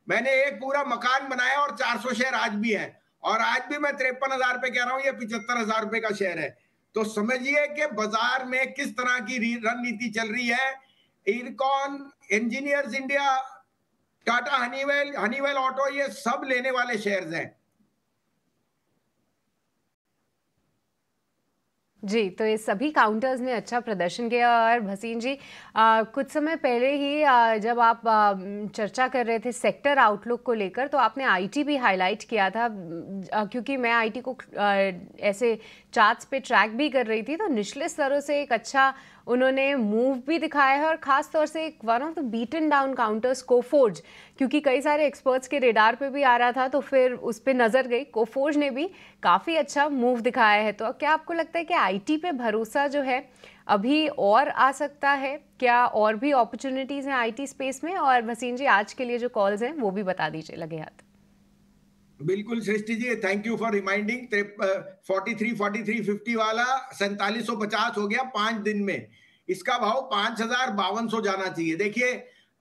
मैंने एक पूरा मकान बनाया और 400 शेयर आज भी है, और आज भी मैं 53,000 रुपए कह रहा हूं, ये 75,000 रुपए का शेयर है। तो समझिए कि बाजार में किस तरह की रणनीति चल रही है। IRCON, engineers India, Tata Honeywell auto, ये सब लेने वाले शेयर्स हैं। जी, तो ये सभी काउंटर्स ने अच्छा प्रदर्शन किया। और भसीन जी, कुछ समय पहले ही जब आप चर्चा कर रहे थे सेक्टर आउटलुक को लेकर, तो आपने आईटी भी हाईलाइट किया था, क्योंकि मैं आईटी को ऐसे चार्ट्स पे ट्रैक भी कर रही थी, तो निचले स्तरों से एक अच्छा उन्होंने मूव भी दिखाया है। और ख़ास तौर से एक one of the beaten down counters Coforge, क्योंकि कई सारे एक्सपर्ट्स के रेडार पे भी आ रहा था, तो फिर उस पर नज़र गई। कोफोर्ज ने भी काफ़ी अच्छा मूव दिखाया है। तो क्या आपको लगता है कि आईटी पे भरोसा जो है अभी और आ सकता है? क्या और भी अपॉर्चुनिटीज़ हैं आईटी स्पेस में? और भसीन जी, आज के लिए जो कॉल्स हैं वो भी बता दीजिए लगे हाथ। बिल्कुल Srishti ji, thank you for reminding. 4350 वाला 4750 हो गया 5 दिन में। इसका भाव 5,5200 जाना चाहिए। देखिए,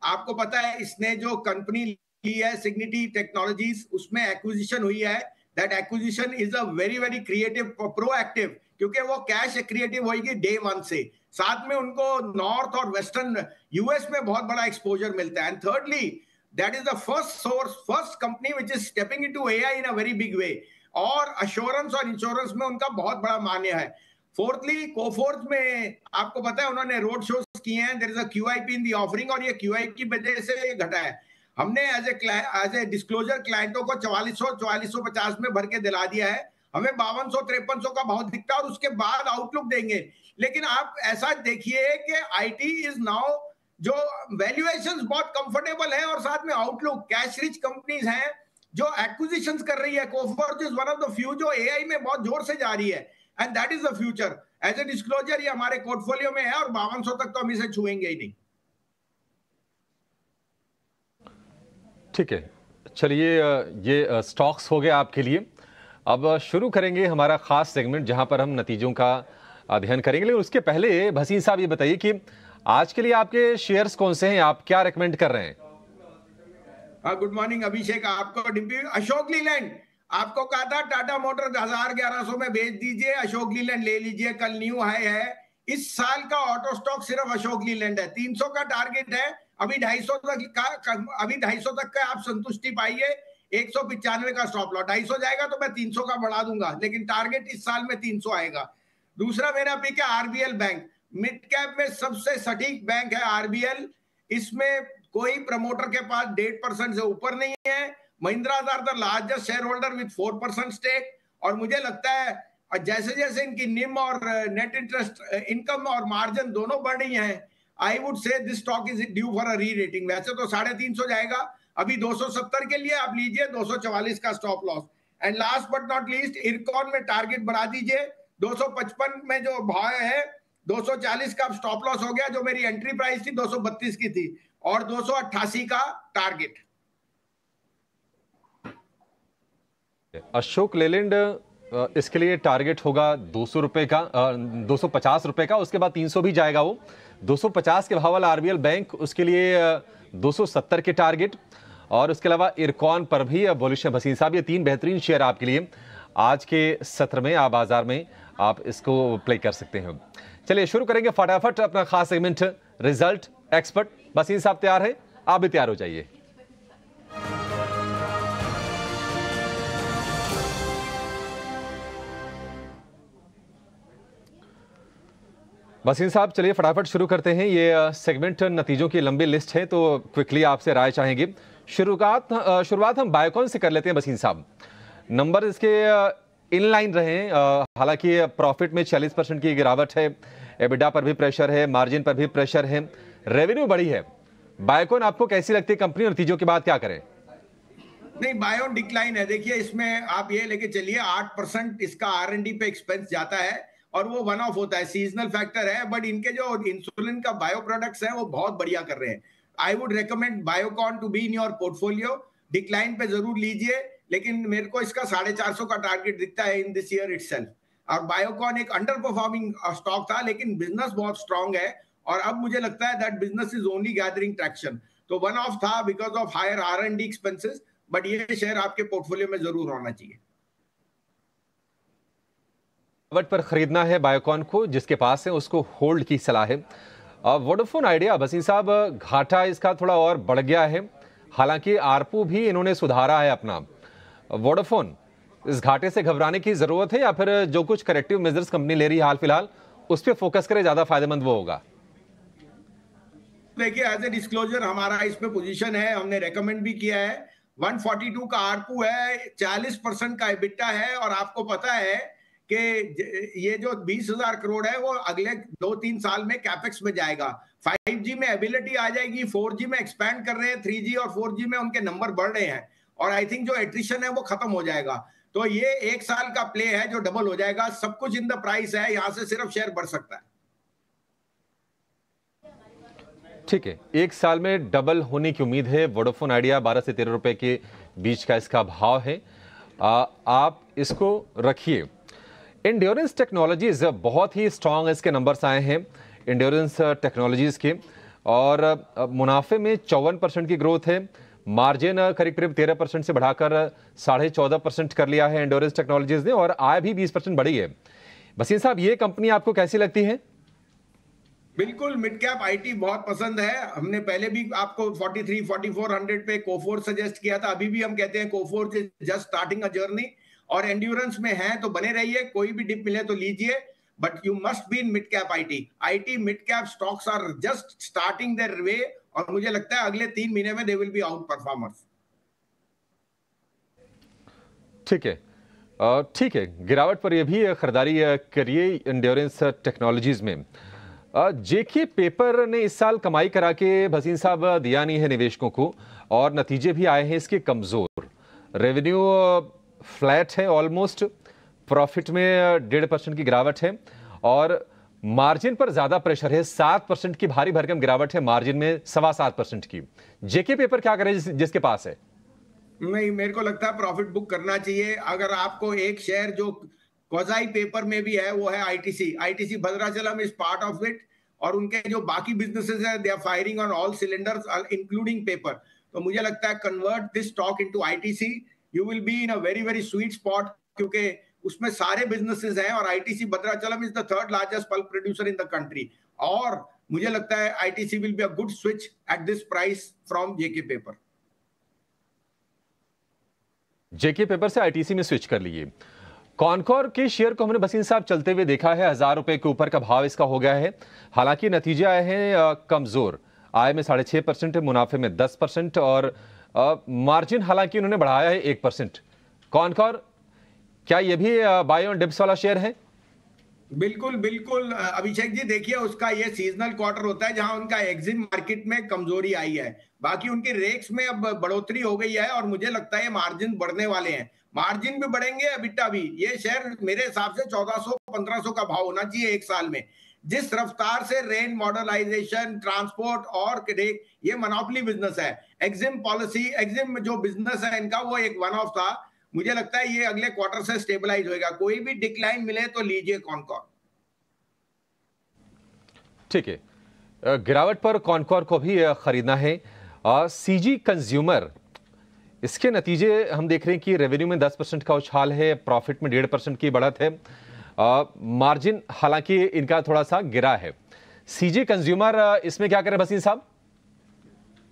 आपको पता है इसने जो कंपनी की है सिग्निटी टेक्नोलॉजीज, उसमें एक्विजिशन हुई है। That acquisition is a very very creative proactive, क्योंकि वो कैश क्रिएटिव होगी डे वन से। साथ में उनको नॉर्थ और वेस्टर्न यूएस में बहुत बड़ा एक्सपोजर मिलता है। And thirdly that is the first company which is stepping into AI in a very big way, और अश्योरेंस और इंश्योरेंस में उनका बहुत बड़ा मान्य है। फोर्थली कोफोर्ज में आपको पता है उन्होंने रोड शोज किए हैं, there is a QIP in the offering, और ये क्यूआईपी की वजह से ये घटा है। हमने एज ए डिस्क्लोजर क्लाइंटों को 4450 में भर के दिला दिया है, हमें 5200-5300 का भाव दिखता है और उसके बाद आउटलुक देंगे। लेकिन आप ऐसा देखिए कि आईटी इज नाउ जो वैल्यूएशंस बहुत कंफर्टेबल है, और साथ में आउटलुक कैश रिच कंपनीज हैं जो एक्विजिशंस कर रही है। Coforge is one of the few जो एआई में बहुत जोर से जा रही है, and that is the future. As a disclosure ये हमारे पोर्टफोलियो में है, और 5200 तक तो हम इसे छुएंगे ही नहीं। ठीक है, चलिए ये स्टॉक्स हो गए आपके लिए। अब शुरू करेंगे हमारा खास सेगमेंट जहां पर हम नतीजों का अध्ययन करेंगे। लेकिन उसके पहले भसीन साहब ये बताइए कि आज के लिए आपके शेयर्स कौन से हैं, आप क्या रेकमेंड कर रहे हैं? गुड मॉर्निंग अभिषेक, आपको डिम्पी। अशोक लीलैंड आपको कहा था टाटा मोटर 1100 में बेच दीजिए, अशोक लीलैंड ले लीजिए, कल न्यू हाई है। इस साल का ऑटो स्टॉक सिर्फ अशोक लीलैंड है। 300 का टारगेट है, अभी 250 तक का आप संतुष्टि पाइए। 195 का स्टॉप लॉस, 250 जाएगा तो मैं 300 का बढ़ा दूंगा, लेकिन टारगेट इस साल में 300 आएगा। दूसरा मेरा पिक है आरबीएल बैंक, मिड कैप में सबसे सटीक बैंक है आरबीएल। इसमें कोई प्रमोटर के पास 1.5% से ऊपर नहीं है। Mahindra are the largest share holder with 4% stake, और मुझे लगता है जैसे जैसे इनकी निम और नेट इंटरेस्ट इनकम और मार्जिन दोनों बढ़ रही हैं, I would say this stock is due for a re rating. वैसे तो 350 जाएगा, अभी 270 के लिए आप लीजिए, 244 का stop loss. And last but not least IRCON में टारगेट बढ़ा दीजिए, 255 में जो भाव है 240 का स्टॉप लॉस हो गया, जो मेरी एंट्री प्राइस थी 232 की थी, और 288 का टारगेट। अशोक लेलैंड इसके लिए टारगेट होगा 200 रुपए का, 250 रुपए का, उसके बाद 300 भी जाएगा वो। 250 के भाव वाला आरबीएल बैंक, उसके लिए 270 के टारगेट, और उसके अलावा इरकॉन पर भी बुलिश है भसीन साहब। ये 3 बेहतरीन शेयर आपके लिए आज के सत्र में आप बाजार में आप इसको प्ले कर सकते हैं। चलिए शुरू करेंगे फटाफट अपना खास सेगमेंट रिजल्ट एक्सपर्ट। भसीन साहब तैयार है, आप भी तैयार हो जाइए। भसीन साहब चलिए फटाफट शुरू करते हैं। ये सेगमेंट नतीजों की लंबी लिस्ट है, तो क्विकली आपसे राय चाहेंगे। शुरुआत हम बायोकॉन से कर लेते हैं भसीन साहब। नंबर इसके इनलाइन रहे, हालांकि प्रॉफिट में 40% की गिरावट है, एबिडा पर भी प्रेशर है, मार्जिन पर भी प्रेशर है, रेवेन्यू बढ़ी है। बायोकॉन आपको कैसी लगती है कंपनी, नतीजों के बाद क्या करें? नहीं, बायोन डिक्लाइन है। देखिए इसमें आप ये लेके चलिए 8% इसका R&D पे एक्सपेंस जाता है, और वो वन ऑफ होता है, सीजनल फैक्टर है, बट इनके जो इंसुलिन का बायो प्रोडक्ट्स हैं वो बहुत बढ़िया कर रहे हैं। I would recommend Biocon to be in your portfolio. Decline पे जरूर लीजिए, लेकिन मेरे को इसका 450 का टारगेट दिखता है इन दिस ईयर इटसेल्फ। और बायोकॉन एक अंडर परफॉर्मिंग स्टॉक था, लेकिन बिजनेस बहुत स्ट्रांग है, और अब मुझे लगता है that business is only gathering traction. तो वन ऑफ था because of higher R&D expenses, but ये शेयर आपके पोर्टफोलियो में जरूर होना चाहिए। पर खरीदना है बायोकॉन को, जिसके पास है उसको होल्ड की सलाह है। वोडाफोन आइडिया भसीन साहब, घाटा इसका थोड़ा और बढ़ गया है, हालांकि आरपू भी इन्होंने सुधारा है अपना। वोडाफोन, इस घाटे से घबराने की जरूरत है, या फिर जो कुछ करेक्टिव मेजर्स कंपनी ले रही है हाल फिलहाल उस पर फोकस करे, ज्यादा फायदेमंद वो होगा? देखिए एज ए डिस्क्लोजर हमारा इस पे पोजीशन है, हमने रेकमेंड भी किया है। 142 का आरपू है, 40% का एबिटा है, और आपको पता है कि ये जो 20,000 करोड़ है वो अगले 2-3 साल में कैपेक्स में जाएगा। 5G में एबिलिटी आ जाएगी, 4G में एक्सपैंड कर रहे हैं, 3G और 4G में उनके नंबर बढ़ रहे हैं, और आई थिंक जो एट्रिशन है वो खत्म हो जाएगा। तो ये 1 साल का प्ले है जो डबल हो जाएगा। सब कुछ इन द प्राइस है, यहां से सिर्फ शेयर बढ़ सकता है। ठीक है, 1 साल में डबल होने की उम्मीद है। वोडाफोन आइडिया 12 से 13 रुपए के बीच का इसका भाव है, आप इसको रखिए। एंड्योरेंस टेक्नोलॉजीज बहुत ही स्ट्रांग इसके नंबर्स आए हैं एंड्योरेंस टेक्नोलॉजीज के, और मुनाफे में 54% की ग्रोथ है, मार्जिन करीब करीब 13% से बढ़ाकर 14.5% कर लिया है एंड्योरेंस टेक्नोलॉजीज ने, और आय भी 20% बढ़ी है। भसीन साहब, ये कंपनी आपको कैसी लगती है? बिल्कुल, मिड कैप आईटी बहुत पसंद है। हमने पहले भी आपको 43-4400 पे कोफोर सजेस्ट किया था, अभी भी हम कहते हैं कोफोर जस्ट स्टार्टिंग अ जर्नी, और एंड्योरेंस में है तो बने रहिए, कोई भी डिप मिले तो लीजिए, but you must be in mid cap IT mid cap stocks are just starting their way, और मुझे लगता है अगले 3 महीने में they will be outperformers. ठीक है, गिरावट पर यह भी खरीदारी करिए एंड्योरेंस टेक्नोलॉजीज में। जेके पेपर ने इस साल कमाई करा के भसीन साहब दिया नहीं है निवेशकों को, और नतीजे भी आए हैं इसके कमजोर। रेवेन्यू फ्लैट है ऑलमोस्ट, प्रॉफिट में 1.5% की गिरावट है, और मार्जिन पर ज्यादा प्रेशर है। 7% की भारी भरकम गिरावट है मार्जिन में, 7.25% की। जेके पेपर क्या करे जिसके पास है? नहीं, मेरे को लगता है प्रॉफिट बुक करना चाहिए। अगर आपको एक शेयर जो क्वाज़ाई पेपर में भी है वो है ITC Bhadrachalam is part of it, और उनके जो बाकी बिजनेसेस है they are firing on all cylinders including paper. तो मुझे लगता है convert this stock into ITC, you will be in a very very sweet spot, क्योंकि उसमें सारे बिजनेसेस हैं, और ITC Bhadrachalam is the 3rd largest pulp producer in the country, और मुझे लगता है ITC will be a good switch at this price from JK paper. JK paper से आईटीसी में स्विच कर लिए। कॉनकॉर के शेयर को हमने भसीन साहब चलते हुए देखा है, 1000 रुपए के ऊपर का भाव इसका हो गया है। हालांकि नतीजे आए हैं कमजोर, आय में 6.5% है, मुनाफे में 10%, और मार्जिन हालांकि उन्होंने बढ़ाया है 1%। कॉनकॉर, क्या ये भी बाय ऑन डिप्स वाला शेयर है? बिल्कुल बिल्कुल अभिषेक जी, देखिए उसका ये सीजनल क्वार्टर होता है जहां उनका एग्जिम मार्केट में कमजोरी आई है, बाकी उनकी रेक्स में अब बढ़ोतरी हो गई है, और मुझे लगता है मार्जिन बढ़ने वाले हैं, मार्जिन भी बढ़ेंगे, एबिटा भी। ये शेयर मेरे हिसाब से 1400-1500 का भाव होना चाहिए एक साल में। जिस रफ्तार से रेन मॉडर्नाइजेशन, ट्रांसपोर्ट और ये मोनोपोली बिजनेस है, एग्जिम जो बिजनेस है इनका वो एक वन ऑफ था, मुझे लगता है ये अगले क्वार्टर से स्टेबलाइज होएगा। कोई भी डिक्लाइन मिले तो लीजिए कॉनकॉर। ठीक है, गिरावट पर कॉनकॉर को भी खरीदना है। सीजी कंज्यूमर, इसके नतीजे हम देख रहे हैं कि रेवेन्यू में 10% का उछाल है, प्रॉफिट में 1.5% की बढ़त है, मार्जिन हालांकि इनका थोड़ा सा गिरा है। सीजी कंज्यूमर, इसमें क्या करें भसीन साहब?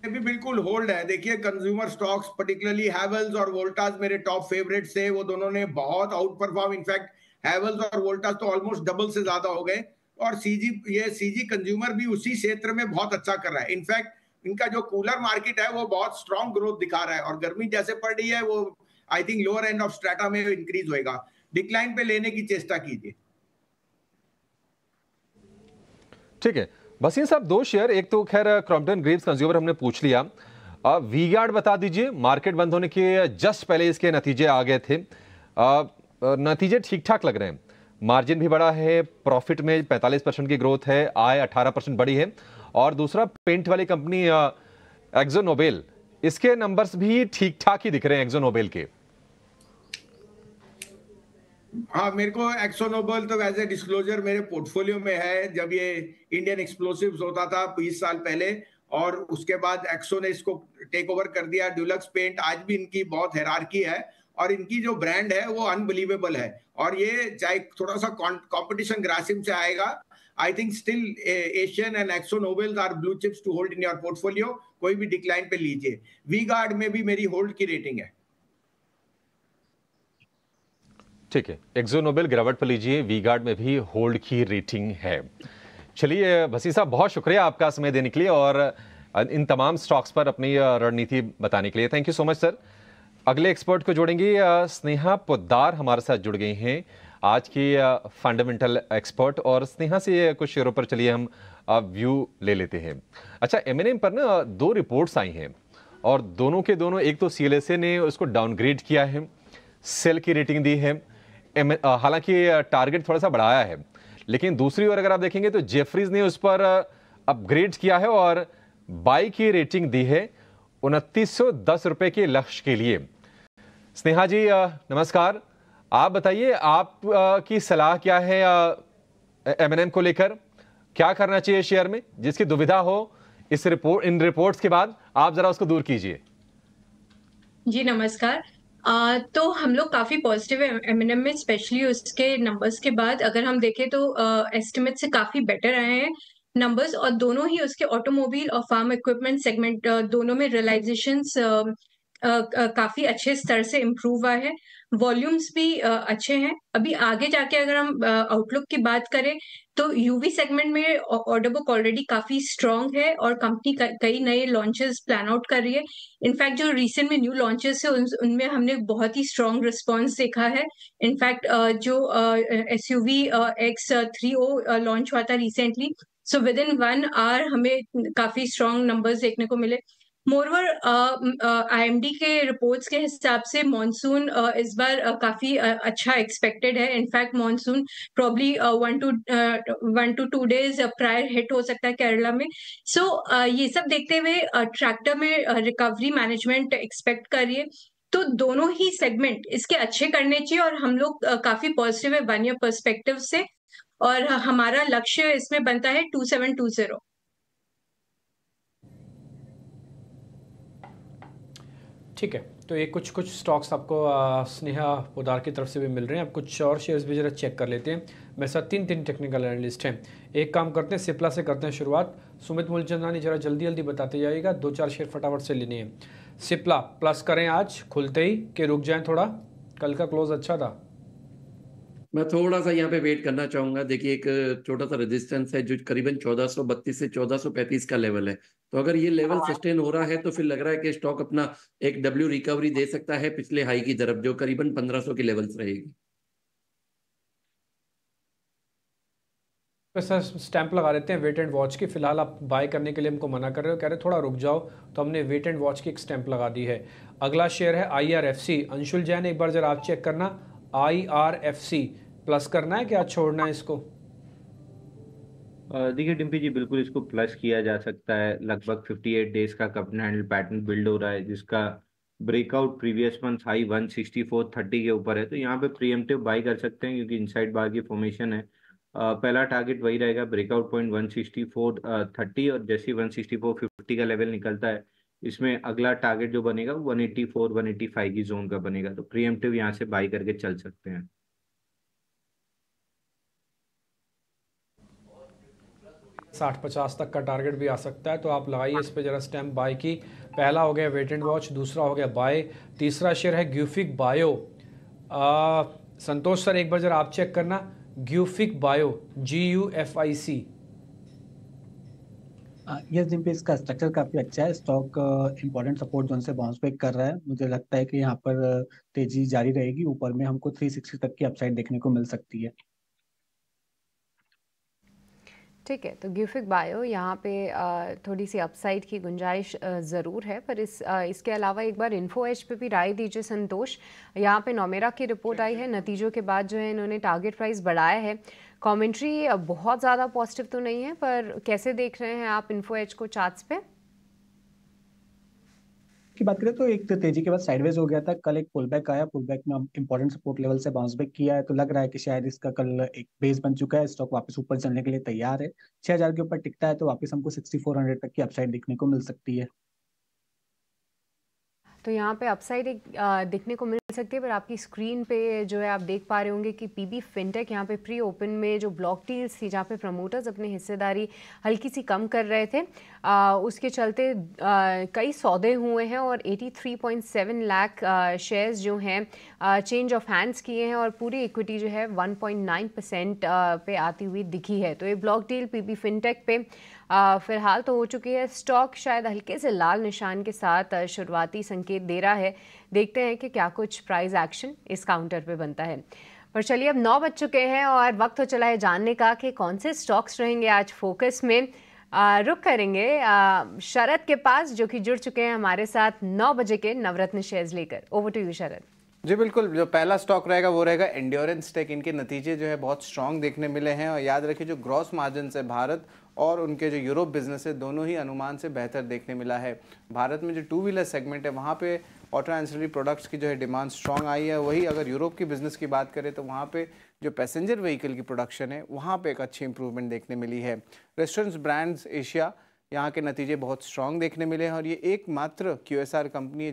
भी बिल्कुल होल्ड है। देखिए कंज्यूमर स्टॉक्स पर्टिकुलरली हैवेल्स और वोल्टास मेरे टॉप फेवरेट थे, वो दोनों ने बहुत आउट परफॉर्म, इनफैक्ट हैवेल्स और वोल्टास तो ऑलमोस्ट डबल से ज्यादा हो गए, और सीजी कंज्यूमर भी उसी क्षेत्र में बहुत अच्छा कर रहा है। इनफैक्ट इनका जो कूलर मार्केट है वो बहुत स्ट्रॉन्ग ग्रोथ दिखा रहा है, और गर्मी जैसे पड़ रही है वो I think lower end of strata में इंक्रीज होएगा। डिक्लाइन पे लेने की चेष्टा कीजिए। ठीक है भसीन साहब, 2 शेयर, एक तो खैर क्रॉम्पटन ग्रीव्स कंज्यूमर हमने पूछ लिया, वी-गार्ड बता दीजिए। मार्केट बंद होने के जस्ट पहले इसके नतीजे आ गए थे, नतीजे ठीक ठाक लग रहे हैं, मार्जिन भी बड़ा है, प्रॉफिट में 45% की ग्रोथ है, आय 18% बढ़ी है, और दूसरा पेंट वाली कंपनी एक्जो नोबेल, इसके नंबर्स भी ठीक ठाक ही दिख रहे हैं एक्जो नोबेल के। हाँ, मेरे को एक्सो नोबेल तो वैसे डिस्क्लोजर मेरे पोर्टफोलियो में है, जब ये इंडियन एक्सप्लोसिव्स होता था 20 साल पहले, और उसके बाद एक्सो ने इसको टेक ओवर कर दिया। ड्यूलक्स पेंट आज भी इनकी बहुत हायरार्की है, और इनकी जो ब्रांड है वो अनबिलीवेबल है, और ये चाहे थोड़ा सा कंपटीशन ग्रासिम से आएगा, I think still Asian and Akzo Nobels are blue chips to hold in your portfolio. कोई भी डिक्लाइन पे लीजिए। वी-गार्ड में भी मेरी होल्ड की रेटिंग है। ठीक है, एक्सो नोबेल गिरावट पर लीजिए, वी-गार्ड में भी होल्ड की रेटिंग है। चलिए भसी साहब, बहुत शुक्रिया आपका समय देने के लिए और इन तमाम स्टॉक्स पर अपनी रणनीति बताने के लिए। Thank you so much sir. अगले एक्सपर्ट को जोड़ेंगे, स्नेहा पोद्दार हमारे साथ जुड़ गई हैं, आज की फंडामेंटल एक्सपर्ट, और स्नेहा से कुछ शेयरों पर चलिए हम व्यू ले लेते हैं। अच्छा, M&M पर ना 2 रिपोर्ट्स आई हैं, और दोनों के दोनों, एक तो CLSA ने उसको डाउनग्रेड किया है, सेल की रेटिंग दी है, हालांकि टारगेट थोड़ा सा बढ़ाया है, लेकिन दूसरी ओर अगर आप देखेंगे तो जेफरीज ने उस पर अपग्रेड किया है और बाई की रेटिंग दी है 2910 रुपए के लक्ष्य के लिए। स्नेहा जी नमस्कार, आप बताइए आप की सलाह क्या है M&M को लेकर, क्या करना चाहिए शेयर में? जिसकी दुविधा हो इन रिपोर्ट्स के बाद, आप जरा उसको दूर कीजिए। जी नमस्कार। तो हम लोग काफ़ी पॉजिटिव है एम&एम में, स्पेशली उसके नंबर्स के बाद अगर हम देखें तो एस्टिमेट से काफ़ी बेटर आए हैं नंबर्स, और दोनों ही उसके ऑटोमोबाइल और फार्म इक्विपमेंट सेगमेंट दोनों में रियलाइजेशंस काफ़ी अच्छे स्तर से इम्प्रूव आए हैं। वॉल्यूम्स भी अच्छे हैं। अभी आगे जाके अगर हम आउटलुक की बात करें तो यूवी सेगमेंट में ऑर्डर बुक ऑलरेडी काफ़ी स्ट्रॉन्ग है और कंपनी कई नए लॉन्चेस प्लान आउट कर रही है। इनफैक्ट जो रिसेंट में न्यू लॉन्चेस है उनमें हमने बहुत ही स्ट्रॉन्ग रिस्पॉन्स देखा है। इनफैक्ट जो एसयूवी X30 लॉन्च हुआ था recently, so within 1 hour हमें काफी स्ट्रॉन्ग नंबर्स देखने को मिले। मोरवर IMD के रिपोर्ट्स के हिसाब से मॉनसून इस बार काफी अच्छा एक्सपेक्टेड है। In fact monsoon probably 1 to 2 days prior hit हो सकता है केरला में। सो ये सब देखते हुए ट्रैक्टर में रिकवरी मैनेजमेंट एक्सपेक्ट करिए। तो दोनों ही सेगमेंट इसके अच्छे करने चाहिए और हम लोग काफी पॉजिटिव है 1 ईयर पर्सपेक्टिव से, और हमारा लक्ष्य इसमें बनता है 2720। ठीक है, तो ये कुछ स्टॉक्स आपको स्नेहा पोदार की तरफ से भी मिल रहे हैं। अब कुछ और शेयर्स भी जरा चेक कर लेते हैं। मेरे साथ तीन टेक्निकल एनालिस्ट हैं। एक काम करते हैं, सिप्ला से करते हैं शुरुआत। सुमित मूलचंदानी जरा जल्दी बताते जाइएगा, 2-4 शेयर फटाफट से लेने हैं। सिप्ला प्लस करें आज खुलते ही कि रुक जाएं थोड़ा? कल का क्लोज अच्छा था। मैं थोड़ा सा यहाँ पे वेट करना चाहूंगा। देखिए एक छोटा सा रेजिस्टेंस है जो करीबन 1432 से 1435 का लेवल है। तो अगर ये लेवल सस्टेन हो रहा है तो फिर लग रहा है कि स्टॉक अपना एक डब्ल्यू रिकवरी दे सकता है पिछले हाई की तरफ, जो करीबन 1500 की लेवल्स रहेगी। सर स्टैंप लगा देते हैं वेट एंड वॉच की। फिलहाल आप बाय करने के लिए हमको मना कर रहे हो, कह रहे थोड़ा रुक जाओ, तो हमने वेट एंड वॉच की एक स्टैंप लगा दी है। अगला शेयर है IRFC। अंशुल जैन एक बार जरा आप चेक करना, IRFC प्लस करना है क्या छोड़ना है इसको? देखिए डिम्पी जी, बिल्कुल इसको प्लस किया जा सकता है। लगभग 58 डेज का cup and handle pattern build हो रहा है, जिसका ब्रेकआउट प्रीवियस मंथ हाई 164.30 के ऊपर है। तो यहाँ पे प्रीएम्प्टिव बाई कर सकते हैं क्योंकि इनसाइड बार की फॉर्मेशन है। पहला टारगेट वही रहेगा, ब्रेकआउट पॉइंट 164.30, और जैसे ही 164.50 का लेवल निकलता है इसमें अगला टारगेट जो बनेगा वो 184-185 की जोन का बनेगा। तो प्रीएम्प्टिव यहाँ से बाई करके चल सकते हैं। 60-50 तक का टारगेट भी आ सकता है, तो आप लगाइए इस पे जरा स्टैम्प बाय की। पहला हो गया वेट एंड वॉच, दूसरा हो गया बाय, तीसरा शेयर है ग्यूफिक बायो। संतोष सर एक बार जरा आप चेक करना, ग्यूफिक बायो GUFIC। यस जिन पे इसका स्ट्रक्चर काफी अच्छा है। स्टॉक इंपॉर्टेंट सपोर्ट जोन से बाउंस बैक कर रहा है। मुझे लगता है कि यहाँ पर तेजी जारी रहेगी। ऊपर में हमको 360 तक की अपसाइड देखने को मिल सकती है। ठीक है, तो ग्यूफिक बायो यहाँ पे थोड़ी सी अपसाइड की गुंजाइश ज़रूर है, पर इसके अलावा एक बार इन्फो एज पे भी राय दीजिए संतोष। यहाँ पे नोमेरा की रिपोर्ट आई है, नतीजों के बाद जो है इन्होंने टारगेट प्राइस बढ़ाया है। कमेंट्री बहुत ज़्यादा पॉजिटिव तो नहीं है, पर कैसे देख रहे हैं आप इन्फो एज को चार्ट्स पे? की बात करें तो एक तेजी के बाद साइडवेज हो गया था। कल एक पुल बैक आया, पुल बैक में इंपॉर्टेंट सपोर्ट लेवल से बाउंस बैक किया है। तो लग रहा है कि शायद इसका कल एक बेस बन चुका है, स्टॉक वापस ऊपर चलने के लिए तैयार है। 6000 के ऊपर टिकता है तो वापस हमको 6400 तक की अपसाइड देखने को मिल सकती है। तो यहाँ पे अपसाइड एक दिखने को मिल सकती है, पर आपकी स्क्रीन पे जो है आप देख पा रहे होंगे कि PB फिनटेक यहाँ पे प्री ओपन में जो ब्लॉक डील्स थी जहाँ पे प्रमोटर्स अपनी हिस्सेदारी हल्की सी कम कर रहे थे, उसके चलते कई सौदे हुए हैं और 83.7 लाख शेयर्स जो हैं चेंज ऑफ हैंड्स किए हैं और पूरी इक्विटी जो है 1.9% पे आती हुई दिखी है। तो ये ब्लॉक डील PB फिनटेक पे फिलहाल तो हो चुकी है। स्टॉक शायद हल्के से लाल निशान के साथ शुरुआती संकेत दे रहा है। देखते हैं कि क्या कुछ प्राइस एक्शन इस काउंटर पे बनता है। पर चलिए अब 9 बज चुके हैं और वक्त हो चला है जानने का कि कौन से स्टॉक्स रहेंगे आज फोकस में। रुक करेंगे शरद के पास जो कि जुड़ चुके हैं हमारे साथ 9 बजे के नवरत्न शेयर्स लेकर। ओवर टू यू शरद। जी बिल्कुल, जो पहला स्टॉक रहेगा वो रहेगा एंड्योरेंस टेक। इनके नतीजे जो है बहुत स्ट्रांग देखने मिले हैं और याद रखिए जो ग्रॉस मार्जिन है भारत और उनके जो यूरोप बिजनेस है दोनों ही अनुमान से बेहतर देखने मिला है। भारत में जो 2 व्हीलर सेगमेंट है वहाँ पे ऑटो एंसिलरी प्रोडक्ट्स की जो है डिमांड स्ट्रांग आई है। वही अगर यूरोप की बिजनेस की बात करें तो वहाँ पे जो पैसेंजर व्हीकल की प्रोडक्शन है वहाँ पे एक अच्छी इंप्रूवमेंट देखने मिली है। रेस्टोरेंट्स ब्रांड्स एशिया यहाँ के नतीजे बहुत स्ट्रांग देखने मिले हैं और ये एकमात्र QSR कंपनी है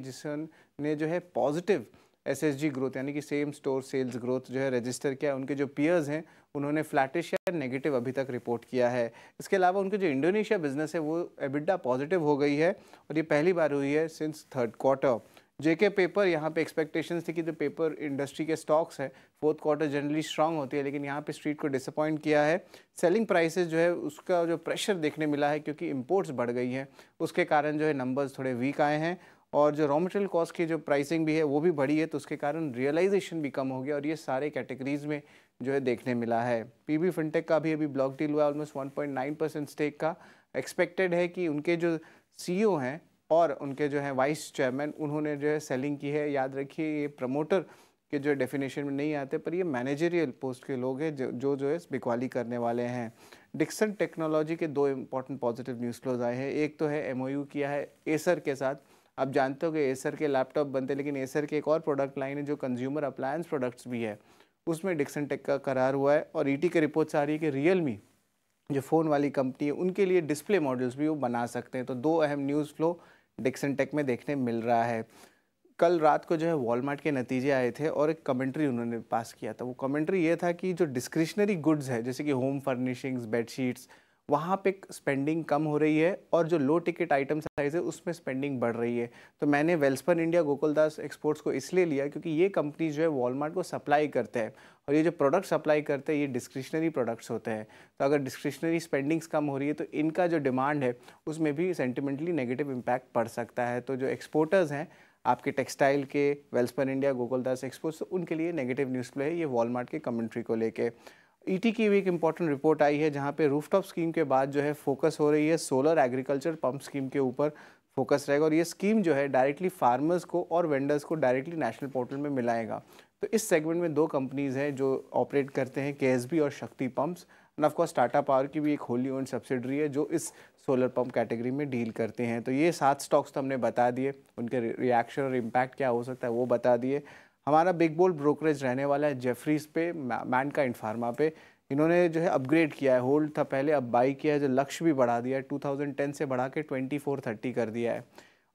ने जो है पॉजिटिव SSG ग्रोथ यानी कि सेम स्टोर सेल्स ग्रोथ जो है रजिस्टर किया। उनके जो पीयर्स हैं उन्होंने फ्लैटिश या नेगेटिव अभी तक रिपोर्ट किया है। इसके अलावा उनके जो इंडोनेशिया बिजनेस है वो एबिटा पॉजिटिव हो गई है और ये पहली बार हुई है सिंस थर्ड क्वार्टर। जेके पेपर यहाँ पे एक्सपेक्टेशंस थी कि जो पेपर इंडस्ट्री के स्टॉक्स है फोर्थ क्वार्टर जनरली स्ट्रांग होती है, लेकिन यहाँ पे स्ट्रीट को डिसअपॉइंट किया है। सेलिंग प्राइसेस जो है उसका जो प्रेशर देखने मिला है क्योंकि इंपोर्ट्स बढ़ गई हैं, उसके कारण जो है नंबर्स थोड़े वीक आए हैं और जो रॉ मटेरियल कॉस्ट की जो प्राइसिंग भी है वो भी बढ़ी है, तो उसके कारण रियलाइजेशन भी कम हो गया और ये सारे कैटेगरीज में जो है देखने मिला है। पीबी फिनटेक का भी अभी ब्लॉक डील हुआ ऑलमोस्ट 1.9% स्टेक का। एक्सपेक्टेड है कि उनके जो CEO हैं और उनके जो है वाइस चेयरमैन उन्होंने जो है सेलिंग की है। याद रखिए ये प्रमोटर के जो डेफिनेशन में नहीं आते, पर ये मैनेजरियल पोस्ट के लोग हैं जो है बिकवाली करने वाले हैं। डिक्सन टेक्नोलॉजी के 2 इंपॉर्टेंट पॉजिटिव न्यूज़ फ्लोज आए हैं। एक तो है MOU किया है एसर के साथ। आप जानते हो कि एसर के लैपटॉप बनते हैं, लेकिन एसर के एक और प्रोडक्ट लाइन है जो कंज्यूमर अप्लायंस प्रोडक्ट्स भी है, उसमें डिक्सन टेक का करार हुआ है। और ET के रिपोर्ट्स आ रही है कि रियलमी जो फ़ोन वाली कंपनी है उनके लिए डिस्प्ले मॉडल्स भी वो बना सकते हैं। तो 2 अहम न्यूज़ फ्लो डिक्सन टेक में देखने मिल रहा है। कल रात को जो है वॉलमार्ट के नतीजे आए थे और एक कमेंट्री उन्होंने पास किया था। वो कमेंट्री ये था कि जो डिस्क्रिशनरी गुड्स है जैसे कि होम फर्निशिंग्स, बेडशीट्स, वहाँ पे स्पेंडिंग कम हो रही है और जो लो टिकट आइटम साइज है उसमें स्पेंडिंग बढ़ रही है। तो मैंने वेल्सपन इंडिया, गोकुलदास एक्सपोर्ट्स को इसलिए लिया क्योंकि ये कंपनी जो है वॉलमार्ट को सप्लाई करते हैं और ये जो प्रोडक्ट सप्लाई करते हैं ये डिस्क्रिशनरी प्रोडक्ट्स होते हैं। तो अगर डिस्क्रिशनरी स्पेंडिंग्स कम हो रही है तो इनका जो डिमांड है उसमें भी सेंटिमेंटली नेगेटिव इम्पैक्ट पड़ सकता है। तो जो एक्सपोर्टर्स हैं आपके टेक्सटाइल के, वेल्सपन इंडिया, गोकुलदास एक्सपोर्ट्स, तो उनके लिए नेगेटिव न्यूज़ फ्लो है ये वॉलमार्ट के कमेंट्री को लेके। ET की भी एक इंपॉर्टेंट रिपोर्ट आई है जहाँ पे रूफटॉप स्कीम के बाद जो है फोकस हो रही है सोलर एग्रीकल्चर पंप स्कीम के ऊपर फोकस रहेगा और ये स्कीम जो है डायरेक्टली फार्मर्स को और वेंडर्स को डायरेक्टली नेशनल पोर्टल में मिलाएगा। तो इस सेगमेंट में 2 कंपनीज़ हैं जो ऑपरेट करते हैं, KSB और शक्ति pumps. End of course Tata power की भी एक होली ओन्ड सब्सिडरी है जो इस सोलर पंप कैटेगरी में डील करते हैं। तो ये 7 स्टॉक्स तो हमने बता दिए, उनके रिएक्शन और इम्पैक्ट क्या हो सकता है वो बता दिए। हमारा बिग बोल्ड ब्रोकरेज रहने वाला है जेफरीज पे, मैनकाइंड फार्मा पे। इन्होंने जो है अपग्रेड किया है, होल्ड था पहले, अब बाई किया है, जो लक्ष्य भी बढ़ा दिया है, 2010 से बढ़ा के 2430 कर दिया है।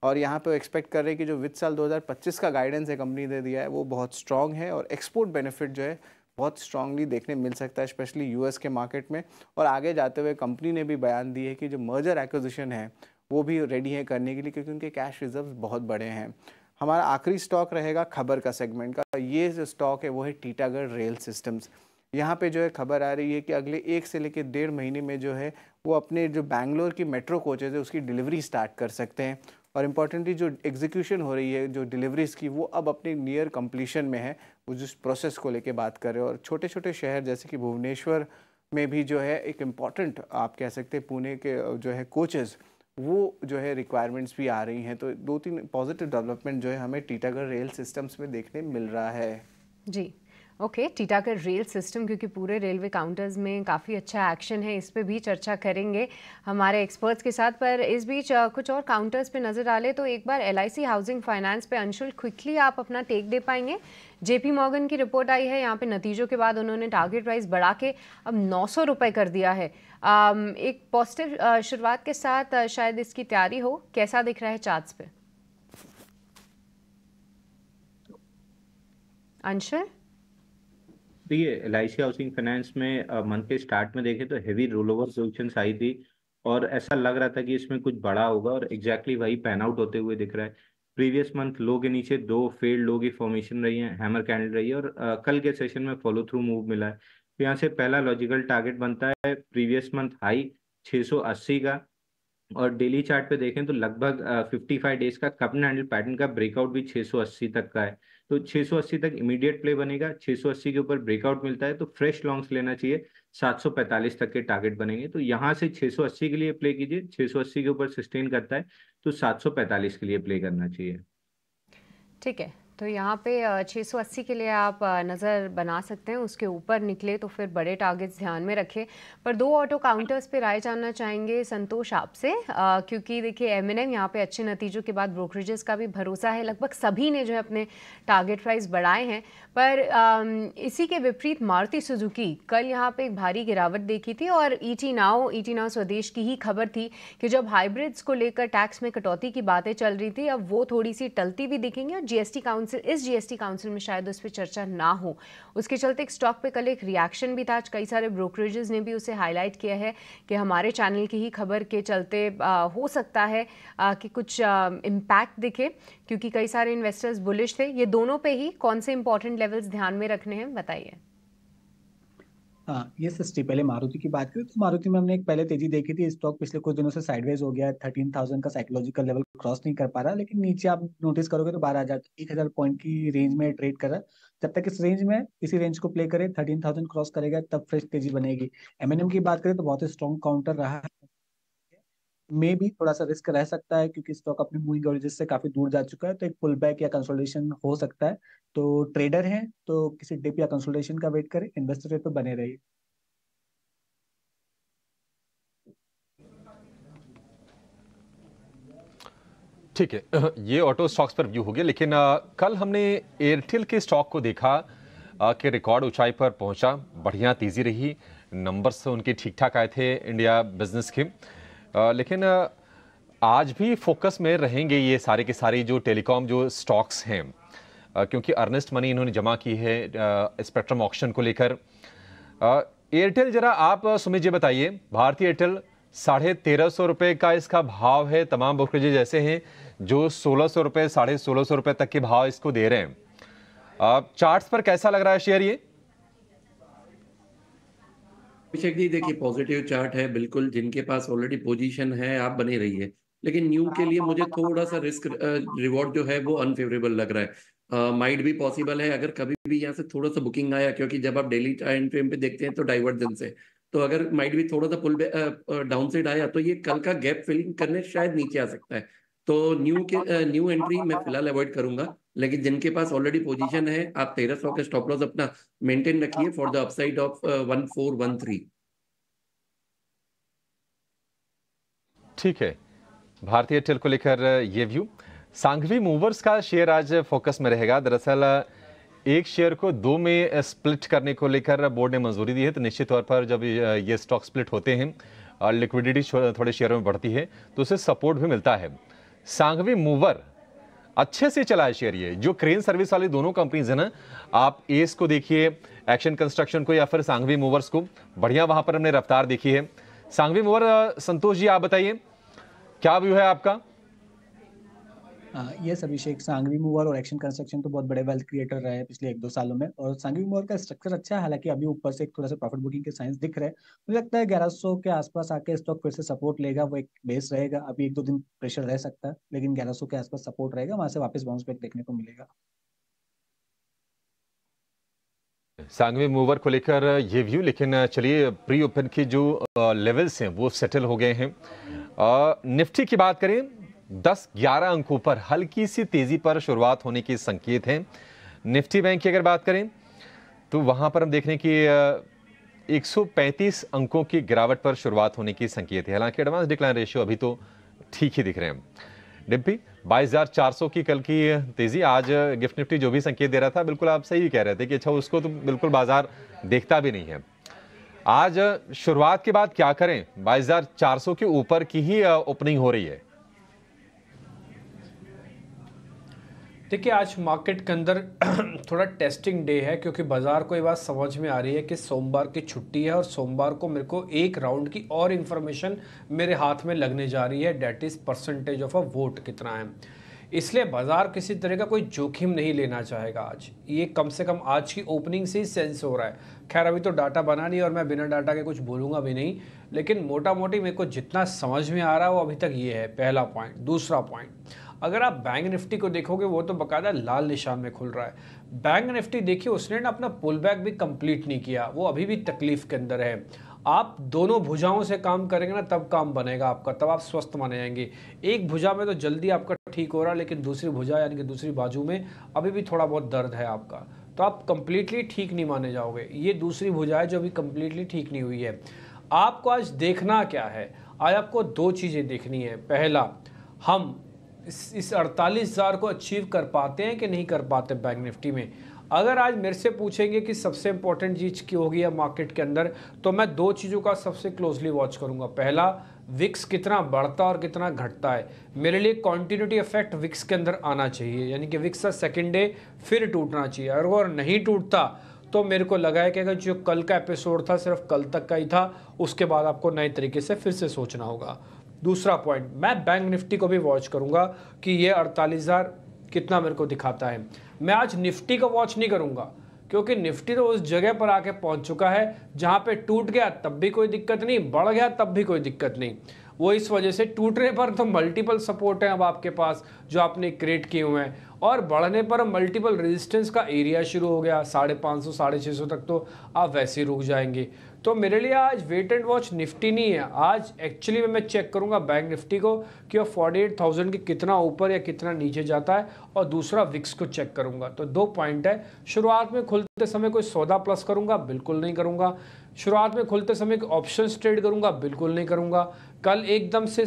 और यहाँ पे एक्सपेक्ट कर रहे हैं कि जो वित्त साल 2025 का गाइडेंस है कंपनी ने दिया है वो बहुत स्ट्रॉन्ग है और एक्सपोर्ट बेनिफिट जो है बहुत स्ट्रांगली देखने मिल सकता है, स्पेशली US के मार्केट में। और आगे जाते हुए कंपनी ने भी बयान दी है कि जो मर्जर एक्विजिशन है वो भी रेडी है करने के लिए क्योंकि उनके कैश रिजर्व बहुत बड़े हैं। हमारा आखिरी स्टॉक रहेगा खबर का सेगमेंट का। ये जो स्टॉक है वो है टीटागढ़ रेल सिस्टम्स। यहाँ पे जो है खबर आ रही है कि अगले 1 से लेकर 1.5 महीने में जो है वो अपने जो बैंगलोर की मेट्रो कोचेज है उसकी डिलीवरी स्टार्ट कर सकते हैं। और इम्पॉर्टेंटली जो एग्जीक्यूशन हो रही है जो डिलीवरीज़ की वो अब अपने नियर कंप्लीशन में है, वो जिस प्रोसेस को लेके बात कर रहे हो। और छोटे छोटे शहर जैसे कि भुवनेश्वर में भी जो है एक इम्पॉर्टेंट आप कह सकते हैं पुणे के जो है कोचेज़ वो जो है रिक्वायरमेंट्स भी आ रही हैं। तो 2-3 पॉजिटिव डेवलपमेंट जो है हमें टीटागढ़ रेल सिस्टम्स में देखने मिल रहा है। जी ओके, टीटागढ़ रेल सिस्टम, क्योंकि पूरे रेलवे काउंटर्स में काफ़ी अच्छा एक्शन है, इस पे भी चर्चा करेंगे हमारे एक्सपर्ट्स के साथ। पर इस बीच कुछ और काउंटर्स पे नज़र डालें तो एक बार LIC हाउसिंग फाइनेंस पे अंशुल क्विकली आप अपना टेक दे पाएंगे। JP मॉर्गन की रिपोर्ट आई है, यहाँ पे नतीजों के बाद उन्होंने टारगेट प्राइस बढ़ा के अब 900 रुपये कर दिया है। एक पॉजिटिव शुरुआत के साथ शायद इसकी तैयारी हो, कैसा दिख रहा है चार्ट्स पे अंशुल? देखिए LIC हाउसिंग फाइनेंस में मंथ के स्टार्ट में देखें तो हेवी रोल ओवर पोजीशंस आई थी और ऐसा लग रहा था कि इसमें कुछ बड़ा होगा और एग्जैक्टली वही पैन आउट होते हुए दिख रहा है। प्रीवियस मंथ लो के नीचे 2 फेल्ड लो की फॉर्मेशन रही है, हैमर कैंडल रही है और कल के सेशन में फॉलो थ्रू मूव मिला है। तो यहाँ से पहला लॉजिकल टारगेट बनता है प्रीवियस मंथ हाई 680 का और डेली चार्ट पे देखें तो लगभग 55 डेज का कप एंड हैंडल पैटर्न का ब्रेकआउट भी 680 तक का है। तो 680 तक इमीडिएट प्ले बनेगा, 680 के ऊपर ब्रेकआउट मिलता है तो फ्रेश लॉन्ग्स लेना चाहिए, 745 तक के टारगेट बनेंगे। तो यहाँ से 680 के लिए प्ले कीजिए, 680 के ऊपर सस्टेन करता है तो 745 के लिए प्ले करना चाहिए। ठीक है, तो यहाँ पे 680 के लिए आप नज़र बना सकते हैं, उसके ऊपर निकले तो फिर बड़े टारगेट्स ध्यान में रखें। पर दो ऑटो काउंटर्स पे राय जानना चाहेंगे संतोष आपसे, क्योंकि देखिए एमएनएम यहाँ पे अच्छे नतीजों के बाद ब्रोकरेजेस का भी भरोसा है, लगभग सभी ने जो है अपने टारगेट प्राइस बढ़ाए हैं। पर इसी के विपरीत मारुति सुजुकी कल यहाँ पे एक भारी गिरावट देखी थी और ईटी नाउ स्वदेश की ही खबर थी कि जब हाइब्रिड्स को लेकर टैक्स में कटौती की बातें चल रही थी, अब वो थोड़ी सी टलती भी दिखेंगी और जीएसटी काउंसिल में शायद उस पर चर्चा ना हो। उसके चलते एक स्टॉक पे कल एक रिएक्शन भी था, कई सारे ब्रोकरेजेस ने भी उसे हाईलाइट किया है कि हमारे चैनल की ही खबर के चलते हो सकता है कि कुछ इम्पैक्ट दिखे, क्योंकि कई सारे इन्वेस्टर्स बुलिश थे। ये दोनों पे ही कौन से इंपॉर्टेंट लेवल्स ध्यान में रखने हैं, बताइए। हाँ, ये सस्ती। पहले मारुति की बात करें तो मारुति में हमने एक पहले तेजी देखी थी, स्टॉक पिछले कुछ दिनों से साइडवेज हो गया है, 13,000 का साइकोलॉजिकल लेवल क्रॉस नहीं कर पा रहा, लेकिन नीचे आप नोटिस करोगे तो 12,000 1,000 पॉइंट की रेंज में ट्रेड कर रहा है। जब तक इस रेंज में इसी रेंज को प्ले करे 13,000 क्रॉस करेगा तब फ्रेश तेजी बनेगी। एमएनएम की बात करें तो बहुत ही स्ट्रॉन्ग काउंटर रहा है, में भी थोड़ा सा रिस्क रह सकता है क्योंकि स्टॉक अपनी मूविंग एवरेजेस से काफी दूर जा चुका है, तो एक पुल बैक या कंसोलिडेशन हो सकता है। तो ट्रेडर हैं तो किसी डिप या कंसोलिडेशन का वेट करें, इन्वेस्टर रेट पे बने रहिए। ठीक है, ये ऑटो स्टॉक्स पर व्यू हो गया, लेकिन कल हमने एयरटेल के स्टॉक को देखा कि रिकॉर्ड ऊंचाई पर पहुंचा, बढ़िया तेजी रही, नंबर्स उनके ठीक ठाक आए थे इंडिया बिजनेस के, लेकिन आज भी फोकस में रहेंगे ये सारे के सारे जो टेलीकॉम जो स्टॉक्स हैं, क्योंकि अर्नेस्ट मनी इन्होंने जमा की है स्पेक्ट्रम ऑक्शन को लेकर। एयरटेल जरा आप सुमित जी बताइए, भारतीय एयरटेल 1,350 रुपए का इसका भाव है, तमाम ब्रोकरेजेज ऐसे हैं जो 1,600 रुपए 1,650 रुपए तक के भाव इसको दे रहे हैं। चार्ट्स पर कैसा लग रहा है शेयर ये? अभिषेक जी देखिए, पॉजिटिव चार्ट है बिल्कुल, जिनके पास ऑलरेडी पोजीशन है आप बने रहिए, लेकिन न्यू के लिए मुझे थोड़ा सा रिस्क रिवॉर्ड जो है वो अनफेवरेबल लग रहा है। माइट भी पॉसिबल है अगर कभी भी यहाँ से थोड़ा सा बुकिंग आया, क्योंकि जब आप डेली टाइम फ्रेम पे देखते हैं तो डाइवर्जेंस है, तो अगर माइट भी थोड़ा सा पुल डाउन साइड आया तो ये कल का गैप फिलिंग करने शायद नीचे आ सकता है। तो न्यू एंट्री मैं फिलहाल अवॉइड करूंगा, लेकिन जिनके पास ऑलरेडी पोजीशन है आप 1,300 का स्टॉप लॉस अपना मेंटेन रखिए फॉर द अपसाइड ऑफ 1413। ठीक है, भारतीय एयरटेल को लेकर ये व्यू। सांघवी मूवर्स का शेयर आज फोकस में रहेगा। दरअसल एक शेयर को दो में स्प्लिट करने को लेकर बोर्ड ने मंजूरी दी है, तो निश्चित तौर पर जब ये स्टॉक स्प्लिट होते हैं और लिक्विडिटी थोड़े शेयरों में बढ़ती है तो उसे सपोर्ट भी मिलता है। सांघवी मूवर अच्छे से चला है शेयर, ये जो क्रेन सर्विस वाली दोनों कंपनीज है ना, आप एस को देखिए, एक्शन कंस्ट्रक्शन को, या फिर सांघवी मूवर्स को, बढ़िया वहां पर हमने रफ्तार देखी है। सांघवी मूवर, संतोष जी आप बताइए क्या व्यू है आपका? यस अभिषेक, सांघवी मूवर और एक्शन कंस्ट्रक्शन तो बहुत बड़े वेल्थ क्रिएटर रहे हैं पिछले 1-2 सालों में, और सांघवी मूवर का स्ट्रक्चर अच्छा है, हालांकि अभी ऊपर से एक थोड़ा सा प्रॉफिट बुकिंग के साइंस दिख रहे हैं। मुझे लगता है 1100 के आसपास आके स्टॉक फिर से सपोर्ट लेगा, वो एक बेस रहेगा। अभी 1-2 दिन प्रेशर रह सकता है, लेकिन 1100 के आसपास सपोर्ट रहेगा, वहां से वापस बाउंस बैक देखने को मिलेगा। सांघवी मूवर को लेकर ये व्यू, लेकिन चलिए प्री ओपन की जो लेवल्स हैं वो सेटल हो गए हैं। निफ्टी की बात करें, 10-11 अंकों पर हल्की सी तेजी पर शुरुआत होने के संकेत हैं। निफ्टी बैंक की अगर बात करें तो वहां पर हम देख रहे हैं कि 135 अंकों की गिरावट पर शुरुआत होने की संकेत है, हालांकि एडवांस डिक्लाइन रेशियो अभी तो ठीक ही दिख रहे हैं। डिम्पी, 22,400 की कल की तेजी, आज गिफ्ट निफ्टी जो भी संकेत दे रहा था बिल्कुल आप सही कह रहे थे कि अच्छा उसको तो बिल्कुल बाजार देखता भी नहीं है। आज शुरुआत के बाद क्या करें? 22,400 के ऊपर की ही ओपनिंग हो रही है। देखिए, आज मार्केट के अंदर थोड़ा टेस्टिंग डे है, क्योंकि बाजार को ये बात समझ में आ रही है कि सोमवार की छुट्टी है और सोमवार को मेरे को एक राउंड की और इन्फॉर्मेशन मेरे हाथ में लगने जा रही है, that is percentage of a vote कितना है। इसलिए बाजार किसी तरह का कोई जोखिम नहीं लेना चाहेगा आज, ये कम से कम आज की ओपनिंग से ही सेंस हो रहा है। खैर अभी तो डाटा बना नहीं और मैं बिना डाटा के कुछ बोलूँगा भी नहीं, लेकिन मोटा मोटी मेरे को जितना समझ में आ रहा है वो अभी तक ये है, पहला पॉइंट। दूसरा पॉइंट, अगर आप बैंक निफ्टी को देखोगे वो तो बकायदा लाल निशान में खुल रहा है। बैंक निफ्टी देखिए, उसने ना अपना पुल बैक भी कंप्लीट नहीं किया, वो अभी भी तकलीफ के अंदर है। आप दोनों भुजाओं से काम करेंगे ना तब काम बनेगा आपका, तब आप स्वस्थ माने जाएंगे। एक भुजा में तो जल्दी आपका ठीक हो रहा है, लेकिन दूसरी भुजा यानी कि दूसरी बाजू में अभी भी थोड़ा बहुत दर्द है आपका, तो आप कंप्लीटली ठीक नहीं माने जाओगे। ये दूसरी भुजा है जो अभी कंप्लीटली ठीक नहीं हुई है। आपको आज देखना क्या है, आज आपको दो चीज़ें देखनी है। पहला, हम इस 48,000 को अचीव कर पाते हैं कि नहीं कर पाते बैंक निफ्टी में। अगर आज मेरे से पूछेंगे कि सबसे इंपॉर्टेंट चीज़ की होगी है मार्केट के अंदर, तो मैं दो चीज़ों का सबसे क्लोजली वॉच करूंगा। पहला, विक्स कितना बढ़ता और कितना घटता है। मेरे लिए कॉन्टिन्यूटी इफेक्ट विक्स के अंदर आना चाहिए, यानी कि विक्स का सेकेंड डे फिर टूटना चाहिए। अगर नहीं टूटता तो मेरे को लगा है कि अगर जो कल का एपिसोड था सिर्फ कल तक का ही था, उसके बाद आपको नए तरीके से फिर से सोचना होगा। दूसरा पॉइंट, मैं बैंक निफ्टी को भी वॉच करूंगा कि ये 48,000 कितना मेरे को दिखाता है। मैं आज निफ्टी को वॉच नहीं करूंगा, क्योंकि निफ्टी तो उस जगह पर आके पहुंच चुका है जहां पे टूट गया तब भी कोई दिक्कत नहीं, बढ़ गया तब भी कोई दिक्कत नहीं। वो इस वजह से टूटने पर तो मल्टीपल सपोर्ट है अब आपके पास जो आपने क्रिएट किए हुए हैं, और बढ़ने पर मल्टीपल रेजिस्टेंस का एरिया शुरू हो गया। 550 650 तक तो आप वैसे ही रुक जाएंगे। तो मेरे लिए आज वेट एंड वॉच निफ्टी नहीं है, आज एक्चुअली में मैं चेक करूंगा बैंक निफ्टी को कि वो 48,000 के कितना ऊपर या कितना नीचे जाता है, और दूसरा विक्स को चेक करूंगा। तो दो पॉइंट है। शुरुआत में खुलते समय कोई सौदा प्लस करूंगा, बिल्कुल नहीं करूंगा। शुरुआत में खुलते समय ऑप्शंस ट्रेड करूंगा, बिल्कुल नहीं करूंगा। कल एकदम से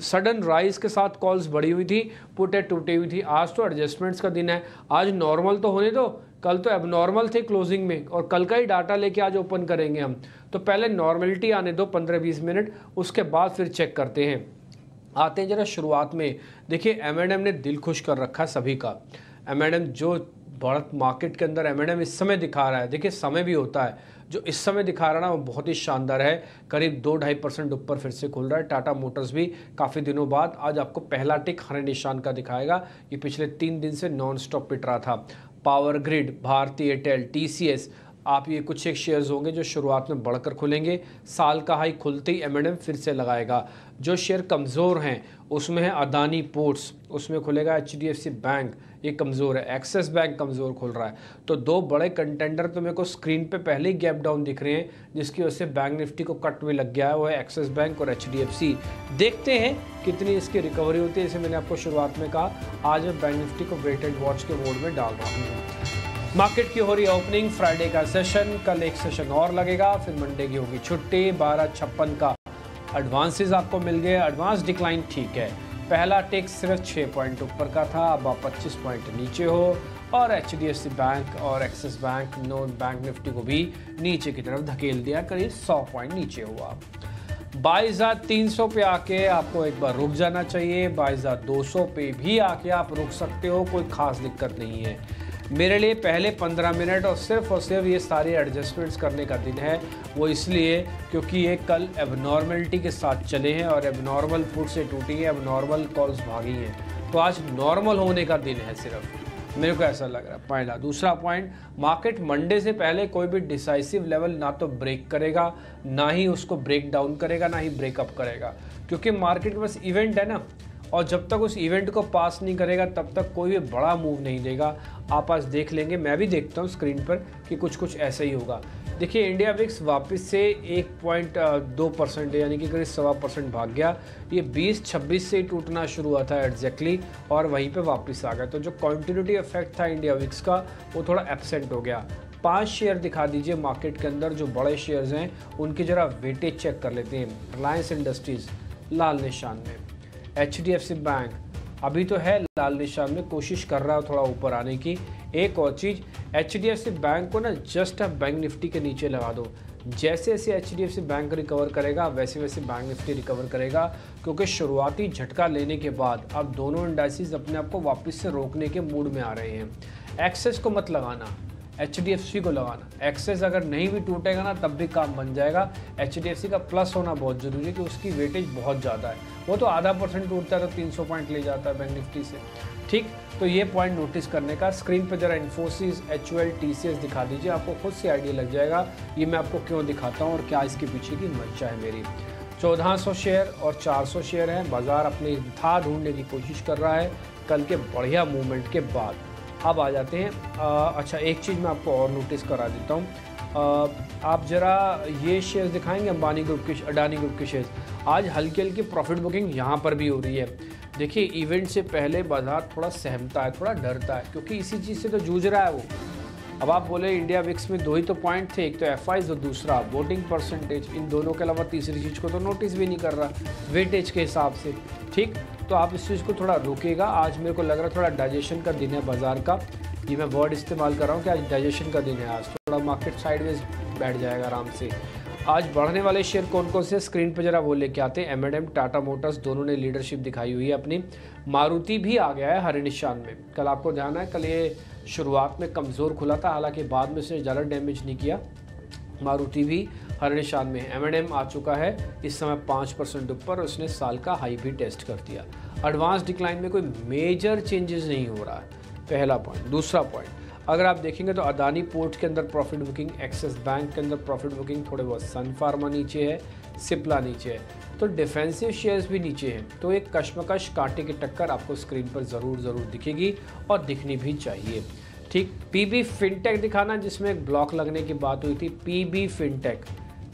सडन राइज के साथ कॉल्स बढ़ी हुई थी, पुटें टूटी हुई थी। आज तो एडजस्टमेंट्स का दिन है, आज नॉर्मल तो होने दो, कल तो एबनॉर्मल थे क्लोजिंग में, और कल का ही डाटा लेके आज ओपन करेंगे हम। तो पहले नॉर्मलिटी आने दो 15-20 मिनट, उसके बाद फिर चेक करते हैं। आते हैं जरा शुरुआत में। देखिए M&M ने दिल खुश कर रखा है सभी का। M&M जो बढ़त मार्केट के अंदर M&M इस समय दिखा रहा है, देखिए समय भी होता है, जो इस समय दिखा रहा है ना वो बहुत ही शानदार है। करीब 2-2.5% ऊपर फिर से खुल रहा है। टाटा मोटर्स भी काफ़ी दिनों बाद आज आपको पहला टिक हरे निशान का दिखाएगा। ये पिछले 3 दिन से नॉन स्टॉप पिट रहा था। Power grid, Bharti Airtel, TCS, आप ये कुछ एक शेयर्स होंगे जो शुरुआत में बढ़कर खुलेंगे। साल का हाई खुलते ही M&M फिर से लगाएगा। जो शेयर कमज़ोर हैं उसमें है अदानी पोर्ट्स, उसमें खुलेगा HDFC बैंक, ये कमज़ोर है। एक्सिस बैंक कमज़ोर खुल रहा है। तो दो बड़े कंटेंडर तो मेरे को स्क्रीन पे पहले ही गैप डाउन दिख रहे हैं, जिसकी वजह से बैंक निफ्टी को कट भी लग गया है। वो है एक्सिस बैंक और HDFC। देखते हैं कितनी इसकी रिकवरी होती है। जैसे मैंने आपको शुरुआत में कहा, आज मैं बैंक निफ्टी को वेट एंड वॉच के मोड में डाल रहा हूँ। मार्केट की हो रही ओपनिंग, फ्राइडे का सेशन, कल एक सेशन और लगेगा, फिर मंडे की होगी छुट्टी। 12.56 का एडवांसेस आपको मिल गए। एडवांस डिक्लाइन ठीक है, पहला टेक सिर्फ 6 पॉइंट ऊपर का था, अब आप 25 पॉइंट नीचे हो। और HDFC बैंक और axis bank non bank Nifty को भी नीचे की तरफ धकेल दिया, करीब 100 पॉइंट नीचे हुआ। 22,300 पे आके आपको एक बार रुक जाना चाहिए। 22,200 पे भी आके आप रुक सकते हो, कोई खास दिक्कत नहीं है। मेरे लिए पहले 15 मिनट और सिर्फ ये सारे एडजस्टमेंट्स करने का दिन है। वो इसलिए क्योंकि ये कल एबनॉर्मलिटी के साथ चले हैं और एबनॉर्मल फुट से टूटी है, एबनॉर्मल कॉल्स भागी हैं। तो आज नॉर्मल होने का दिन है, सिर्फ मेरे को ऐसा लग रहा है। पहला। दूसरा पॉइंट, मार्केट मंडे से पहले कोई भी डिसाइसिव लेवल ना तो ब्रेक करेगा, ना ही उसको ब्रेक डाउन करेगा, ना ही ब्रेकअप करेगा, क्योंकि मार्केट के पास इवेंट है ना, और जब तक उस इवेंट को पास नहीं करेगा तब तक कोई भी बड़ा मूव नहीं देगा। आप आज देख लेंगे, मैं भी देखता हूँ स्क्रीन पर कि कुछ ऐसा ही होगा। देखिए इंडिया विक्स वापस से 1.2% यानी कि करीब 1.25% भाग गया। ये 20-26 से ही टूटना शुरू हुआ था एग्जैक्टली, और वहीं पे वापस आ गया। तो जो कंटिन्यूटी इफेक्ट था इंडिया विक्स का वो थोड़ा एब्सेंट हो गया। 5 शेयर दिखा दीजिए मार्केट के अंदर जो बड़े शेयर्स हैं, उनकी जरा वेटेज चेक कर लेते हैं। रिलायंस इंडस्ट्रीज लाल निशान में, HDFC बैंक अभी तो है लाल निशान में, कोशिश कर रहा है थोड़ा ऊपर आने की। एक और चीज़, HDFC बैंक को ना जस्ट आप बैंक निफ्टी के नीचे लगा दो। जैसे जैसे HDFC बैंक रिकवर करेगा वैसे वैसे बैंक निफ्टी रिकवर करेगा, क्योंकि शुरुआती झटका लेने के बाद अब दोनों इंडाइसिस अपने आप को वापस से रोकने के मूड में आ रहे हैं। एक्सेस को मत लगाना, HDFC को लगाना। एक्सेस अगर नहीं भी टूटेगा ना तब भी काम बन जाएगा। HDFC का प्लस होना बहुत ज़रूरी है कि उसकी वेटेज बहुत ज़्यादा है। वो तो 0.5% टूटता है तो 300 पॉइंट ले जाता है बैंक निफ्टी से। ठीक, तो ये पॉइंट नोटिस करने का। स्क्रीन पे जरा इन्फोसिस, HUL, TCS दिखा दीजिए, आपको खुद से आइडिया लग जाएगा ये मैं आपको क्यों दिखाता हूँ और क्या इसके पीछे की मंशा है मेरी। 1400 शेयर और 400 शेयर हैं। बाजार अपनी था ढूंढने की कोशिश कर रहा है कल के बढ़िया मूवमेंट के बाद। अब आ जाते हैं अच्छा, एक चीज़ मैं आपको और नोटिस करा देता हूँ। आप जरा ये शेयर्स दिखाएंगे अंबानी ग्रुप के, अडानी ग्रुप के शेयर्स। आज हल्की हल्की प्रॉफिट बुकिंग यहाँ पर भी हो रही है। देखिए इवेंट से पहले बाजार थोड़ा सहमता है, थोड़ा डरता है, क्योंकि इसी चीज़ से तो जूझ रहा है वो। अब आप बोले इंडिया विक्स में 2 ही तो पॉइंट थे, एक तो एफआईज और दूसरा वोटिंग परसेंटेज। इन दोनों के अलावा तीसरी चीज़ को तो नोटिस भी नहीं कर रहा वेटेज के हिसाब से। ठीक, तो आप इस चीज़ को थोड़ा रोकेगा। आज मेरे को लग रहा है थोड़ा डाइजेशन का दिन है बाजार का, ये मैं वर्ड इस्तेमाल कर रहा हूँ कि आज डाइजेशन का दिन है। आज थोड़ा मार्केट साइडवेज बैठ जाएगा आराम से। आज बढ़ने वाले शेयर कौन कौन से स्क्रीन पर जरा वो लेके आते हैं। एम&एम, टाटा मोटर्स दोनों ने लीडरशिप दिखाई हुई है अपनी। मारुति भी आ गया है हरे निशान में। कल आपको ध्यान है, कल ये शुरुआत में कमज़ोर खुला था, हालांकि बाद में से ज़्यादा डैमेज नहीं किया। मारुति भी हरे निशान में है। एम&एम आ चुका है इस समय 5% ऊपर, उसने साल का हाई भी टेस्ट कर दिया। एडवांस डिक्लाइन में कोई मेजर चेंजेस नहीं हो रहा है, पहला पॉइंट। दूसरा पॉइंट, अगर आप देखेंगे तो अदानी पोर्ट के अंदर प्रॉफिट बुकिंग, एक्सिस बैंक के अंदर प्रॉफिट बुकिंग, थोड़े बहुत सन फार्मा नीचे है, सिप्ला नीचे है, तो डिफेंसिव शेयर्स भी नीचे हैं। तो एक कश्मकश कांटे की टक्कर आपको स्क्रीन पर ज़रूर दिखेगी और दिखनी भी चाहिए। ठीक, पीबी फिनटेक दिखाना, जिसमें एक ब्लॉक लगने की बात हुई थी। पीबी फिनटेक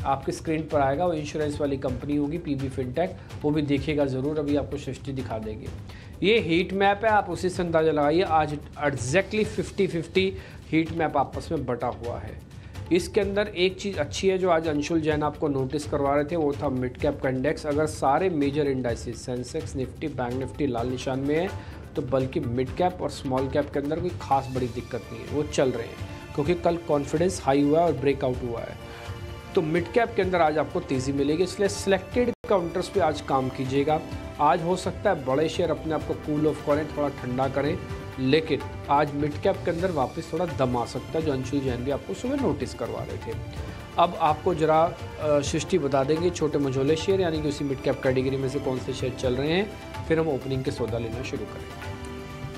आपकी स्क्रीन पर आएगा, वो इंश्योरेंस वाली कंपनी होगी पीबी फिनटेक, वो भी देखिएगा ज़रूर। अभी आपको सृष्टि दिखा देगी। ये हीट मैप है, आप उसी से अंदाज़ा लगाइए। आज एग्जैक्टली 50-50 हीट मैप आपस में बटा हुआ है। इसके अंदर एक चीज़ अच्छी है जो आज अंशुल जैन आपको नोटिस करवा रहे थे, वो था मिड कैप का इंडेक्स। अगर सारे major indices Sensex, Nifty, bank Nifty लाल निशान में है, तो बल्कि मिड कैप और स्मॉल कैप के अंदर कोई खास बड़ी दिक्कत नहीं है, वो चल रहे हैं, क्योंकि कल कॉन्फिडेंस हाई हुआ है और ब्रेकआउट हुआ है। तो मिड कैप के अंदर आज आपको तेज़ी मिलेगी, इसलिए सिलेक्टेड काउंटर्स पे आज काम कीजिएगा। आज हो सकता है बड़े शेयर अपने आप को कूल ऑफ करें, थोड़ा ठंडा करें, लेकिन आज मिड कैप के अंदर वापस थोड़ा दम आ सकता है, जो अंशुल जैन भी आपको सुबह नोटिस करवा रहे थे। अब आपको जरा सृष्टि बता देंगे छोटे मझोले शेयर, यानी कि उसी मिड कैप कैटेगरी में से कौन से शेयर चल रहे हैं, फिर हम ओपनिंग के सौदा लेना शुरू करें।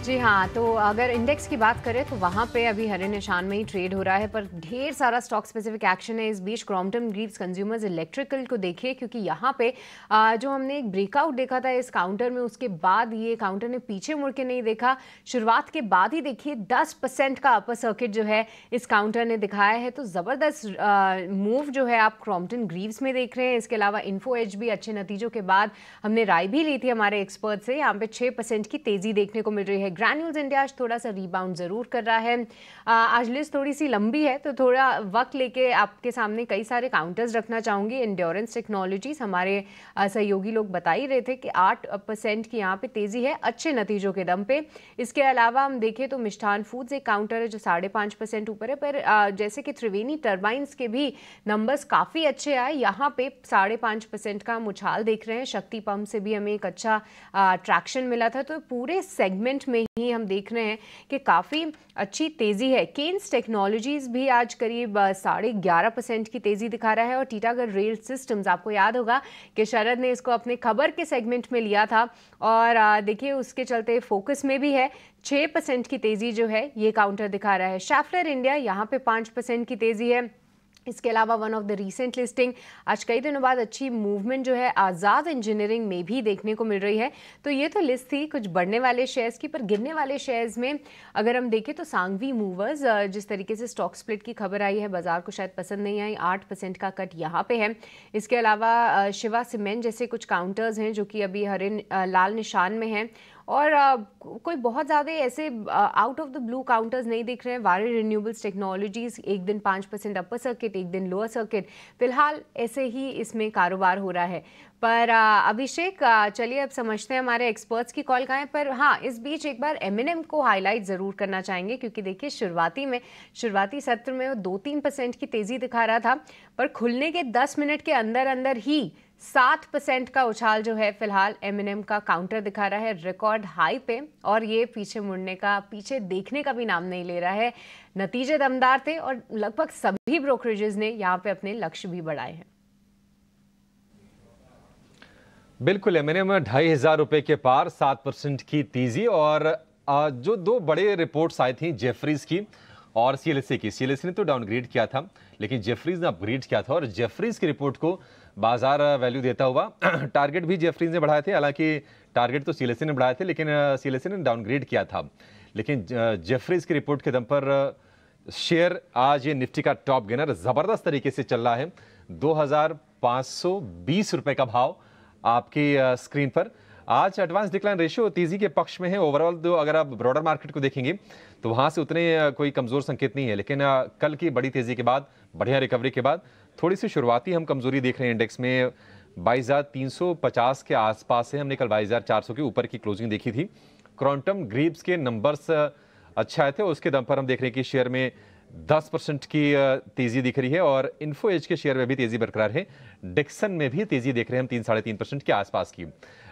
जी हाँ, तो अगर इंडेक्स की बात करें तो वहाँ पे अभी हरे निशान में ही ट्रेड हो रहा है, पर ढेर सारा स्टॉक स्पेसिफिक एक्शन है इस बीच। क्रॉम्पटन ग्रीव्स कंज्यूमर्स इलेक्ट्रिकल को देखिए, क्योंकि यहाँ पे जो हमने एक ब्रेकआउट देखा था इस काउंटर में, उसके बाद ये काउंटर ने पीछे मुड़ के नहीं देखा। शुरुआत के बाद ही देखिए 10% का अपर सर्किट जो है इस काउंटर ने दिखाया है, तो ज़बरदस्त मूव जो है आप क्रॉम्पटन ग्रीव्स में देख रहे हैं। इसके अलावा इन्फो एज भी अच्छे नतीजों के बाद हमने राय भी ली थी हमारे एक्सपर्ट से, यहाँ पे 6% की तेज़ी देखने को मिल रही है। ग्रैन्यूल्स इंडिया आज थोड़ा सा रिबाउंड जरूर कर रहा है। आज लिस्ट थोड़ी सी लंबी है, तो थोड़ा वक्त लेके आपके सामने कई सारे काउंटर्स रखना चाहूँगी। एंड्योरेंस टेक्नोलॉजीज हमारे सहयोगी लोग बता ही रहे थे कि 8% की यहाँ पे तेज़ी है अच्छे नतीजों के दम पे। इसके अलावा हम देखें तो मिष्ठान फूड्स एक काउंटर है जो 5.5% ऊपर है, पर जैसे कि त्रिवेणी टर्बाइंस के भी नंबर्स काफ़ी अच्छे आए, यहाँ पे 5.5% का हम उछाल देख रहे हैं। शक्ति पंप से भी हमें एक अच्छा ट्रैक्शन मिला था, तो पूरे सेगमेंट में ही हम देख रहे हैं कि काफ़ी अच्छी तेज़ी है। केन्स टेक्नोलॉजीज भी आज करीब 11.5% की तेज़ी दिखा रहा है। और टीटागढ़ रेल सिस्टम्स, आपको याद होगा कि शरद ने इसको अपने खबर के सेगमेंट में लिया था, और देखिए उसके चलते फोकस में भी है। 6% की तेज़ी जो है ये काउंटर दिखा रहा है। शैफलर इंडिया यहाँ पे 5% की तेज़ी है। इसके अलावा one of the recent listing, आज कई दिनों बाद अच्छी मूवमेंट जो है आज़ाद इंजीनियरिंग में भी देखने को मिल रही है। तो ये तो लिस्ट थी कुछ बढ़ने वाले शेयर्स की, पर गिरने वाले शेयर्स में अगर हम देखें तो सांगवी मूवर्स, जिस तरीके से स्टॉक स्प्लिट की खबर आई है बाजार को शायद पसंद नहीं आई, 8% का कट यहाँ पे है। इसके अलावा शिवा सीमेंट जैसे कुछ काउंटर्स हैं जो कि अभी हरे लाल निशान में हैं, और कोई बहुत ज़्यादा ऐसे out of the blue counters नहीं दिख रहे हैं। वारी रिन्यूएबल्स टेक्नोलॉजीज एक दिन 5% अपर सर्किट, एक दिन लोअर सर्किट, फिलहाल ऐसे ही इसमें कारोबार हो रहा है। पर अभिषेक, चलिए अब समझते हैं हमारे एक्सपर्ट्स की कॉल कहाँ है। पर हाँ, इस बीच एक बार एम&एम को हाईलाइट ज़रूर करना चाहेंगे, क्योंकि देखिए शुरुआती सत्र में वो 2-3% की तेज़ी दिखा रहा था, पर खुलने के 10 मिनट के अंदर अंदर ही 7% का उछाल जो है फिलहाल एम&एम का काउंटर दिखा रहा है रिकॉर्ड हाई पे, और ये पीछे देखने का भी नाम नहीं ले रहा है। नतीजे दमदार थे और लगभग सभी ब्रोकरेजेस ने यहाँ पे अपने लक्ष्य भी बढ़ाए हैं। बिल्कुल, एम&एम 2,500 रुपए के पार, 7% की तेजी। और जो दो बड़े रिपोर्ट्स आई थी जेफरीज की और सीएलएसए की, सीएलएसए ने तो डाउनग्रेड किया था लेकिन जेफरीज ने अपग्रेड किया था, और जेफरीज की रिपोर्ट को बाजार वैल्यू देता हुआ टारगेट भी जेफरीज ने बढ़ाए थे। हालांकि टारगेट तो सीएलएसए ने बढ़ाए थे, लेकिन सीएलएसए ने डाउनग्रेड किया था। लेकिन जेफरीज की रिपोर्ट के दम पर शेयर आज ये निफ्टी का टॉप गेनर जबरदस्त तरीके से चल रहा है। 2520 रुपए का भाव आपकी स्क्रीन पर। आज एडवांस डिक्लाइन रेशियो तेजी के पक्ष में है। ओवरऑल तो अगर आप ब्रॉडर मार्केट को देखेंगे तो वहां से उतने कोई कमजोर संकेत नहीं है, लेकिन कल की बड़ी तेजी के बाद, बढ़िया रिकवरी के बाद थोड़ी सी शुरुआती हम कमजोरी देख रहे हैं इंडेक्स में। 22,350 के आसपास है। हमने कल 22,400 के ऊपर की क्लोजिंग देखी थी। क्वांटम ग्रीव्स के नंबर्स अच्छा आए थे, उसके दम पर हम देख रहे हैं कि शेयर में 10% की तेजी दिख रही है और इन्फो एज के शेयर में भी तेजी बरकरार है। डिक्सन में भी तेजी देख रहे हैं हम 3-3.5% के आसपास की।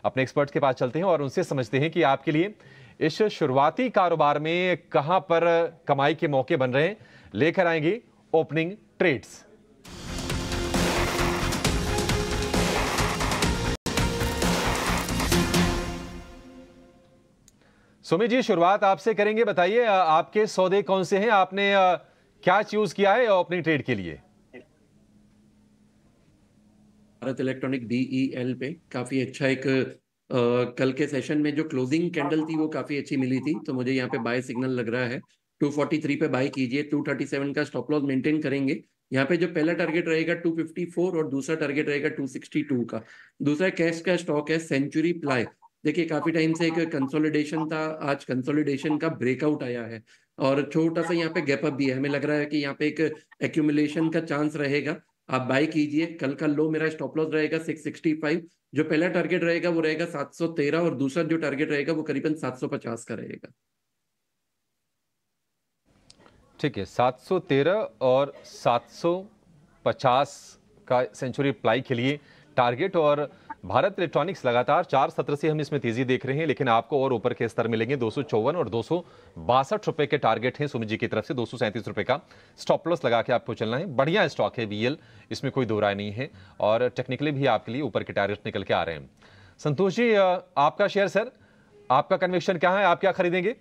अपने एक्सपर्ट्स के पास चलते हैं और उनसे समझते हैं कि आपके लिए इस शुरुआती कारोबार में कहां पर कमाई के मौके बन रहे हैं। लेकर आएंगे ओपनिंग ट्रेड्स। सुमित जी, शुरुआत आपसे करेंगे। बताइए आपके सौदे कौन से हैं, आपने क्या चूज किया है ओपनिंग ट्रेड के लिए? भारत इलेक्ट्रॉनिक BEL पे काफी अच्छा एक कल के सेशन में जो क्लोजिंग कैंडल थी वो काफी अच्छी मिली थी, तो मुझे यहाँ पे बाय सिग्नल लग रहा है। 243 पे बाय कीजिए। 237 का स्टॉप लॉस मेंटेन करेंगे। यहाँ पे जो पहला टारगेट रहेगा 254 और दूसरा टारगेट रहेगा 262 का। दूसरा कैश का स्टॉक है सेंचुरी प्लाई। देखिए काफी टाइम से एक कंसोलिडेशन था, आज कंसोलिडेशन का ब्रेकआउट आया है और छोटा सा यहाँ पे गैप अप भी है। हमें लग रहा है कि यहाँ पे एक एक्यूमुलेशन का चांस रहेगा। आप बाय कीजिए। कल का लो मेरा स्टॉप लॉस रहेगा 665। जो पहला टारगेट रहेगा वो रहेगा 713 और दूसरा जो टारगेट रहेगा वो करीबन 750 का रहेगा। ठीक है, 713 और 750 का सेंचुरी प्लाई के लिए टारगेट। और भारत इलेक्ट्रॉनिक्स लगातार 4 सत्र से हम इसमें तेजी देख रहे हैं, लेकिन आपको और ऊपर के स्तर मिलेंगे। 254 और 262 रुपए के टारगेट हैं सुमित जी की तरफ से। 237 रुपए का स्टॉप लॉस लगा के आपको चलना है। बढ़िया स्टॉक है BEL, इसमें कोई दो राय नहीं है और टेक्निकली भी आपके लिए ऊपर के टारगेट निकल के आ रहे हैं। संतोष जी, आपका शेयर सर, आपका कन्विक्शन क्या है, आप क्या खरीदेंगे?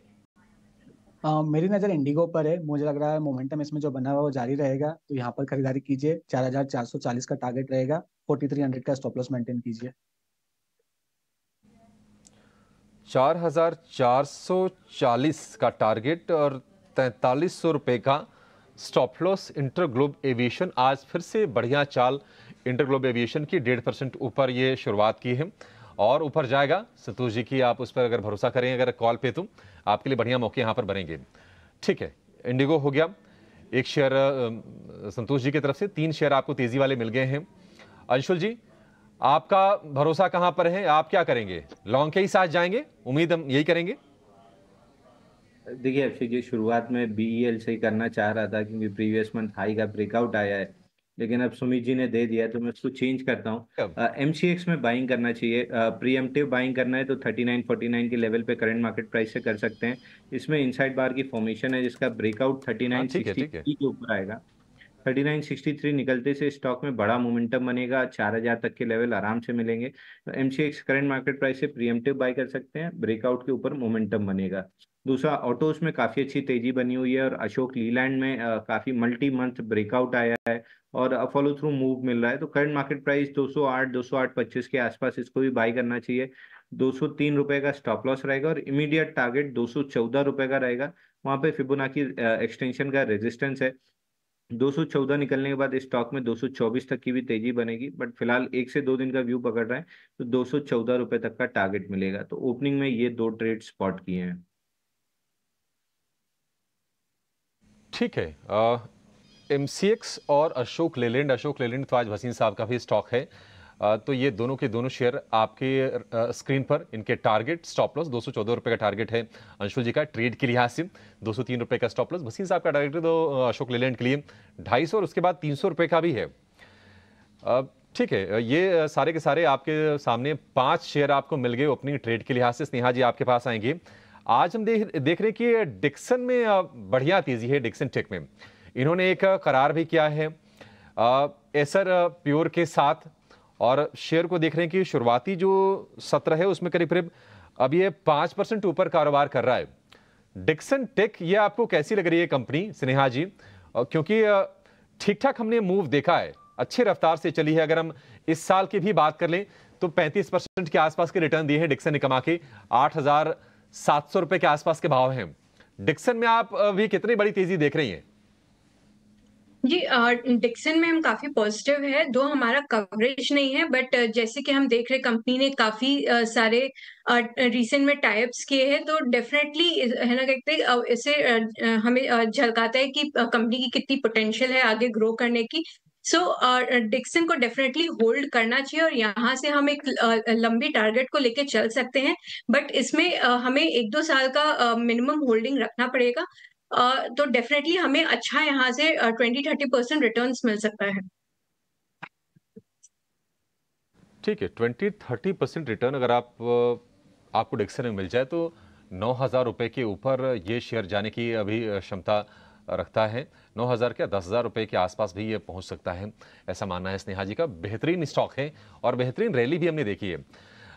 मेरी नज़र इंडिगो पर है। मुझे लग रहा है मोमेंटम इसमें जो बना हुआ वो जारी रहेगा, तो यहाँ पर खरीदारी कीजिए। 4,440 का टारगेट रहेगा। 4,300 का स्टॉप लॉस मेंटेन कीजिए। 4,440 का टारगेट और 4,300 रुपए का स्टॉप लॉस। इंटरग्लोब एविएशन आज फिर से बढ़िया चाल। इंटरग्लोब एविएशन की 1.5% ऊपर ये शुरुआत की है और ऊपर जाएगा। संतोष जी की आप उस पर अगर भरोसा करें अगर कॉल पे, तो आपके लिए बढ़िया मौके यहां पर बनेंगे। ठीक है, इंडिगो हो गया एक शेयर संतोष जी की तरफ से। 3 शेयर आपको तेजी वाले मिल गए हैं। अंशुल जी, आपका भरोसा कहां पर है, आप क्या करेंगे? लॉन्ग के ही साथ जाएंगे, उम्मीद हम यही करेंगे। देखिए अभिषेक जी, शुरुआत में BEL से ही करना चाह रहा था क्योंकि प्रीवियस मंथ हाई का ब्रेकआउट आया है, लेकिन अब सुमित जी ने दे दिया है तो मैं उसको चेंज करता हूँ। MCX में बाइंग करना चाहिए। प्रीएम्प्टिव बाइंग करना है तो 3949 के लेवल पे करंट मार्केट प्राइस से कर सकते हैं। इसमें इनसाइड बार की फॉर्मेशन है जिसका ब्रेकआउट 3963 के ऊपर आएगा। 3963 निकलते से स्टॉक में बड़ा मोमेंटम बनेगा। 4000 तक के लेवल आराम से मिलेंगे। तो MCX करंट मार्केट प्राइस से प्रीएम्प्टिव बाय कर सकते हैं। ब्रेकआउट के ऊपर मोमेंटम बनेगा। दूसरा, ऑटोस में काफी अच्छी तेजी बनी हुई है और अशोक लीलैंड में काफी मल्टी मंथ ब्रेकआउट आया है और फॉलो थ्रू मूव मिल रहा है। तो करंट मार्केट प्राइस 208-208.25 के आसपास इसको भी बाय करना चाहिए। 203 रुपए का स्टॉप लॉस रहेगा और इमीडिएट टारगेट 214 रुपए का रहेगा। वहां पे फिबोनाची एक्सटेंशन का रेजिस्टेंस है। 214 निकलने के बाद स्टॉक में 224 तक की भी तेजी बनेगी, बट फिलहाल 1 से 2 दिन का व्यू पकड़ रहा है तो 214 रुपए तक का टारगेट मिलेगा। तो ओपनिंग में ये 2 ट्रेड स्पॉट किए हैं। ठीक है, MCX और अशोक लेलैंड तो आज भसीन साहब का भी स्टॉक है। तो ये दोनों के दोनों शेयर आपके स्क्रीन पर, इनके टारगेट स्टॉप लॉस 214 रुपए का टारगेट है अंशुल जी का ट्रेड के लिहाज से। 203 रुपए का स्टॉप लॉस भसीन साहब का टारगेट है, तो अशोक लेलैंड के लिए 250 और उसके बाद 300 रुपए का भी है। ठीक है, ये सारे के सारे आपके सामने 5 शेयर आपको मिल गए ओपनिंग ट्रेड के लिहाज से। स्नेहा जी आपके पास आएंगे। आज हम देख रहे हैं कि डिक्सन में बढ़िया तेजी है। डिक्सन टेक में इन्होंने एक करार भी किया है एसर प्योर के साथ और शेयर को देख रहे हैं कि शुरुआती जो सत्र है उसमें करीब करीब अब ये 5% ऊपर कारोबार कर रहा है। डिक्सन टेक, ये आपको कैसी लग रही है कंपनी स्नेहा जी? क्योंकि ठीक ठाक हमने मूव देखा है, अच्छी रफ्तार से चली है। अगर हम इस साल की भी बात कर लें तो 35% के आसपास के रिटर्न दिए हैं डिक्सन ने कमा के। 8,700 रुपए के आसपास के भाव हैं। डिक्सन में आप भी कितनी बड़ी तेजी देख रही हैं? जी, डिक्सन में हम काफी पॉजिटिव है, दो हमारा कवरेज नहीं है, बट जैसे कि हम देख रहे कंपनी ने काफी सारे रिसेंट में टाइप्स किए हैं, तो डेफिनेटली है ना, कहते हैं इसे हमें झलकाता है कि कंपनी की कितनी पोटेंशियल है आगे ग्रो करने की। सो डिक्सन को डेफिनेटली होल्ड करना चाहिए और यहाँ से हम एक लंबी टारगेट को लेके चल सकते हैं, बट इसमें हमें 1-2 साल का मिनिमम होल्डिंग रखना पड़ेगा। तो डेफिनेटली हमें अच्छा यहाँ से 20-30% रिटर्न्स मिल सकता है। ठीक है, 20-30% रिटर्न अगर आपको डिक्सन में मिल जाए तो 9,000 रुपये के ऊपर ये शेयर जाने की अभी क्षमता रखता है। 9,000 क्या 10,000 रुपये के आसपास भी ये पहुंच सकता है, ऐसा मानना है स्नेहा जी का। बेहतरीन स्टॉक है और बेहतरीन रैली भी हमने देखी है।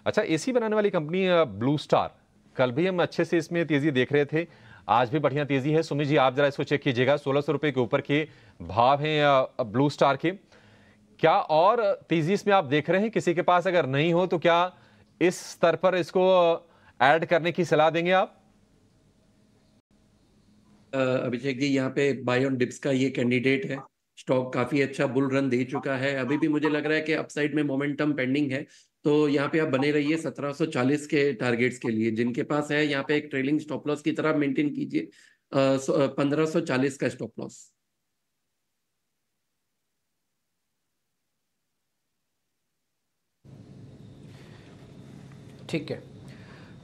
अच्छा, एसी बनाने वाली कंपनी ब्लू स्टार, कल भी हम अच्छे से इसमें तेजी देख रहे थे, आज भी बढ़िया तेजी है। सुमित जी, आप जरा इसको चेक कीजिएगा, 1,600 रुपये के ऊपर के भाव हैं ब्लू स्टार के। क्या और तेजी इसमें आप देख रहे हैं? किसी के पास अगर नहीं हो तो क्या इस स्तर पर इसको ऐड करने की सलाह देंगे आप? अभिषेक जी, यहाँ पे बाय ऑन डिप्स का ये कैंडिडेट है। स्टॉक काफी अच्छा बुल रन दे चुका है, अभी भी मुझे लग रहा है कि अपसाइड में मोमेंटम पेंडिंग है, तो यहाँ पे आप बने रहिए 1740 के टारगेट्स के लिए। जिनके पास है यहाँ पे एक ट्रेलिंग स्टॉप लॉस की तरह मेंटेन कीजिए 1540 का स्टॉप लॉस। ठीक है,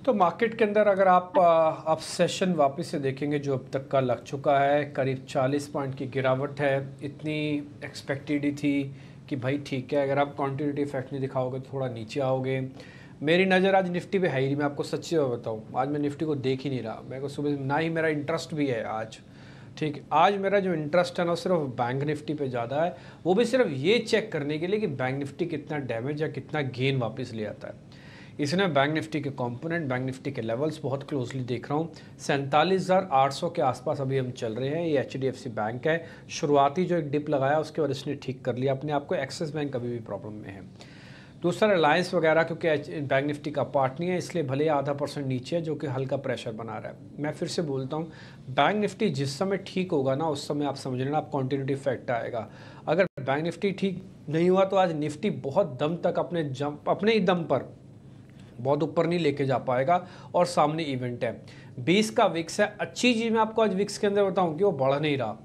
तो मार्केट के अंदर अगर आप सेशन वापस से देखेंगे जो अब तक का लग चुका है, करीब 40 पॉइंट की गिरावट है। इतनी एक्सपेक्टेड ही थी कि भाई ठीक है, अगर आप कॉन्टिन्यूटी इफेक्ट नहीं दिखाओगे तो थोड़ा नीचे आओगे। मेरी नज़र आज निफ्टी पे है ही नहीं, मैं आपको सच्ची बताऊँ, आज मैं निफ्टी को देख ही नहीं रहा। मेरे को सुबह ना ही मेरा इंटरेस्ट भी है आज। ठीक है, आज मेरा जो इंटरेस्ट है ना सिर्फ बैंक निफ्टी पे ज़्यादा है, वो भी सिर्फ ये चेक करने के लिए कि बैंक निफ्टी कितना डैमेज या कितना गेन वापस ले आता है। इसने बैंक निफ्टी के कंपोनेंट, बैंक निफ्टी के लेवल्स बहुत क्लोजली देख रहा हूँ। 47,800 के आसपास अभी हम चल रहे हैं। ये HDFC बैंक है, शुरुआती जो एक डिप लगाया उसके बाद इसने ठीक कर लिया अपने आप को। एक्सिस बैंक अभी भी प्रॉब्लम में है। दूसरा रिलायंस वगैरह, क्योंकि बैंक निफ्टी का पार्ट नहीं है इसलिए भले आधा % नीचे है, जो कि हल्का प्रेशर बना रहा है। मैं फिर से बोलता हूँ, बैंक निफ्टी जिस समय ठीक होगा ना उस समय आप समझ लेना आप कॉन्टिन्यूटी इफेक्ट आएगा। अगर बैंक निफ्टी ठीक नहीं हुआ तो आज निफ्टी बहुत दम तक अपने ही दम पर बहुत ऊपर नहीं लेके जा पाएगा। और सामने इवेंट है 20 का विक्स है। अच्छी चीज़ मैं आपको आज विक्स के अंदर बताऊं कि वो बढ़ नहीं रहा,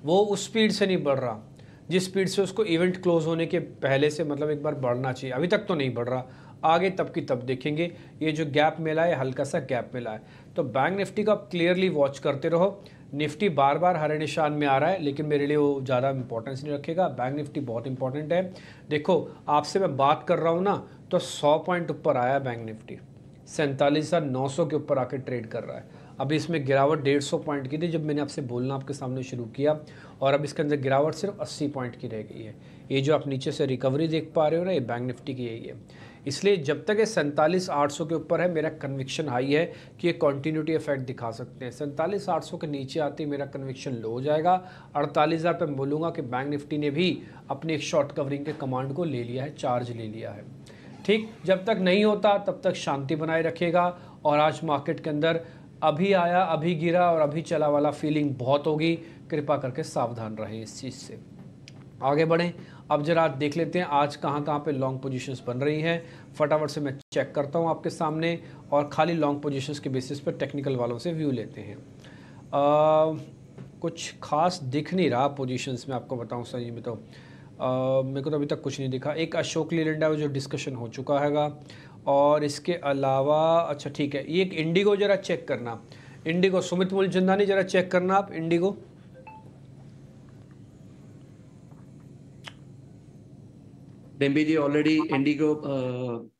वो उस स्पीड से नहीं बढ़ रहा जिस स्पीड से उसको इवेंट क्लोज होने के पहले से, मतलब एक बार बढ़ना चाहिए। अभी तक तो नहीं बढ़ रहा, आगे तब की तब देखेंगे। ये जो गैप मिला है, हल्का सा गैप मिला है, तो बैंक निफ्टी का आप क्लियरली वॉच करते रहो। निफ्टी बार बार हरे निशान में आ रहा है, लेकिन मेरे लिए वो ज़्यादा इंपॉर्टेंस नहीं रखेगा। बैंक निफ्टी बहुत इंपॉर्टेंट है। देखो, आपसे मैं बात कर रहा हूँ ना, तो 100 पॉइंट ऊपर आया बैंक निफ्टी, 47,900 के ऊपर आके ट्रेड कर रहा है। अभी इसमें गिरावट 150 पॉइंट की थी जब मैंने आपसे बोलना आपके सामने शुरू किया, और अब इसके अंदर गिरावट सिर्फ 80 पॉइंट की रह गई है। ये जो आप नीचे से रिकवरी देख पा रहे हो ना, ये बैंक निफ्टी की यही है। इसलिए जब तक ये 47,800 के ऊपर है, मेरा कन्विक्शन हाई है कि ये कॉन्टिन्यूटी इफेक्ट दिखा सकते हैं। 47,800 के नीचे आते ही मेरा कन्विक्शन लो हो जाएगा। 48,000 पे बोलूँगा कि बैंक निफ्टी ने भी अपनी एक शॉर्ट कवरिंग के कमांड को ले लिया है, चार्ज ले लिया है। ठीक, जब तक नहीं होता तब तक शांति बनाए रखेगा। और आज मार्केट के अंदर अभी आया अभी गिरा और अभी चला वाला फीलिंग बहुत होगी। कृपा करके सावधान रहें इस चीज़ से। आगे बढ़ें, अब जरा देख लेते हैं आज कहाँ पे लॉन्ग पोजीशंस बन रही हैं। फटाफट से मैं चेक करता हूँ आपके सामने, और खाली लॉन्ग पोजीशंस के बेसिस पर टेक्निकल वालों से व्यू लेते हैं। कुछ खास दिख नहीं रहा पोजीशंस में, आपको बताऊँ सही में तो मेरे को तो अभी तक कुछ नहीं दिखा। एक अशोक लीलैंड है जो डिस्कशन हो चुका हैगा, और इसके अलावा अच्छा ठीक है, ये एक इंडिगो जरा चेक करना। इंडिगो, सुमित मूलचंदानी जरा चेक करना आप इंडिगो। डेम्बी जी, ऑलरेडी इंडिगो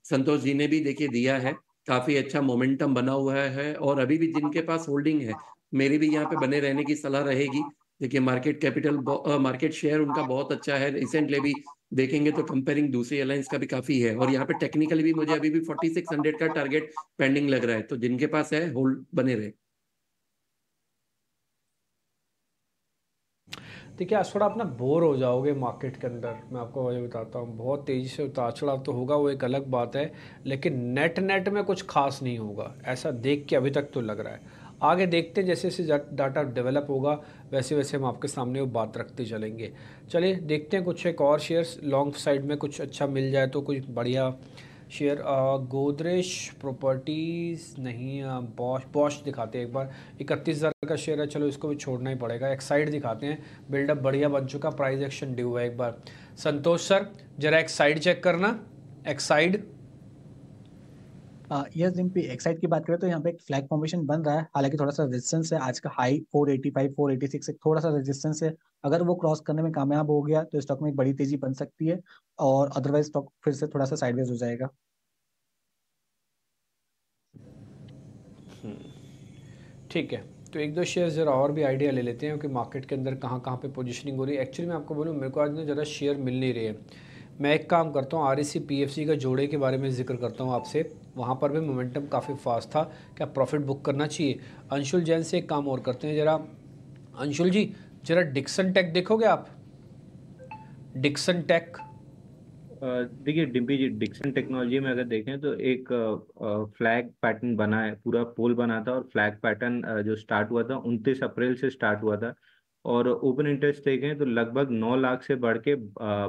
संतोष जी ने भी देखिए दिया है, काफी अच्छा मोमेंटम बना हुआ है, और अभी भी जिनके पास होल्डिंग है मेरी भी यहाँ पे बने रहने की सलाह रहेगी। देखिए मार्केट शेयर उनका बहुत अच्छा है, रिसेंटली भी देखेंगे तो कंपेयरिंग दूसरी एयरलाइंस का भी काफी है, और यहाँ पे टेक्निकली भी मुझे अभी भी 4600 का टारगेट पेंडिंग लग रहा है, तो जिनके पास है होल्ड बने रहे। देखिए, आज थोड़ा अपना बोर हो जाओगे मार्केट के अंदर, मैं आपको वजह बताता हूँ। बहुत तेज़ी से उतार चढ़ाव तो होगा, वो एक अलग बात है, लेकिन नेट में कुछ खास नहीं होगा, ऐसा देख के अभी तक तो लग रहा है। आगे देखते हैं, जैसे जैसे डाटा डेवलप होगा वैसे वैसे हम आपके सामने वो बात रखते चलेंगे। चलिए देखते हैं कुछ एक और शेयर्स लॉन्ग साइड में कुछ अच्छा मिल जाए तो कुछ बढ़िया शेयर। गोदरेज प्रॉपर्टीज़ नहीं, बॉश दिखाते हैं एक बार। 31,000 का शेयर है, चलो इसको भी छोड़ना ही पड़ेगा। एक्साइड दिखाते हैं, बिल्डअप बढ़िया बन चुका, प्राइस एक्शन ड्यू है एक बार। संतोष सर जरा एक्साइड चेक करना, एक्साइड। यस डिम्पी, एक्साइड की बात करें तो यहाँ पे एक फ्लैग फॉर्मेशन बन रहा है, हालांकि थोड़ा सा रेजिस्टेंस है। आज का हाई 485 486 एक थोड़ा सा रेजिस्टेंस है, अगर वो क्रॉस करने में कामयाब हो गया तो स्टॉक में एक बड़ी तेजी बन सकती है, और अदरवाइज स्टॉक फिर से थोड़ा सा साइडवेज हो जाएगा। ठीक है, तो एक दो शेयर ज़रा और भी आइडिया ले लेते हैं कि मार्केट के अंदर कहाँ कहाँ पे पोजीशनिंग हो रही है। एक्चुअली मैं आपको बोलूँ, मेरे को आज ना ज़रा शेयर मिल नहीं रहे हैं। मैं एक काम करता हूँ, REC PFC का जोड़े के बारे में जिक्र करता हूँ आपसे। वहाँ पर भी मोमेंटम काफ़ी फास्ट था, क्या प्रॉफिट बुक करना चाहिए? अंशुल जैन से एक काम और करते हैं जरा। अंशुल जी जरा डिक्सन टेक देखोगे आप? डिक्सन टेक देखिए डिम्पी जी, डिक्सन टेक्नोलॉजी में अगर देखें तो एक फ्लैग पैटर्न बना है, पूरा पोल बना था, और फ्लैग पैटर्न जो स्टार्ट हुआ था 29 अप्रैल से स्टार्ट हुआ था, और ओपन इंटरेस्ट देखें तो लगभग 9 लाख से बढ़ के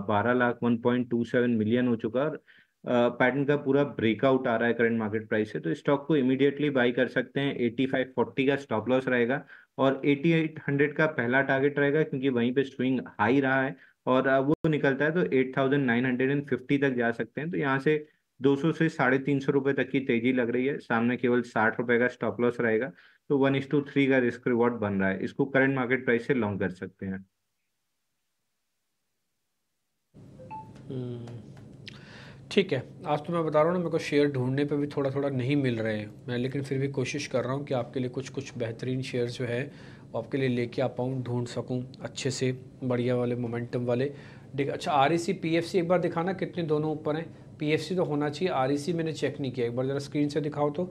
12 लाख 1.27 मिलियन हो चुका है। और पैटर्न का पूरा ब्रेकआउट आ रहा है करंट मार्केट प्राइस से, तो स्टॉक को इमीडिएटली बाई कर सकते हैं। 8540 का स्टॉप लॉस रहेगा, और 8800 का पहला टारगेट रहेगा, क्योंकि वहीं पे स्विंग हाई रहा है, और वो निकलता है तो 8950 तक जा सकते हैं। तो यहाँ से 200 से 350 रुपये तक की तेजी लग रही है, सामने केवल 60 रुपये का स्टॉप लॉस रहेगा, तो 1:3 का रिस्क रिवॉर्ड बन रहा है। इसको करंट मार्केट प्राइस से लॉन्ग कर सकते हैं। ठीक है, आज तो मैं बता रहा हूँ ना, मेरे को शेयर ढूंढने पे भी थोड़ा थोड़ा नहीं मिल रहे हैं मैं, लेकिन फिर भी कोशिश कर रहा हूँ कि आपके लिए कुछ कुछ बेहतरीन शेयर जो है वो आपके लिए लेके आ पाऊँ, ढूंढ सकूँ अच्छे से, बढ़िया वाले मोमेंटम वाले। अच्छा REC PFC एक बार दिखाना, कितने दोनों ऊपर हैं? PFC तो होना चाहिए, REC मैंने चेक नहीं किया, एक बार ज़रा स्क्रीन से दिखाओ तो।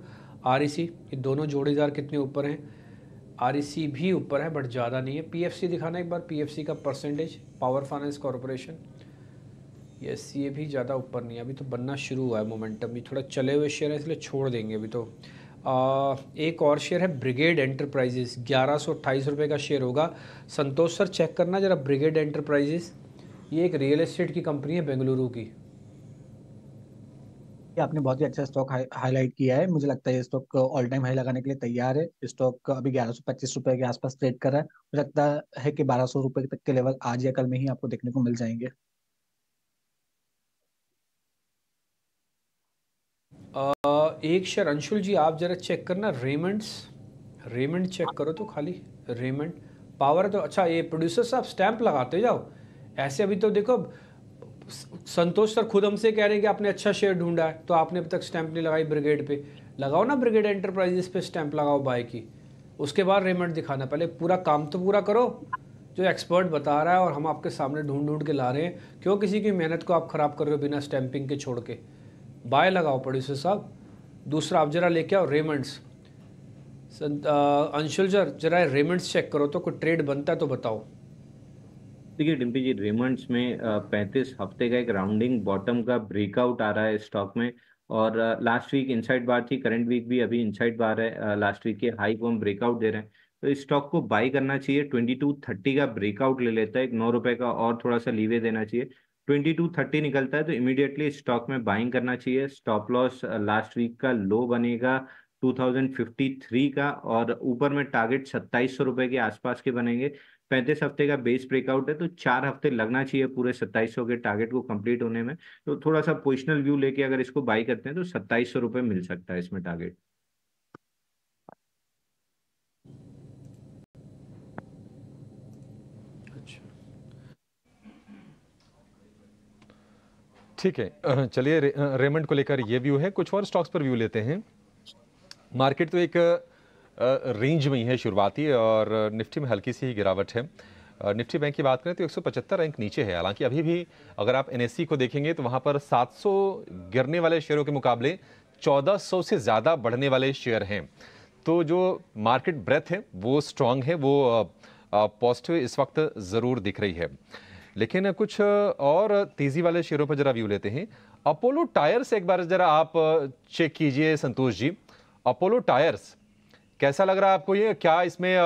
REC ये दोनों जोड़ीदार कितने ऊपर हैं? REC भी ऊपर है बट ज़्यादा नहीं है। PFC दिखाना एक बार, PFC का percentage, power finance corporation. Yes, ये भी ज़्यादा ऊपर नहीं है, अभी तो बनना शुरू हुआ है मोमेंटम, भी थोड़ा चले हुए शेयर है इसलिए छोड़ देंगे अभी तो। एक और शेयर है ब्रिगेड एंटरप्राइजेस, 1128 रुपये का शेयर होगा। संतोष सर चेक करना जरा ब्रिगेड एंटरप्राइजेस, ये एक रियल एस्टेट की कंपनी है बेंगलुरु की। ये आपने बहुत ही अच्छा स्टॉक हाईलाइट किया है, मुझे लगता है ये स्टॉक ऑल टाइम हाई लगाने के लिए तैयार है। स्टॉक अभी 1125 रुपए के आसपास ट्रेड कर रहा है, मुझे लगता है कि 1200 रुपए तक के लेवल आज या कल में ही आपको देखने को मिल जाएंगे। एक शेयर अंशुल जी आप जरा चेक करना, रेमंड चेक करो तो खाली, रेमंड पावर तो अच्छा। ये प्रोड्यूसर साहब स्टैंप लगाते जाओ ऐसे, अभी तो देखो संतोष सर खुद हमसे कह रहे हैं कि आपने अच्छा शेयर ढूंढा है, तो आपने अब तक स्टैंप नहीं लगाई ब्रिगेड पे, लगाओ ना ब्रिगेड एंटरप्राइजेस पे स्टैंप लगाओ बाय की, उसके बाद रेमंड दिखाना। पहले पूरा काम तो पूरा करो जो एक्सपर्ट बता रहा है, और हम आपके सामने ढूंढ ढूंढ के ला रहे हैं, क्यों किसी की मेहनत को आप ख़राब कर रहे हो बिना स्टैंपिंग के छोड़ के? बाय लगाओ प्रोड्यूसर साहब। दूसरा आप जरा लेके आओ रेमंड्स। अंशुल जरा रेमंड्स चेक करो तो, कोई ट्रेड बनता है तो बताओ। देखिए डिम्पी जी, रेमंड्स में 35 हफ्ते का एक राउंडिंग बॉटम का ब्रेकआउट आ रहा है स्टॉक में, और लास्ट वीक इनसाइड बार थी, करंट वीक भी अभी इनसाइड बार है। लास्ट वीक के हाई को हम ब्रेकआउट दे रहे हैं, तो इस स्टॉक को बाई करना चाहिए। 2230 का ब्रेकआउट ले लेता है, एक 9 रुपए का और थोड़ा सा लीवे देना चाहिए। 2230 निकलता है तो इमीडिएटली स्टॉक में बाइंग करना चाहिए। स्टॉप लॉस लास्ट वीक का लो बनेगा 2053 का, और ऊपर में टारगेट 2700 रुपए के आसपास के बनेंगे। 35 हफ्ते का बेस ब्रेकआउट है, तो 4 हफ्ते लगना चाहिए पूरे 2700 के टारगेट को कंप्लीट होने में। तो थोड़ा सा पोजिशनल व्यू लेके अगर इसको बाई करते हैं तो 2700 रुपये मिल सकता है इसमें टारगेट। ठीक है, चलिए रेमंड को लेकर ये व्यू है, कुछ और स्टॉक्स पर व्यू लेते हैं। मार्केट तो एक रेंज में ही है शुरुआती, और निफ्टी में हल्की सी ही गिरावट है। निफ्टी बैंक की बात करें तो 175 रैंक नीचे है, हालांकि अभी भी अगर आप NSE को देखेंगे तो वहां पर 700 गिरने वाले शेयरों के मुकाबले 1400 से ज़्यादा बढ़ने वाले शेयर हैं। तो जो मार्केट ब्रेथ है वो स्ट्रांग है, वो पॉजिटिव इस वक्त ज़रूर दिख रही है। लेकिन कुछ और तेज़ी वाले शेयरों पर जरा व्यू लेते हैं। अपोलो टायर्स एक बार जरा आप चेक कीजिए संतोष जी, अपोलो टायर्स कैसा लग रहा है आपको ये? क्या इसमें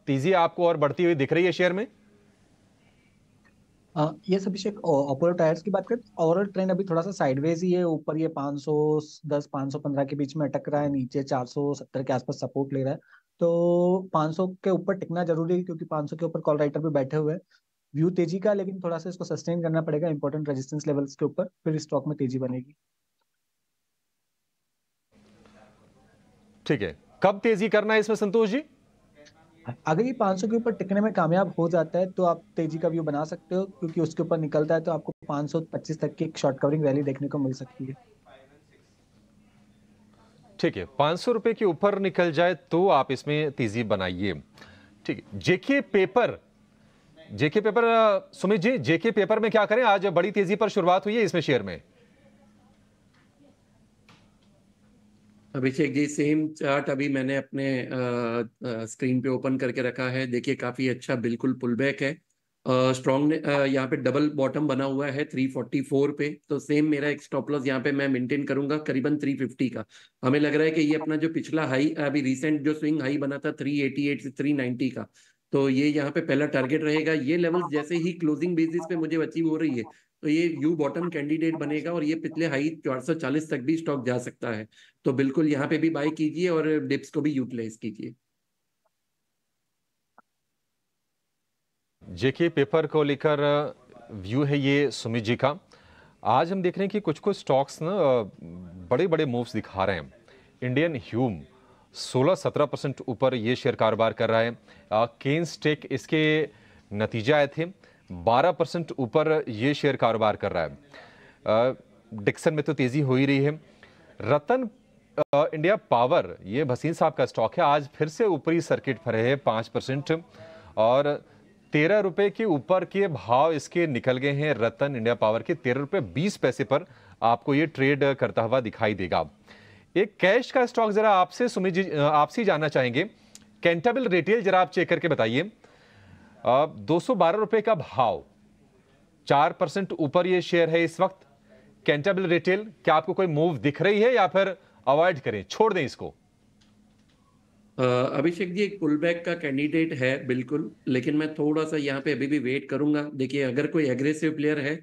तेजी आपको और बढ़ती हुई दिख रही है शेयर में? ये अभिषेक, अपोलो टायर्स की बात करें तो ओवरऑल ट्रेंड अभी थोड़ा सा साइडवेज ही है। ऊपर ये 510 515 के बीच में अटक रहा है, नीचे 470 के आसपास सपोर्ट ले रहा है। तो 500 के ऊपर टिकना जरूरी है, क्योंकि 500 के ऊपर कॉल राइटर भी बैठे हुए हैं। व्यू तेजी का, लेकिन थोड़ा सा इसको सस्टेन करना पड़ेगा इंपॉर्टेंट रेजिस्टेंस लेवल्स के ऊपर, फिर स्टॉक में तेजी बनेगी। ठीक है, कब तेजी करना है इसमें संतोष जी? अगर ये 500 के ऊपर टिकने में कामयाब हो जाता है तो आप तेजी का व्यू बना सकते हो, क्योंकि उसके ऊपर निकलता है तो आपको 525 तक की एक शॉर्ट कवरिंग रैली देखने को मिल सकती है। ठीक है, 500 रुपए के ऊपर निकल जाए तो आप इसमें तेजी बनाइए। ठीक है, जेके पेपर सुमित जी, जेके पेपर में क्या करें? आज बड़ी तेजी पर शुरुआत हुई है इसमें शेयर में। अभिषेक जी, सेम चार्ट अभी मैंने अपने स्क्रीन पे ओपन करके रखा है। देखिए काफी अच्छा बिल्कुल पुल बैक है। स्ट्रॉन्ग यहाँ पे डबल बॉटम बना हुआ है 344 पे। तो सेम मेरा एक स्टॉप लॉस यहाँ पे मैं मेंटेन करूंगा करीबन 350 का। हमें लग रहा है कि ये अपना जो पिछला हाई अभी रिसेंट जो स्विंग हाई बना था 388 से 390 का, तो ये यहाँ पे पहला टारगेट रहेगा। ये लेवल्स जैसे ही क्लोजिंग बेसिस पे मुझे अचीव हो रही है तो ये यू बॉटम कैंडिडेट बनेगा और ये पिछले हाई 440 तक भी स्टॉक जा सकता है। तो बिल्कुल यहाँ पे भी बाय कीजिए और डिप्स को भी यूटिलाइज कीजिए। जेके पेपर को लेकर व्यू है ये सुमित जी का। आज हम देख रहे हैं कि कुछ स्टॉक्स ना बड़े बड़े मूव्स दिखा रहे हैं। इंडियन ह्यूम 16-17% ऊपर ये शेयर कारोबार कर रहा है। केन्स टेक इसके नतीजे आए थे, 12% ऊपर ये शेयर कारोबार कर रहा है। डिक्सन में तो तेजी हो ही रही है। रतन इंडिया पावर, ये भसीन साहब का स्टॉक है, आज फिर से ऊपरी सर्किट पर है 5% और 13 रुपए के ऊपर के भाव इसके निकल गए हैं। रतन इंडिया पावर के 13 रुपए 20 पैसे पर आपको ये ट्रेड करता हुआ दिखाई देगा। एक कैश का स्टॉक जरा आपसे सुमित जी आपसे जानना चाहेंगे। कैंटाबिल रिटेल जरा आप चेक करके बताइए। 212 रुपए का भाव, 4% ऊपर ये शेयर है इस वक्त। कैंटाबिल रिटेल, क्या आपको कोई मूव दिख रही है या फिर अवॉइड करें, छोड़ दें इसको? अभिषेक जी, एक पुल बैक का कैंडिडेट है बिल्कुल, लेकिन मैं थोड़ा सा यहाँ पे अभी भी वेट करूंगा। देखिए अगर कोई एग्रेसिव प्लेयर है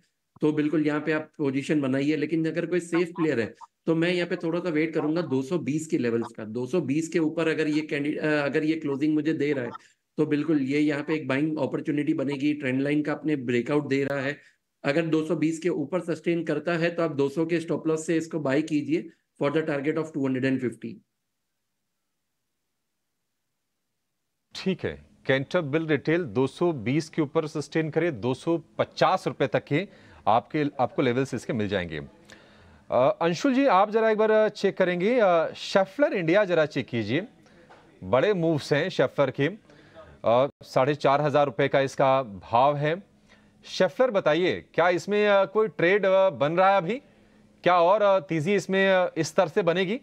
तो बिल्कुल यहाँ पे आप पोजीशन बनाइए, लेकिन अगर कोई सेफ प्लेयर है तो मैं यहाँ पे थोड़ा सा वेट करूंगा 220 के लेवल्स का। 220 के ऊपर अगर ये क्लोजिंग मुझे दे रहा है तो बिल्कुल ये यहाँ पे एक बाइंग अपॉर्चुनिटी बनेगी। ट्रेंड लाइन का अपने ब्रेकआउट दे रहा है। अगर 220 के ऊपर सस्टेन करता है तो आप 200 के स्टॉप लॉस से इसको बाय कीजिए फॉर द टारगेट ऑफ 250। ठीक है, कैंटाबिल रिटेल 220 के ऊपर सस्टेन करे, 250 रुपए तक के आपको लेवल्स इसके मिल जाएंगे। अंशुल जी, आप जरा एक बार चेक करेंगे। शेफलर इंडिया जरा चेक कीजिए, बड़े मूव्स हैं शेफलर के। 4,500 रुपए का इसका भाव है। शेफलर बताइए, क्या इसमें कोई ट्रेड बन रहा है अभी? क्या और तेजी इसमें इस तरह से बनेगी?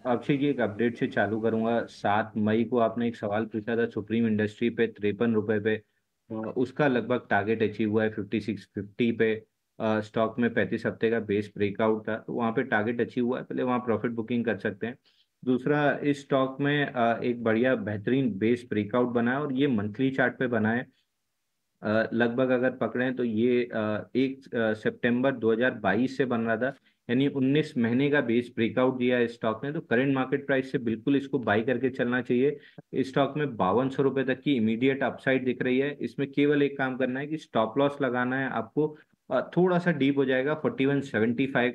अक्षय जी, एक अपडेट से चालू करूंगा। 7 मई को आपने एक सवाल पूछा था सुप्रीम इंडस्ट्री पे 53 रुपए पे, उसका लगभग टारगेट अचीव हुआ है 5650 पे। स्टॉक में 35 हफ्ते का बेस ब्रेकआउट था, तो वहाँ पे टारगेट अचीव हुआ है, पहले वहाँ प्रॉफिट बुकिंग कर सकते हैं। दूसरा, इस स्टॉक में एक बढ़िया बेहतरीन बेस ब्रेकआउट बना है और ये मंथली चार्ट पे बना है। लगभग अगर पकड़ें तो ये 1 सितंबर 2022 से बन रहा था, यानी 19 महीने का बेस ब्रेकआउट दिया है स्टॉक ने। तो करंट मार्केट प्राइस से बिल्कुल इसको बाई करके चलना चाहिए। इस स्टॉक में 5200 रुपए तक की इमीडिएट अपसाइड दिख रही है। इसमें केवल एक काम करना है कि स्टॉप लॉस लगाना है आपको। थोड़ा सा डीप हो जाएगा 4175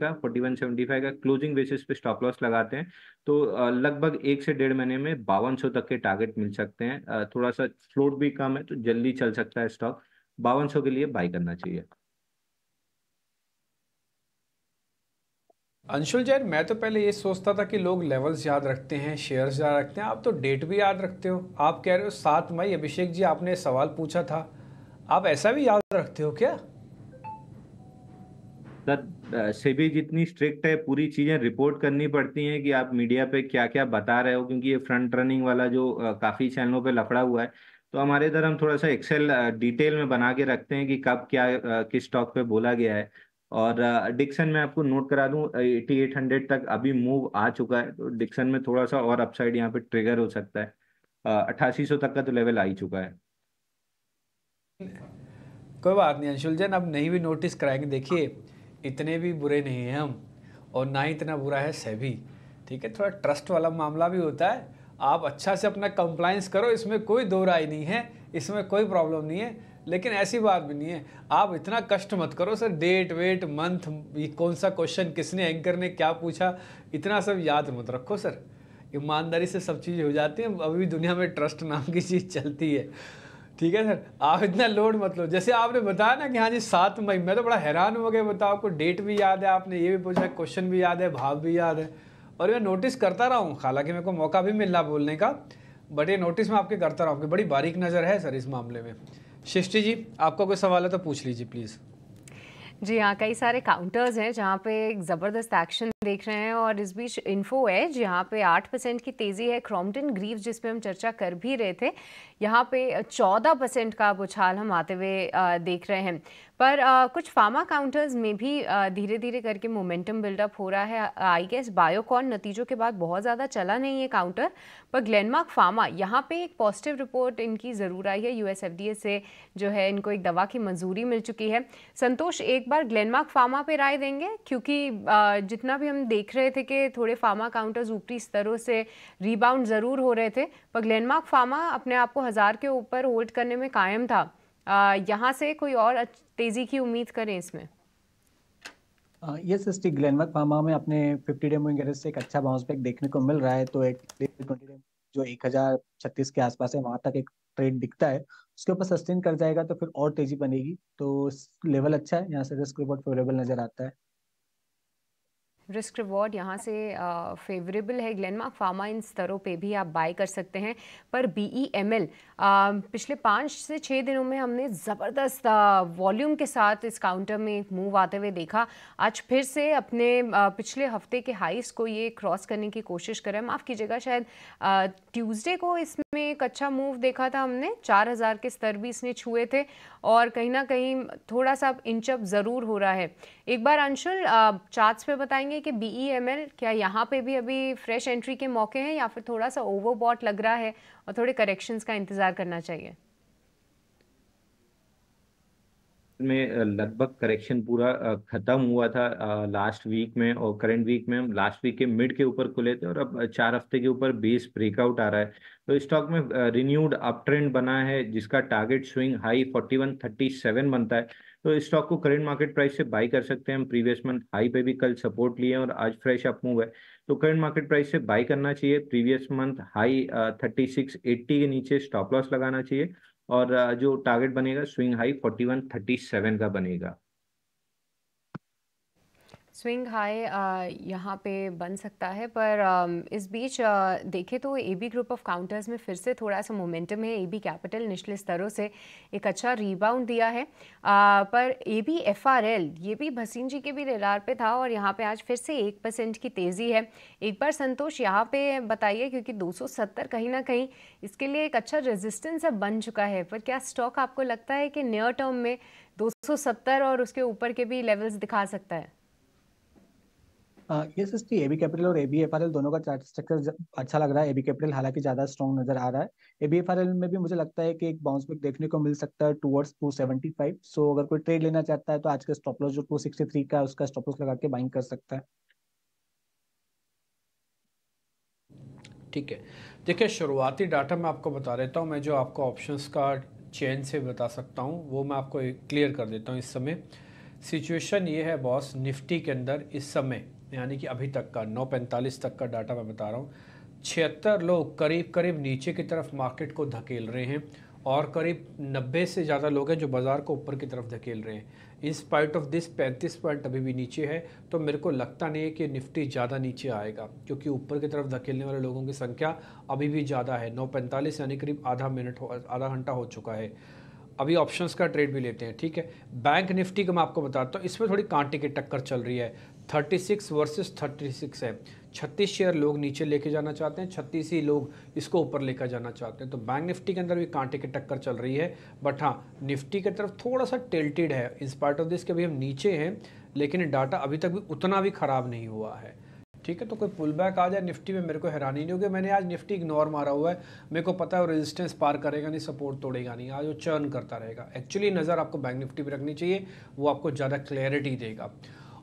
का क्लोजिंग बेसिस पे स्टॉप लॉस लगाते हैं तो लगभग 1 से 1.5 महीने में 5200 तक के टारगेट मिल सकते हैं। थोड़ा सा फ्लोट भी कम है तो जल्दी चल सकता है स्टॉक। 5200 के लिए बाई करना चाहिए। अंशुल जैन, मैं तो पहले ये सोचता था कि लोग लेवल्स याद रखते हैं, शेयर्स याद रखते हैं, आप तो डेट भी याद रखते हो। आप कह रहे हो 7 मई। अभिषेक जी, आपने सवाल पूछा था, आप ऐसा भी याद रखते हो क्या? सर, सेबी जितनी स्ट्रिक्ट है, पूरी चीजें रिपोर्ट करनी पड़ती हैं कि आप मीडिया पे क्या क्या बता रहे हो, क्योंकि ये फ्रंट रनिंग वाला जो काफी चैनलों पे लफड़ा हुआ है। तो हमारे इधर हम थोड़ा सा एक्सेल डिटेल में बना के रखते हैं कि कब क्या किस स्टॉक पे बोला गया है। और डिक्सन में आपको नोट करा दूं 8800 तक अभी मूव आ चुका है, तो डिक्सन में थोड़ा सा और अपसाइड यहाँ पे ट्रिगर हो सकता है। 8800 तक का तो लेवल आ ही चुका है। कोई बात नहीं अंशुल जैन, अब नहीं भी नोटिस कराएंगे। देखिए इतने भी बुरे नहीं हैं हम, और ना ही इतना बुरा है सेबी, ठीक है। थोड़ा ट्रस्ट वाला मामला भी होता है। आप अच्छा से अपना कंप्लायंस करो, इसमें कोई दो राय नहीं है, इसमें कोई प्रॉब्लम नहीं है। लेकिन ऐसी बात भी नहीं है, आप इतना कष्ट मत करो सर, डेट वेट मंथ, ये कौन सा क्वेश्चन किसने, एंकर ने क्या पूछा, इतना सब याद मत रखो सर। ईमानदारी से सब चीज़ हो जाती है। अभी भी दुनिया में ट्रस्ट नाम की चीज़ चलती है, ठीक है सर। आप इतना लोड मत लो। जैसे आपने बताया ना कि हाँ जी 7 मई, मैं तो बड़ा हैरान हो गया। बताओ, आपको डेट भी याद है, आपने ये भी पूछा, क्वेश्चन भी याद है, भाव भी याद है, और मैं नोटिस करता रहा हूँ। हालांकि मेरे को मौका भी मिल रहा बोलने का, बट ये नोटिस मैं आपके करता रहा हूँ। आपकी बड़ी बारीक नज़र है सर इस मामले में। सृष्टि जी, आपका कोई सवाल है तो पूछ लीजिए प्लीज़। जी हाँ, कई सारे काउंटर्स हैं जहाँ पे एक ज़बरदस्त एक्शन देख रहे हैं, और इस बीच इन्फो एज यहाँ पे 8% की तेज़ी है। क्रॉम्पटन ग्रीव्स जिस पे हम चर्चा कर भी रहे थे, यहाँ पे 14% का उछाल हम आते हुए देख रहे हैं। पर कुछ फार्मा काउंटर्स में भी धीरे धीरे करके मोमेंटम बिल्डअप हो रहा है। आई गेस बायोकॉन नतीजों के बाद बहुत ज़्यादा चला नहीं है काउंटर, पर ग्लेनमार्क फार्मा यहाँ पे एक पॉजिटिव रिपोर्ट इनकी ज़रूर आई है। यूएस एफडीए से जो है इनको एक दवा की मंजूरी मिल चुकी है। संतोष, एक बार ग्लेनमार्क फार्मा पे राय देंगे, क्योंकि जितना भी हम देख रहे थे कि थोड़े फार्मा काउंटर्स ऊपरी स्तरों से रिबाउंड ज़रूर हो रहे थे, पर ग्लेनमार्क फार्मा अपने आप को 1000 के ऊपर होल्ड करने में कायम था। यहाँ से कोई और तेज़ी की उम्मीद करें इसमें? ये सस्ती ग्लेनमार्क फार्मा में अपने 50 डे मूविंग एवरेज से एक अच्छा बाउंस बैक देखने को मिल रहा है। तो एक 20 डे जो 1036 के आसपास है, वहां तक एक ट्रेड दिखता है। उसके ऊपर सस्टेन कर जाएगा तो फिर और तेजी बनेगी। तो लेवल अच्छा है, यहाँ से रिस्क रिवॉर्ड फेवरेबल नजर आता है। रिस्क रिवॉर्ड यहाँ से फेवरेबल है। ग्लेनमार्क फार्मा इन स्तरों पे भी आप बाय कर सकते हैं। पर BEML पिछले 5 से 6 दिनों में हमने ज़बरदस्त वॉल्यूम के साथ इस काउंटर में एक मूव आते हुए देखा। आज फिर से अपने पिछले हफ्ते के हाइस को ये क्रॉस करने की कोशिश करें। माफ़ कीजिएगा, शायद ट्यूसडे को इसमें एक अच्छा मूव देखा था हमने। 4000 के स्तर भी इसने छुए थे, और कहीं ना कहीं थोड़ा सा इंचअप ज़रूर हो रहा है। एक बार अंशुल चार्ट्स पे बताएंगे कि BEML क्या यहाँ पे भी अभी फ्रेश एंट्री के मौके हैं, या फिर थोड़ा सा ओवरबॉट लग रहा है और थोड़े करेक्शंस का इंतजार करना चाहिए? में लगभग करेक्शन पूरा खत्म हुआ था लास्ट वीक में, और करंट वीक में हम लास्ट वीक के मिड के ऊपर खुले थे, और अब 4 हफ्ते के ऊपर बेस ब्रेकआउट आ रहा है। तो स्टॉक में रिन्यूड अप ट्रेंड बना है, जिसका टारगेट स्विंग हाई 4137 बनता है। तो स्टॉक को करंट मार्केट प्राइस से बाई कर सकते हैं हम। प्रीवियस मंथ हाई पे भी कल सपोर्ट लिए, और आज फ्रेश अप मूव है, तो करंट मार्केट प्राइस से बाई करना चाहिए। प्रीवियस मंथ हाई 3680 के नीचे स्टॉप लॉस लगाना चाहिए, और जो टारगेट बनेगा स्विंग हाई 4137 का बनेगा। स्विंग हाई यहाँ पे बन सकता है। पर इस बीच देखें तो AB ग्रुप ऑफ काउंटर्स में फिर से थोड़ा सा मोमेंटम है। AB कैपिटल निचले स्तरों से एक अच्छा रीबाउंड दिया है, पर AB FRL ये भी भसीन जी के भी रडार पे था, और यहाँ पे आज फिर से 1% की तेज़ी है। एक बार संतोष यहाँ पे बताइए, क्योंकि 270 कहीं ना कहीं इसके लिए एक अच्छा रेजिस्टेंस अब बन चुका है। पर क्या स्टॉक आपको लगता है कि नियर टर्म में 270 और उसके ऊपर के भी लेवल्स दिखा सकता है? ये सस्ती AB कैपिटल और AB FRL दोनों का चार्ट स्ट्रक्चर अच्छा लग रहा है। AB कैपिटल हालांकि ज्यादा स्ट्रॉन्ग नजर आ रहा है। AB FRL में भी मुझे लगता है कि एक बाउंस बैक देखने को मिल सकता है टुवर्ड्स 275। सो अगर कोई ट्रेड लेना चाहता है तो आज का स्टॉप लॉस जो 263 का, उसका स्टॉप लॉस लगा के बाइंग कर सकता है। ठीक है, देखिए शुरुआती डाटा मैं आपको बता देता हूँ। मैं जो आपको ऑप्शंस का चेन से बता सकता हूँ वो मैं आपको क्लियर कर देता हूँ। इस समय सिचुएशन ये है बॉस, निफ्टी के अंदर इस समय यानी कि अभी तक का 9:45 तक का डाटा मैं बता रहा हूँ, 76 लोग करीब करीब नीचे की तरफ मार्केट को धकेल रहे हैं, और करीब 90 से ज़्यादा लोग हैं जो बाज़ार को ऊपर की तरफ धकेल रहे हैं। In spite of this 35 point अभी भी नीचे है, तो मेरे को लगता नहीं है कि निफ्टी ज़्यादा नीचे आएगा, क्योंकि ऊपर की तरफ धकेलने वाले लोगों की संख्या अभी भी ज़्यादा है। 9:45 यानी करीब आधा घंटा हो चुका है। अभी ऑप्शंस का ट्रेड भी लेते हैं, ठीक है। बैंक निफ्टी का मैं आपको बताता हूँ, इसमें थोड़ी कांटे की टक्कर चल रही है। 36 वर्सेस 36 है। 36 शेयर लोग नीचे लेके जाना चाहते हैं, 36 ही लोग इसको ऊपर लेकर जाना चाहते हैं। तो बैंक निफ्टी के अंदर भी कांटे की टक्कर चल रही है, बट हाँ निफ्टी की तरफ थोड़ा सा टिल्टेड है इन स्पाइट ऑफ दिस के अभी हम नीचे हैं, लेकिन डाटा अभी तक भी उतना भी ख़राब नहीं हुआ है। ठीक है, तो कोई पुल बैक आ जाए निफ्टी में मेरे को हैरानी नहीं होगी। मैंने आज निफ्टी इग्नोर मारा हुआ है, मेरे को पता है वो रेजिस्टेंस पार करेगा नहीं, सपोर्ट तोड़ेगा नहीं, आज वो चर्न करता रहेगा। एक्चुअली नज़र आपको बैंक निफ्टी पे रखनी चाहिए, वो आपको ज़्यादा क्लैरिटी देगा।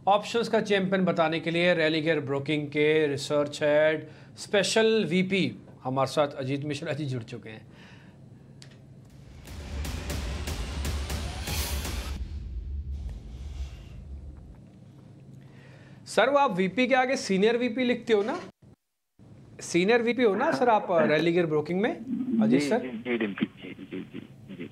ऑप्शंस का चैंपियन बताने के लिए रेलिगर ब्रोकिंग के रिसर्च हेड स्पेशल वीपी हमारे साथ अजीत मिश्रा जी जुड़ चुके हैं। सर वो आप वीपी के आगे सीनियर वीपी लिखते हो ना, सीनियर वीपी हो ना सर आप रेलिगर ब्रोकिंग में अजीत सर? जी।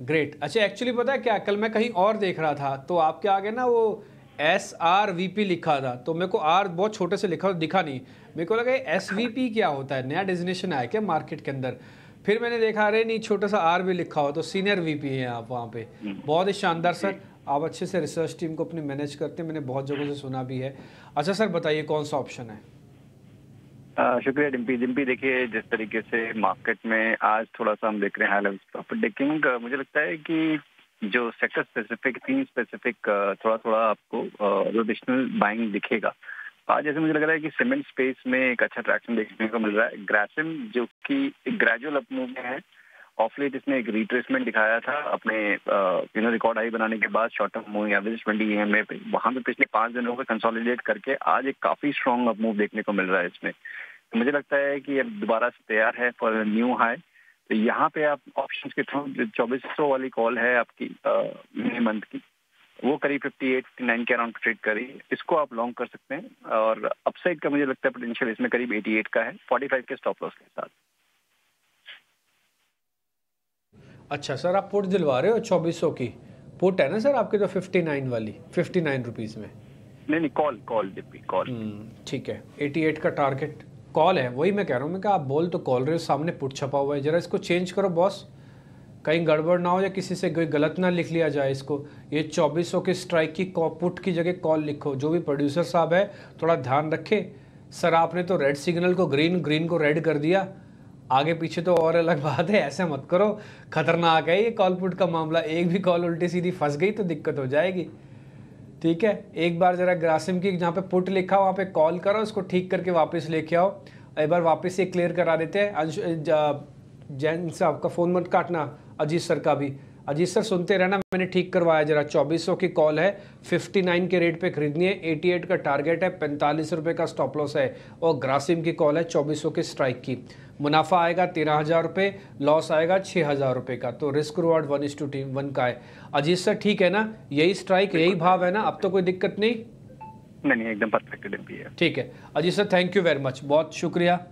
ग्रेट। अच्छा एक्चुअली पता है क्या, कल मैं कहीं और देख रहा था तो आपके आगे ना वो SRVP लिखा था, तो मेरे को आर बहुत छोटे से लिखा दिखा नहीं, मेरे को लगा SVP क्या होता है, नया डेजिग्नेशन आया क्या मार्केट के अंदर? फिर मैंने देखा अरे नहीं छोटा सा आर भी लिखा हो, तो सीनियर वीपी हैं आप वहाँ पे। बहुत ही शानदार सर, आप अच्छे से रिसर्च टीम को अपनी मैनेज करते हैं, मैंने बहुत जगहों से सुना भी है। अच्छा सर बताइए कौन सा ऑप्शन है? शुक्रिया डिम्पी। देखिए जिस तरीके से मार्केट में आज थोड़ा सा हम देख रहे हैं हाई लेवल प्रॉफिट टेकिंग, मुझे लगता है कि जो सेक्टर स्पेसिफिक थीम स्पेसिफिक थोड़ा आपको रोटेशनल बाइंग दिखेगा। आज जैसे मुझे लग रहा है कि सीमेंट स्पेस में एक अच्छा ट्रैक्शन देखने को मिल रहा है। ग्रासिम जो कि एक ग्रेजुअल अप मूव में है, ऑफ लेट इसने एक रिट्रेसमेंट दिखाया था अपने रिकॉर्ड हाई बनाने के बाद short term moving average 20 EMA पे, वहां पे पिछले 5 दिनों को कंसोलिडेट करके आज एक काफी स्ट्रॉन्ग अप मूव देखने को मिल रहा है इसमें। तो मुझे लगता है कि अब दोबारा से तैयार है फॉर न्यू हाई। तो यहाँ पे आप ऑप्शंस के थ्रू 2400 वाली कॉल है आपकी मई मंथ की, वो करीब 58-59 के अराउंड ट्रेड करी, इसको आप लॉन्ग कर सकते हैं। और अपसाइड का मुझे लगता है पोटेंशियल इसमें करीब 88 का है 45 के स्टॉप लॉस के साथ। अच्छा सर आप पुट दिलवा रहे हो 2400 की पुट है ना सर आपके, तो 59 वाली 59 रुपीज़ में? नहीं कॉल डिप्पी कॉल। ठीक है, 88 का टारगेट कॉल है, वही मैं कह रहा हूँ। मैं कहा आप बोल तो कॉल रहे हो, सामने पुट छपा हुआ है, जरा इसको चेंज करो बॉस, कहीं गड़बड़ ना हो या किसी से कोई गलत ना लिख लिया जाए इसको। ये 2400 की स्ट्राइक की पुट की जगह कॉल लिखो। जो भी प्रोड्यूसर साहब है थोड़ा ध्यान रखे। सर आपने तो रेड सिग्नल को ग्रीन को रेड कर दिया, आगे पीछे तो और अलग बात है, ऐसे मत करो, खतरनाक है ये कॉल पुट का मामला। एक भी कॉल उल्टी सीधी फंस गई तो दिक्कत हो जाएगी। ठीक है, एक बार जरा ग्रासिम की जहाँ पे पुट लिखा वहाँ पे कॉल करो, उसको ठीक करके वापस लेके आओ। एक बार वापस से क्लियर करा देते हैं। जैन साहब का फ़ोन मत काटना, अजीत सर का भी। अजीत सर सुनते रहना, मैंने ठीक करवाया जरा। 2400 की कॉल है, 59 के रेट पे खरीदनी है, 88 का टारगेट है, 45 रुपये का स्टॉप लॉस है। और ग्रासिम की कॉल है 2400 की स्ट्राइक की। मुनाफा आएगा 13,000 रुपये, लॉस आएगा 6,000 रुपये का। तो रिस्क रिवॉर्ड 1:1 का है। अजीत सर ठीक है ना, यही स्ट्राइक यही भाव है ना, अब तो कोई दिक्कत नहीं? नहीं एकदम परफेक्ट है। ठीक है Ajit sir, thank you very much, बहुत शुक्रिया,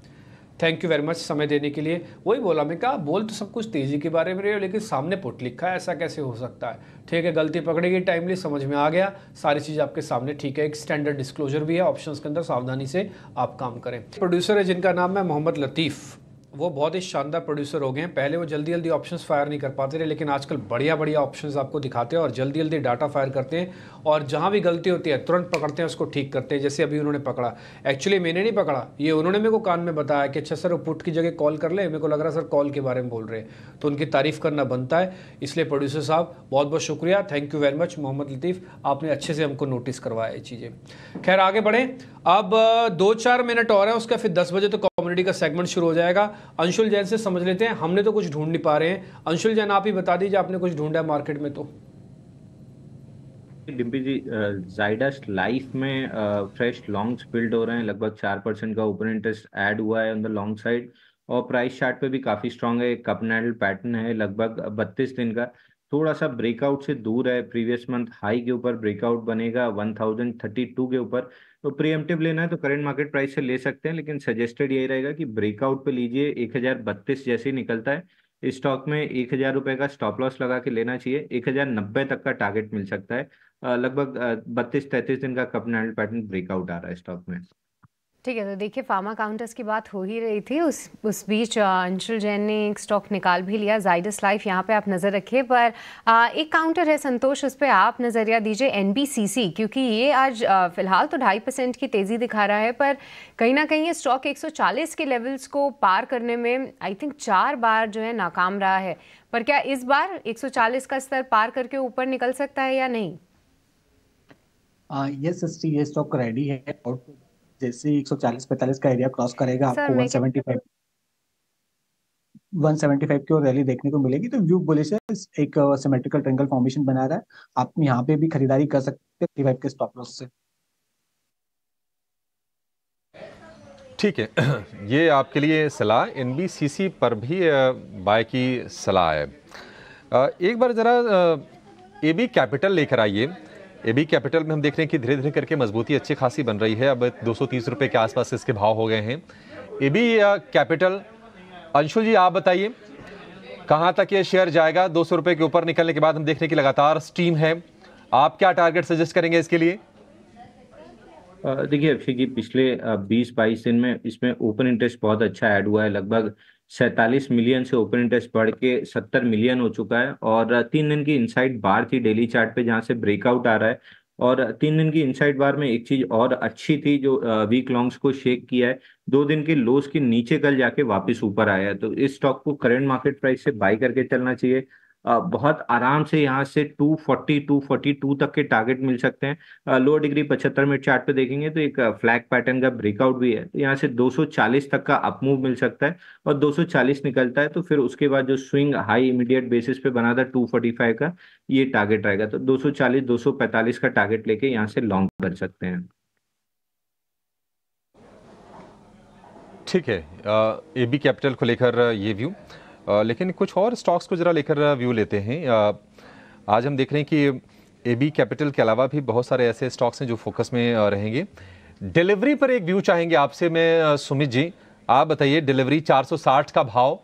थैंक यू वेरी मच समय देने के लिए। वही बोला मैं, कहा बोल तो सब कुछ तेज़ी के बारे में रहे हो, लेकिन सामने पुट लिखा है, ऐसा कैसे हो सकता है? ठीक है, गलती पकड़ेगी टाइमली, समझ में आ गया, सारी चीज़ आपके सामने ठीक है। एक स्टैंडर्ड डिस्क्लोजर भी है ऑप्शंस के अंदर, सावधानी से आप काम करें। प्रोड्यूसर है जिनका नाम है मोहम्मद लतीफ़, वो बहुत ही शानदार प्रोड्यूसर हो गए हैं। पहले वो जल्दी जल्दी ऑप्शंस फायर नहीं कर पाते थे, लेकिन आजकल बढ़िया ऑप्शंस आपको दिखाते हैं और जल्दी जल्दी डाटा फायर करते हैं, और जहाँ भी गलती होती है तुरंत पकड़ते हैं, उसको ठीक करते हैं। जैसे अभी उन्होंने पकड़ा, एक्चुअली मैंने नहीं पकड़ा, ये उन्होंने मेरे को कान में बताया कि अच्छा सर वो पुट की जगह कॉल कर ले। मेरे को लग रहा सर कॉल के बारे में बोल रहे हैं, तो उनकी तारीफ़ करना बनता है। इसलिए प्रोड्यूसर साहब बहुत बहुत शुक्रिया, thank you very much Mohammad Latif, आपने अच्छे से हमको नोटिस करवाया ये चीज़ें। खैर आगे बढ़ें, अब 2-4 मिनट और है उसका, फिर 10 बजे तो कम्युनिटी का सेगमेंट शुरू हो जाएगा। अंशुल जैन से समझ लेते हैं, हमने तो कुछ ढूंढ नहीं पा रहे हैं। अंशुल जैन आप ही बता दीजिए, आपने कुछ ढूंढा है मार्केट में? तो डिम्पी जी जाइडस लाइफ में फ्रेश लॉन्ग्स बिल्ड हो रहे हैं, लगभग 4% का ओपन इंटरेस्ट ऐड हुआ है ऑन द लॉन्ग साइड, और प्राइस चार्ट पे भी काफी स्ट्रांग है। कप एंड हैंडल पैटर्न है लगभग 32 दिन का, थोड़ा सा ब्रेकआउट से दूर है। प्रीवियस मंथ हाई के ऊपर ब्रेकआउट बनेगा 1032 के ऊपर, तो प्रीएम्प्टिव लेना है तो करंट मार्केट प्राइस से ले सकते हैं, लेकिन सजेस्टेड यही रहेगा कि ब्रेकआउट पे लीजिए। 1032 जैसे ही निकलता है इस स्टॉक में 1,000 रुपए का स्टॉप लॉस लगा के लेना चाहिए। 1,090 तक का टारगेट मिल सकता है। लगभग 32-33 दिन का cup and handle pattern breakout आ रहा है स्टॉक में। ठीक है, तो देखिए फार्मा काउंटर्स की बात हो ही रही थी, उस बीच अंशुल जैन ने एक स्टॉक निकाल भी लिया, जाइडस लाइफ। यहाँ पे आप नज़र रखिए, पर एक काउंटर है संतोष, उस पर आप नज़रिया दीजिए, NBCC, क्योंकि ये आज फिलहाल तो 2.5% की तेज़ी दिखा रहा है, पर कहीं ना कहीं ये स्टॉक 140 के लेवल्स को पार करने में आई थिंक 4 बार जो है नाकाम रहा है, पर क्या इस बार 140 का स्तर पार करके ऊपर निकल सकता है या नहीं? यस सृष्टि, ये स्टॉक रेडी है और जैसे 140-45 का एरिया क्रॉस करेगा आपको 175 की ओर रैली देखने को मिलेगी, तो व्यू बुलिश है। एक सिमेट्रिकल ट्रायंगल फॉर्मेशन बना रहा है, आप यहाँ पे भी खरीदारी कर सकते हैं 35 के स्टॉप लॉस से। ठीक है, ये आपके लिए सलाह, NBCC पर भी बाय की सलाह है। एक बार ज़रा AB कैपिटल लेकर आइए। AB कैपिटल में हम देख रहे हैं कि धीरे धीरे करके मजबूती अच्छी खासी बन रही है, अब 230 रुपये के आसपास इसके भाव हो गए हैं। AB कैपिटल, अंशुल जी आप बताइए कहाँ तक ये शेयर जाएगा? 200 रुपये के ऊपर निकलने के बाद हम देख रहे हैं कि लगातार स्टीम है, आप क्या टारगेट सजेस्ट करेंगे इसके लिए? देखिए अभिषेक जी, पिछले 20-22 दिन में इसमें ओपन इंटरेस्ट बहुत अच्छा ऐड हुआ है। लगभग 47 मिलियन से ओपन इंटरेस्ट बढ़ के 70 मिलियन हो चुका है। और 3 दिन की इनसाइड बार थी डेली चार्ट पे, जहां से ब्रेकआउट आ रहा है। और 3 दिन की इनसाइड बार में एक चीज और अच्छी थी जो वीक लॉन्ग्स को शेक किया है, 2 दिन के लोस के नीचे कल जाके वापस ऊपर आया है। तो इस स्टॉक को करंट मार्केट प्राइस से बाई करके चलना चाहिए। बहुत आराम से यहाँ से 242 तक के टारगेट मिल सकते हैं। लोअर डिग्री 75 मिनट चार्ट पे देखेंगे तो एक फ्लैग पैटर्न का ब्रेकआउट भी है, तो यहाँ से 240 तक का अपमूव मिल सकता है। और 240 निकलता है तो फिर उसके बाद जो स्विंग हाई इमीडिएट बेसिस पे बना था 245 का, ये टारगेट रहेगा। तो 240-245 का टारगेट लेके यहाँ से लॉन्ग कर सकते हैं। ठीक है, AB कैपिटल को लेकर ये व्यू, लेकिन कुछ और स्टॉक्स को जरा लेकर व्यू लेते हैं। आज हम देख रहे हैं कि AB कैपिटल के अलावा भी बहुत सारे ऐसे स्टॉक्स हैं जो फोकस में रहेंगे। डिलीवरी पर एक व्यू चाहेंगे आपसे मैं, सुमित जी आप बताइए, डिलीवरी 460 का भाव,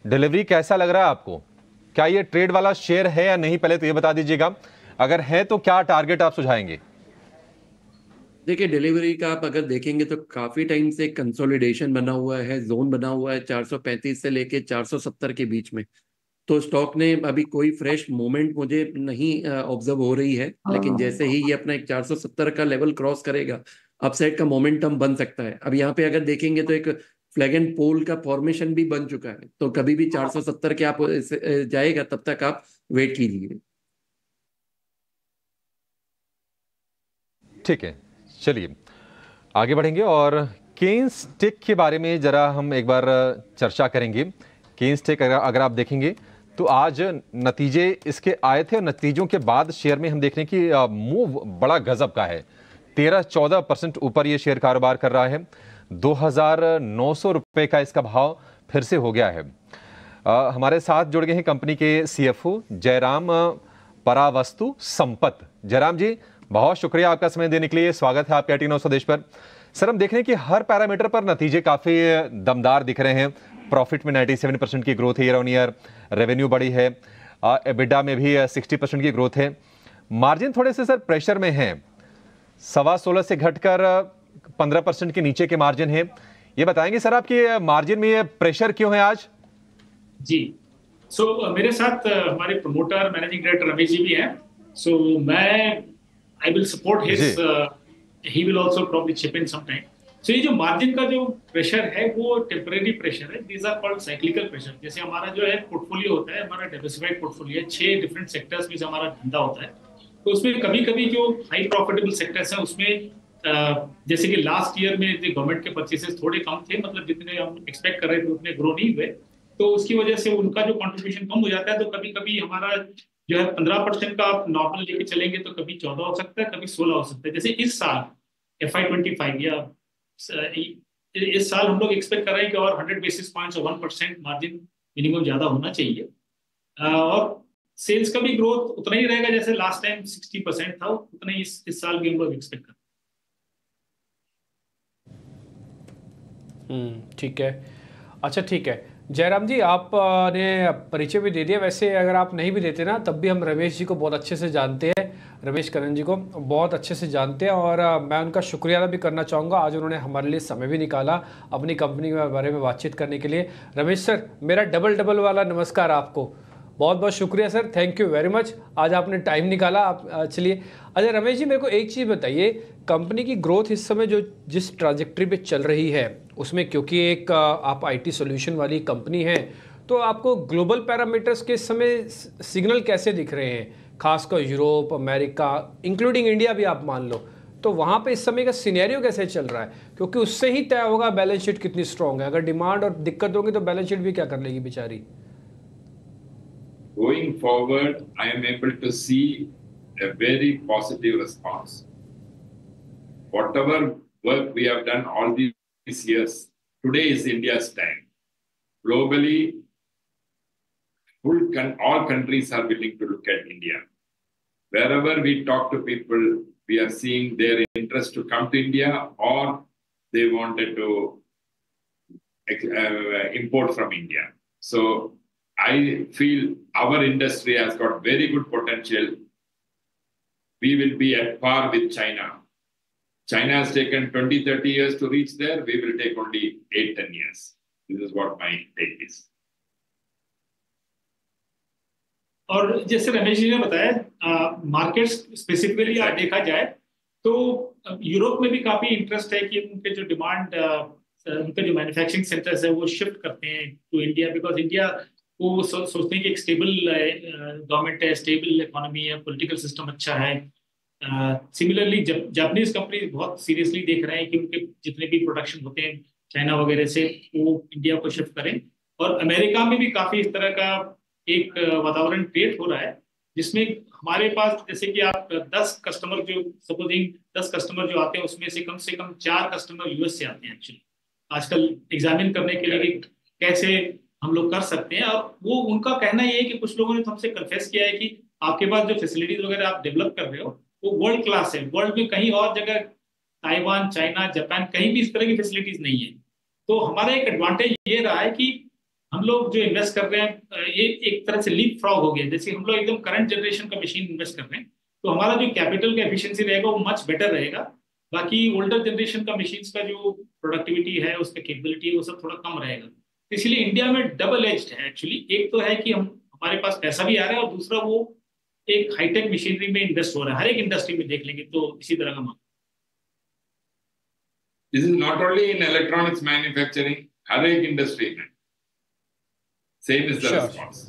डिलीवरी कैसा लग रहा है आपको? क्या ये ट्रेड वाला शेयर है या नहीं, पहले तो ये बता दीजिएगा, अगर है तो क्या टारगेट आप सुझाएंगे? देखिए डिलीवरी का आप अगर देखेंगे तो काफी टाइम से कंसोलिडेशन बना हुआ है, जोन बना हुआ है 435 से लेके 470 के बीच में। तो स्टॉक ने अभी कोई फ्रेश मूवमेंट मुझे नहीं ऑब्जर्व हो रही है, लेकिन जैसे ही ये अपना एक 470 का लेवल क्रॉस करेगा, अपसाइड का मोमेंटम बन सकता है। अब यहाँ पे अगर देखेंगे तो एक फ्लैग एंड पोल का फॉर्मेशन भी बन चुका है, तो कभी भी 470 के आप जाएगा तब तक आप वेट कीजिए। ठीक है, चलिए आगे बढ़ेंगे और केन्स टेक के बारे में जरा हम एक बार चर्चा करेंगे। केन्स टेक अगर आप देखेंगे तो आज नतीजे इसके आए थे और नतीजों के बाद शेयर में हम देख रहे हैं कि मूव बड़ा गजब का है, 13-14% ऊपर ये शेयर कारोबार कर रहा है। 2,900 रुपये का इसका भाव फिर से हो गया है। हमारे साथ जुड़ गए हैं कंपनी के CFO जयराम परावस्तु संपत। जयराम जी बहुत शुक्रिया आपका समय देने के लिए, स्वागत है आपके 18 स्वदेश पर। सर हम देख रहे हैं कि हर पैरामीटर पर नतीजे काफ़ी दमदार दिख रहे हैं। प्रॉफिट में 97% की ग्रोथ है ईयर ऑन ईयर, रेवेन्यू बढ़ी है, एबिडा में भी 60% की ग्रोथ है। मार्जिन थोड़े से सर प्रेशर में हैं, 16.25 से घटकर 15% के नीचे के मार्जिन है। ये बताएंगे सर आपके मार्जिन में ये प्रेशर क्यों है आज? जी, मेरे साथ हमारे promoter managing director Ramesh ji भी हैं। मैं I will support his. He will also probably chip in sometime. ये जो मार्जिन का जो प्रेशर है वो टेम्परेरी प्रेशर है। These are called cyclical pressure। जैसे हमारा जो है पोर्टफोलियो होता है, हमारा डाइवर्सिफाइड पोर्टफोलियो है, 6 डिफरेंट सेक्टर्स में हमारा धंधा होता है। तो उसमें कभी-कभी जो हाई प्रॉफिटेबल सेक्टर्स हैं उसमें जैसे कि लास्ट ईयर में गवर्नमेंट के परचेसेस थोड़े कम थे, मतलब जितने हम एक्सपेक्ट कर रहे थे उतने ग्रो नहीं हुए, तो उसकी वजह से उनका जो कंट्रीब्यूशन कम हो जाता है। तो कभी-कभी हमारा जो है 15% का आप नॉर्मल लेके चलेंगे तो कभी 14 हो सकता है, कभी 16 हो सकता है। जैसे इस साल FY25 या इस साल हम लोग एक्सपेक्ट कर रहे हैं कि और 100 बेसिस पॉइंट्स और 1% मार्जिन मिनिमम ज्यादा होना चाहिए। और सेल्स का भी ग्रोथ उतना ही रहेगा जैसे लास्ट टाइम 60% था, उतना ही इस साल भी हम लोग एक्सपेक्ट कर रहे हैं। ठीक है, अच्छा ठीक है। जयराम जी, आपने परिचय भी दे दिया। वैसे अगर आप नहीं भी देते ना, तब भी हम रमेश जी को बहुत अच्छे से जानते हैं, रमेश करन जी को बहुत अच्छे से जानते हैं, और मैं उनका शुक्रिया अदा भी करना चाहूँगा। आज उन्होंने हमारे लिए समय भी निकाला अपनी कंपनी के बारे में बातचीत करने के लिए। रमेश सर, मेरा डबल वाला नमस्कार आपको। बहुत बहुत शुक्रिया sir, thank you very much, आज आपने टाइम निकाला। आप चलिए, अच्छा रमेश जी, मेरे को एक चीज़ बताइए, कंपनी की ग्रोथ इस समय जो जिस ट्रांजेक्टरी पे चल रही है उसमें, क्योंकि एक आप आईटी सॉल्यूशन वाली कंपनी है, तो आपको ग्लोबल पैरामीटर्स के इस समय सिग्नल कैसे दिख रहे हैं, खासकर यूरोप, अमेरिका, इंक्लूडिंग इंडिया भी आप मान लो, तो वहाँ पे इस समय का सिनेरियो कैसे चल रहा है? क्योंकि उससे ही तय होगा बैलेंस शीट कितनी स्ट्रांग है। अगर डिमांड और दिक्कत होगी तो बैलेंस शीट भी क्या कर लेगी बेचारी। Going forward, I am able to see a very positive response. Whatever work we have done all these years, today is India's time. Globally, all countries are willing to look at India. Wherever we talk to people, we are seeing their interest to come to India, or they wanted to import from India. So I feel our industry has got very good potential. We will be at par with China. China has taken 20-30 years to reach there. We will take only 8-10 years. This is what my take is. और जैसे रमेश जी ने बताया, market specifically देखा जाए तो Europe में भी काफी इंटरेस्ट है कि उनके जो डिमांड, उनके जो मैन्युफैक्चरिंग सेंटर्स है वो शिफ्ट करते हैं टू इंडिया, बिकॉज इंडिया वो सोचते हैं कि एक स्टेबल गवर्नमेंट है, स्टेबल इकोनॉमी है, पॉलिटिकल सिस्टम अच्छा है। सिमिलरली जापानीज कंपनी बहुत सीरियसली देख रहे हैं कि उनके जितने भी प्रोडक्शन होते हैं चाइना वगैरह से, वो इंडिया को शिफ्ट करें। और अमेरिका में भी काफी इस तरह का एक वातावरण क्रिएट हो रहा है, जिसमें हमारे पास जैसे कि आप 10 कस्टमर जो सपोजिंग 10 कस्टमर जो आते हैं उसमें से कम 4 कस्टमर यूएस से आते हैं एक्चुअली आजकल एग्जामिन करने के लिए कि कैसे हम लोग कर सकते हैं। और वो उनका कहना ये है कि कुछ लोगों ने तो हमसे कन्फेस किया है कि आपके पास जो फैसिलिटीज वगैरह आप डेवलप कर रहे हो वो वर्ल्ड क्लास है, वर्ल्ड में कहीं और जगह, ताइवान, चाइना, जापान, कहीं भी इस तरह की फैसिलिटीज नहीं है। तो हमारा एक एडवांटेज ये रहा है कि हम लोग जो इन्वेस्ट कर रहे हैं ये एक तरह से लीप फ्रॉग हो गया। जैसे हम लोग एकदम करंट जनरेशन का मशीन इन्वेस्ट कर रहे हैं, तो हमारा जो कैपिटल का एफिशिएंसी रहेगा वो मच बेटर रहेगा। बाकी ओल्डर जनरेशन का मशीन्स का जो प्रोडक्टिविटी है, उसका कैपेबिलिटी है, वो सब थोड़ा कम रहेगा। इसलिए इंडिया में डबल एज्ड है एक्चुअली। एक तो है कि हमारे पास पैसा भी आ रहा है, और दूसरा वो एक हाईटेक मशीनरी में इन्वेस्ट हो रहा है। हर एक इंडस्ट्री में देख लेंगे तो इसी तरह का मामला। This is not only in electronics manufacturing, हर एक इंडस्ट्री में same is the response.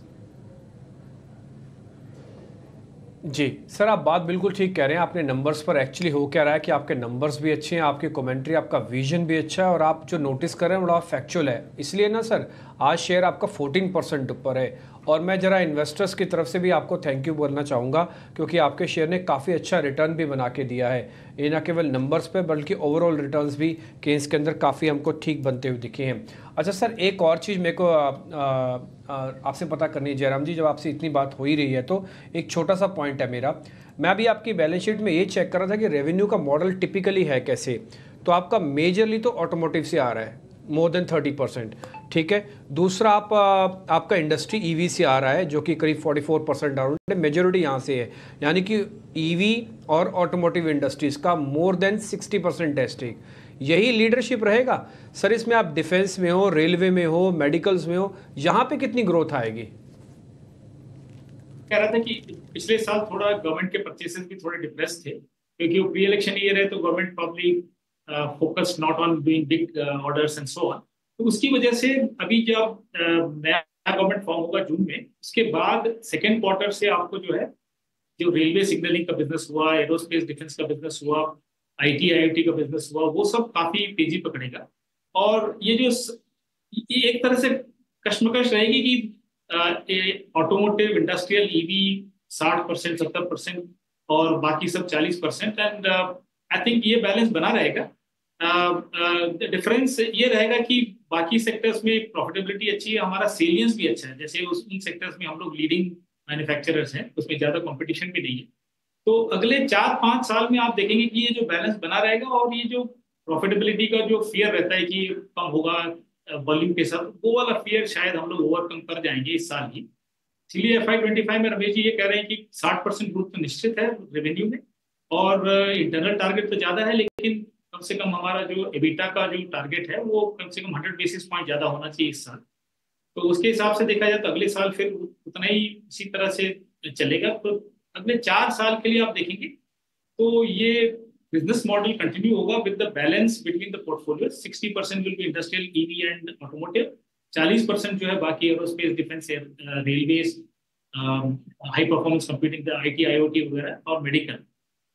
जी सर, आप बात बिल्कुल ठीक कह रहे हैं। आपने नंबर्स पर एक्चुअली हो क्या रहा है कि आपके नंबर्स भी अच्छे हैं, आपकी कमेंट्री, आपका विजन भी अच्छा है, और आप जो नोटिस कर रहे हैं बड़ा फैक्चुअल है। इसलिए ना सर, आज शेयर आपका 14% ऊपर है। और मैं ज़रा इन्वेस्टर्स की तरफ से भी आपको थैंक यू बोलना चाहूँगा, क्योंकि आपके शेयर ने काफ़ी अच्छा रिटर्न भी बना के दिया है। ये ना केवल नंबर्स पे बल्कि ओवरऑल रिटर्न्स भी केस के अंदर काफ़ी हमको ठीक बनते हुए दिखे हैं। अच्छा सर, एक और चीज़ मेरे को आपसे पता करनी है जयराम जी, जब आपसे इतनी बात हो ही रही है तो एक छोटा सा पॉइंट है मेरा। मैं अभी आपकी बैलेंस शीट में ये चेक कर रहा था कि रेवेन्यू का मॉडल टिपिकली है कैसे। तो आपका मेजरली तो ऑटोमोटिव से आ रहा है, मोर देन 30%, ठीक है। दूसरा आपका इंडस्ट्री ईवी से आ रहा है, जो कि करीब 44% आ रहा है, मेजोरिटी यहाँ से है। यानी कि ईवी और ऑटोमोटिव इंडस्ट्रीज का मोर देन 60% है स्टेक। यही लीडरशिप रहेगा सर इसमें? आप डिफेंस में हो, रेलवे में हो, मेडिकल्स में हो, यहाँ पे कितनी ग्रोथ आएगी? कह रहा था कि पिछले साल थोड़ा गवर्नमेंट के परचेसेस भी थोड़े डिप्रेस थे, क्योंकि वो प्री इलेक्शन ईयर है, तो government probably focus not on doing big orders and so on. तो उसकी वजह से अभी जब नया गवर्नमेंट फॉर्म होगा जून में, उसके बाद सेकेंड क्वार्टर से आपको जो है, जो रेलवे सिग्नलिंग का बिजनेस हुआ, एरोस्पेस डिफेंस का बिजनेस हुआ, आईटी आईओटी का बिजनेस हुआ, वो सब काफी तेजी पकड़ेगा। और ये एक तरह से कश्मकश रहेगी कि ऑटोमोटिव, इंडस्ट्रियल, ईवी 60%, 70% और बाकी सब 40%। एंड आई थिंक ये बैलेंस बना रहेगा। डिफरेंस ये रहेगा कि बाकी सेक्टर्स में प्रॉफिटेबिलिटी अच्छी है, हमारा सेलियंस भी अच्छा है। जैसे उन सेक्टर्स में हम लोग लीडिंग मैन्युफैक्चरर्स हैं, उसमें ज्यादा कंपटीशन भी नहीं है। तो अगले 4-5 साल में आप देखेंगे कि ये जो बैलेंस बना रहेगा, और ये जो प्रॉफिटेबिलिटी का जो फियर रहता है कि कम होगा, वॉल्यूम के साथ, वो वाला फियर शायद हम लोग ओवरकम कर जाएंगे इस साल ही। इसलिए FY25 में रमेश जी ये कह रहे हैं कि 60% ग्रोथ तो निश्चित है रेवेन्यू में, और इंटरनल टारगेट तो ज्यादा है, लेकिन कम से कम हमारा जो एबिटा का जो टारगेट है वो कम से कम 100 बेसिस पॉइंट ज्यादा होना चाहिए इस साल। तो उसके हिसाब से देखा जाए तो अगले साल फिर उतना ही इसी तरह से चलेगा। तो अगले 4 साल के लिए आप देखेंगे तो ये बिजनेस मॉडल कंटिन्यू होगा with the balance between the portfolio. 60% will be industrial, EV and automotive, 40% जो है बाकी aerospace, defence, railways, high performance computing, IT IoT वगैरह और मेडिकल।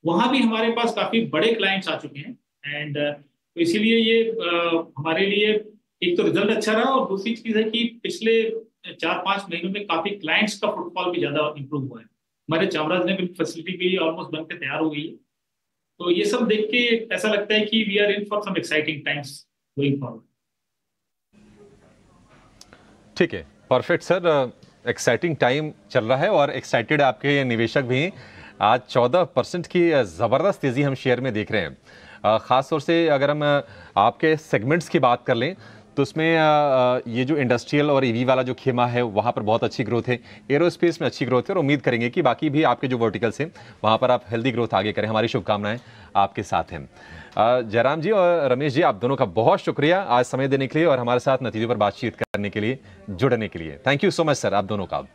वहाँ भी हमारे पास काफी बड़े क्लाइंट्स आ चुके हैं, एंड तो इसीलिए ये हमारे लिए एक तो रिजल्ट अच्छा रहा, और दूसरी चीज है कि पिछले 4-5 महीनों में काफी क्लाइंट्स का फुटफॉल भी ज्यादा इंप्रूव हुआ है। हमारे चामराजनगर फैसिलिटी भी ऑलमोस्ट बनकर तैयार हो गई है। तो ये सब देख के ऐसा लगता है कि we are in for some exciting times going forward. ठीक है, परफेक्ट सर, एक्साइटिंग टाइम चल रहा है और एक्साइटेड आपके निवेशक भी हैं। आज 14% की ज़बरदस्त तेज़ी हम शेयर में देख रहे हैं। ख़ास तौर से अगर हम आपके सेगमेंट्स की बात कर लें तो उसमें ये जो इंडस्ट्रियल और EV वाला जो खेमा है वहाँ पर बहुत अच्छी ग्रोथ है, एरोस्पेस में अच्छी ग्रोथ है, और उम्मीद करेंगे कि बाकी भी आपके जो वर्टिकल्स हैं वहाँ पर आप हेल्दी ग्रोथ आगे करें। हमारी शुभकामनाएं आपके साथ हैं। जयराम जी और रमेश जी, आप दोनों का बहुत शुक्रिया आज समय देने के लिए और हमारे साथ नतीजों पर बातचीत करने के लिए, जुड़ने के लिए। Thank you so much sir, आप दोनों का।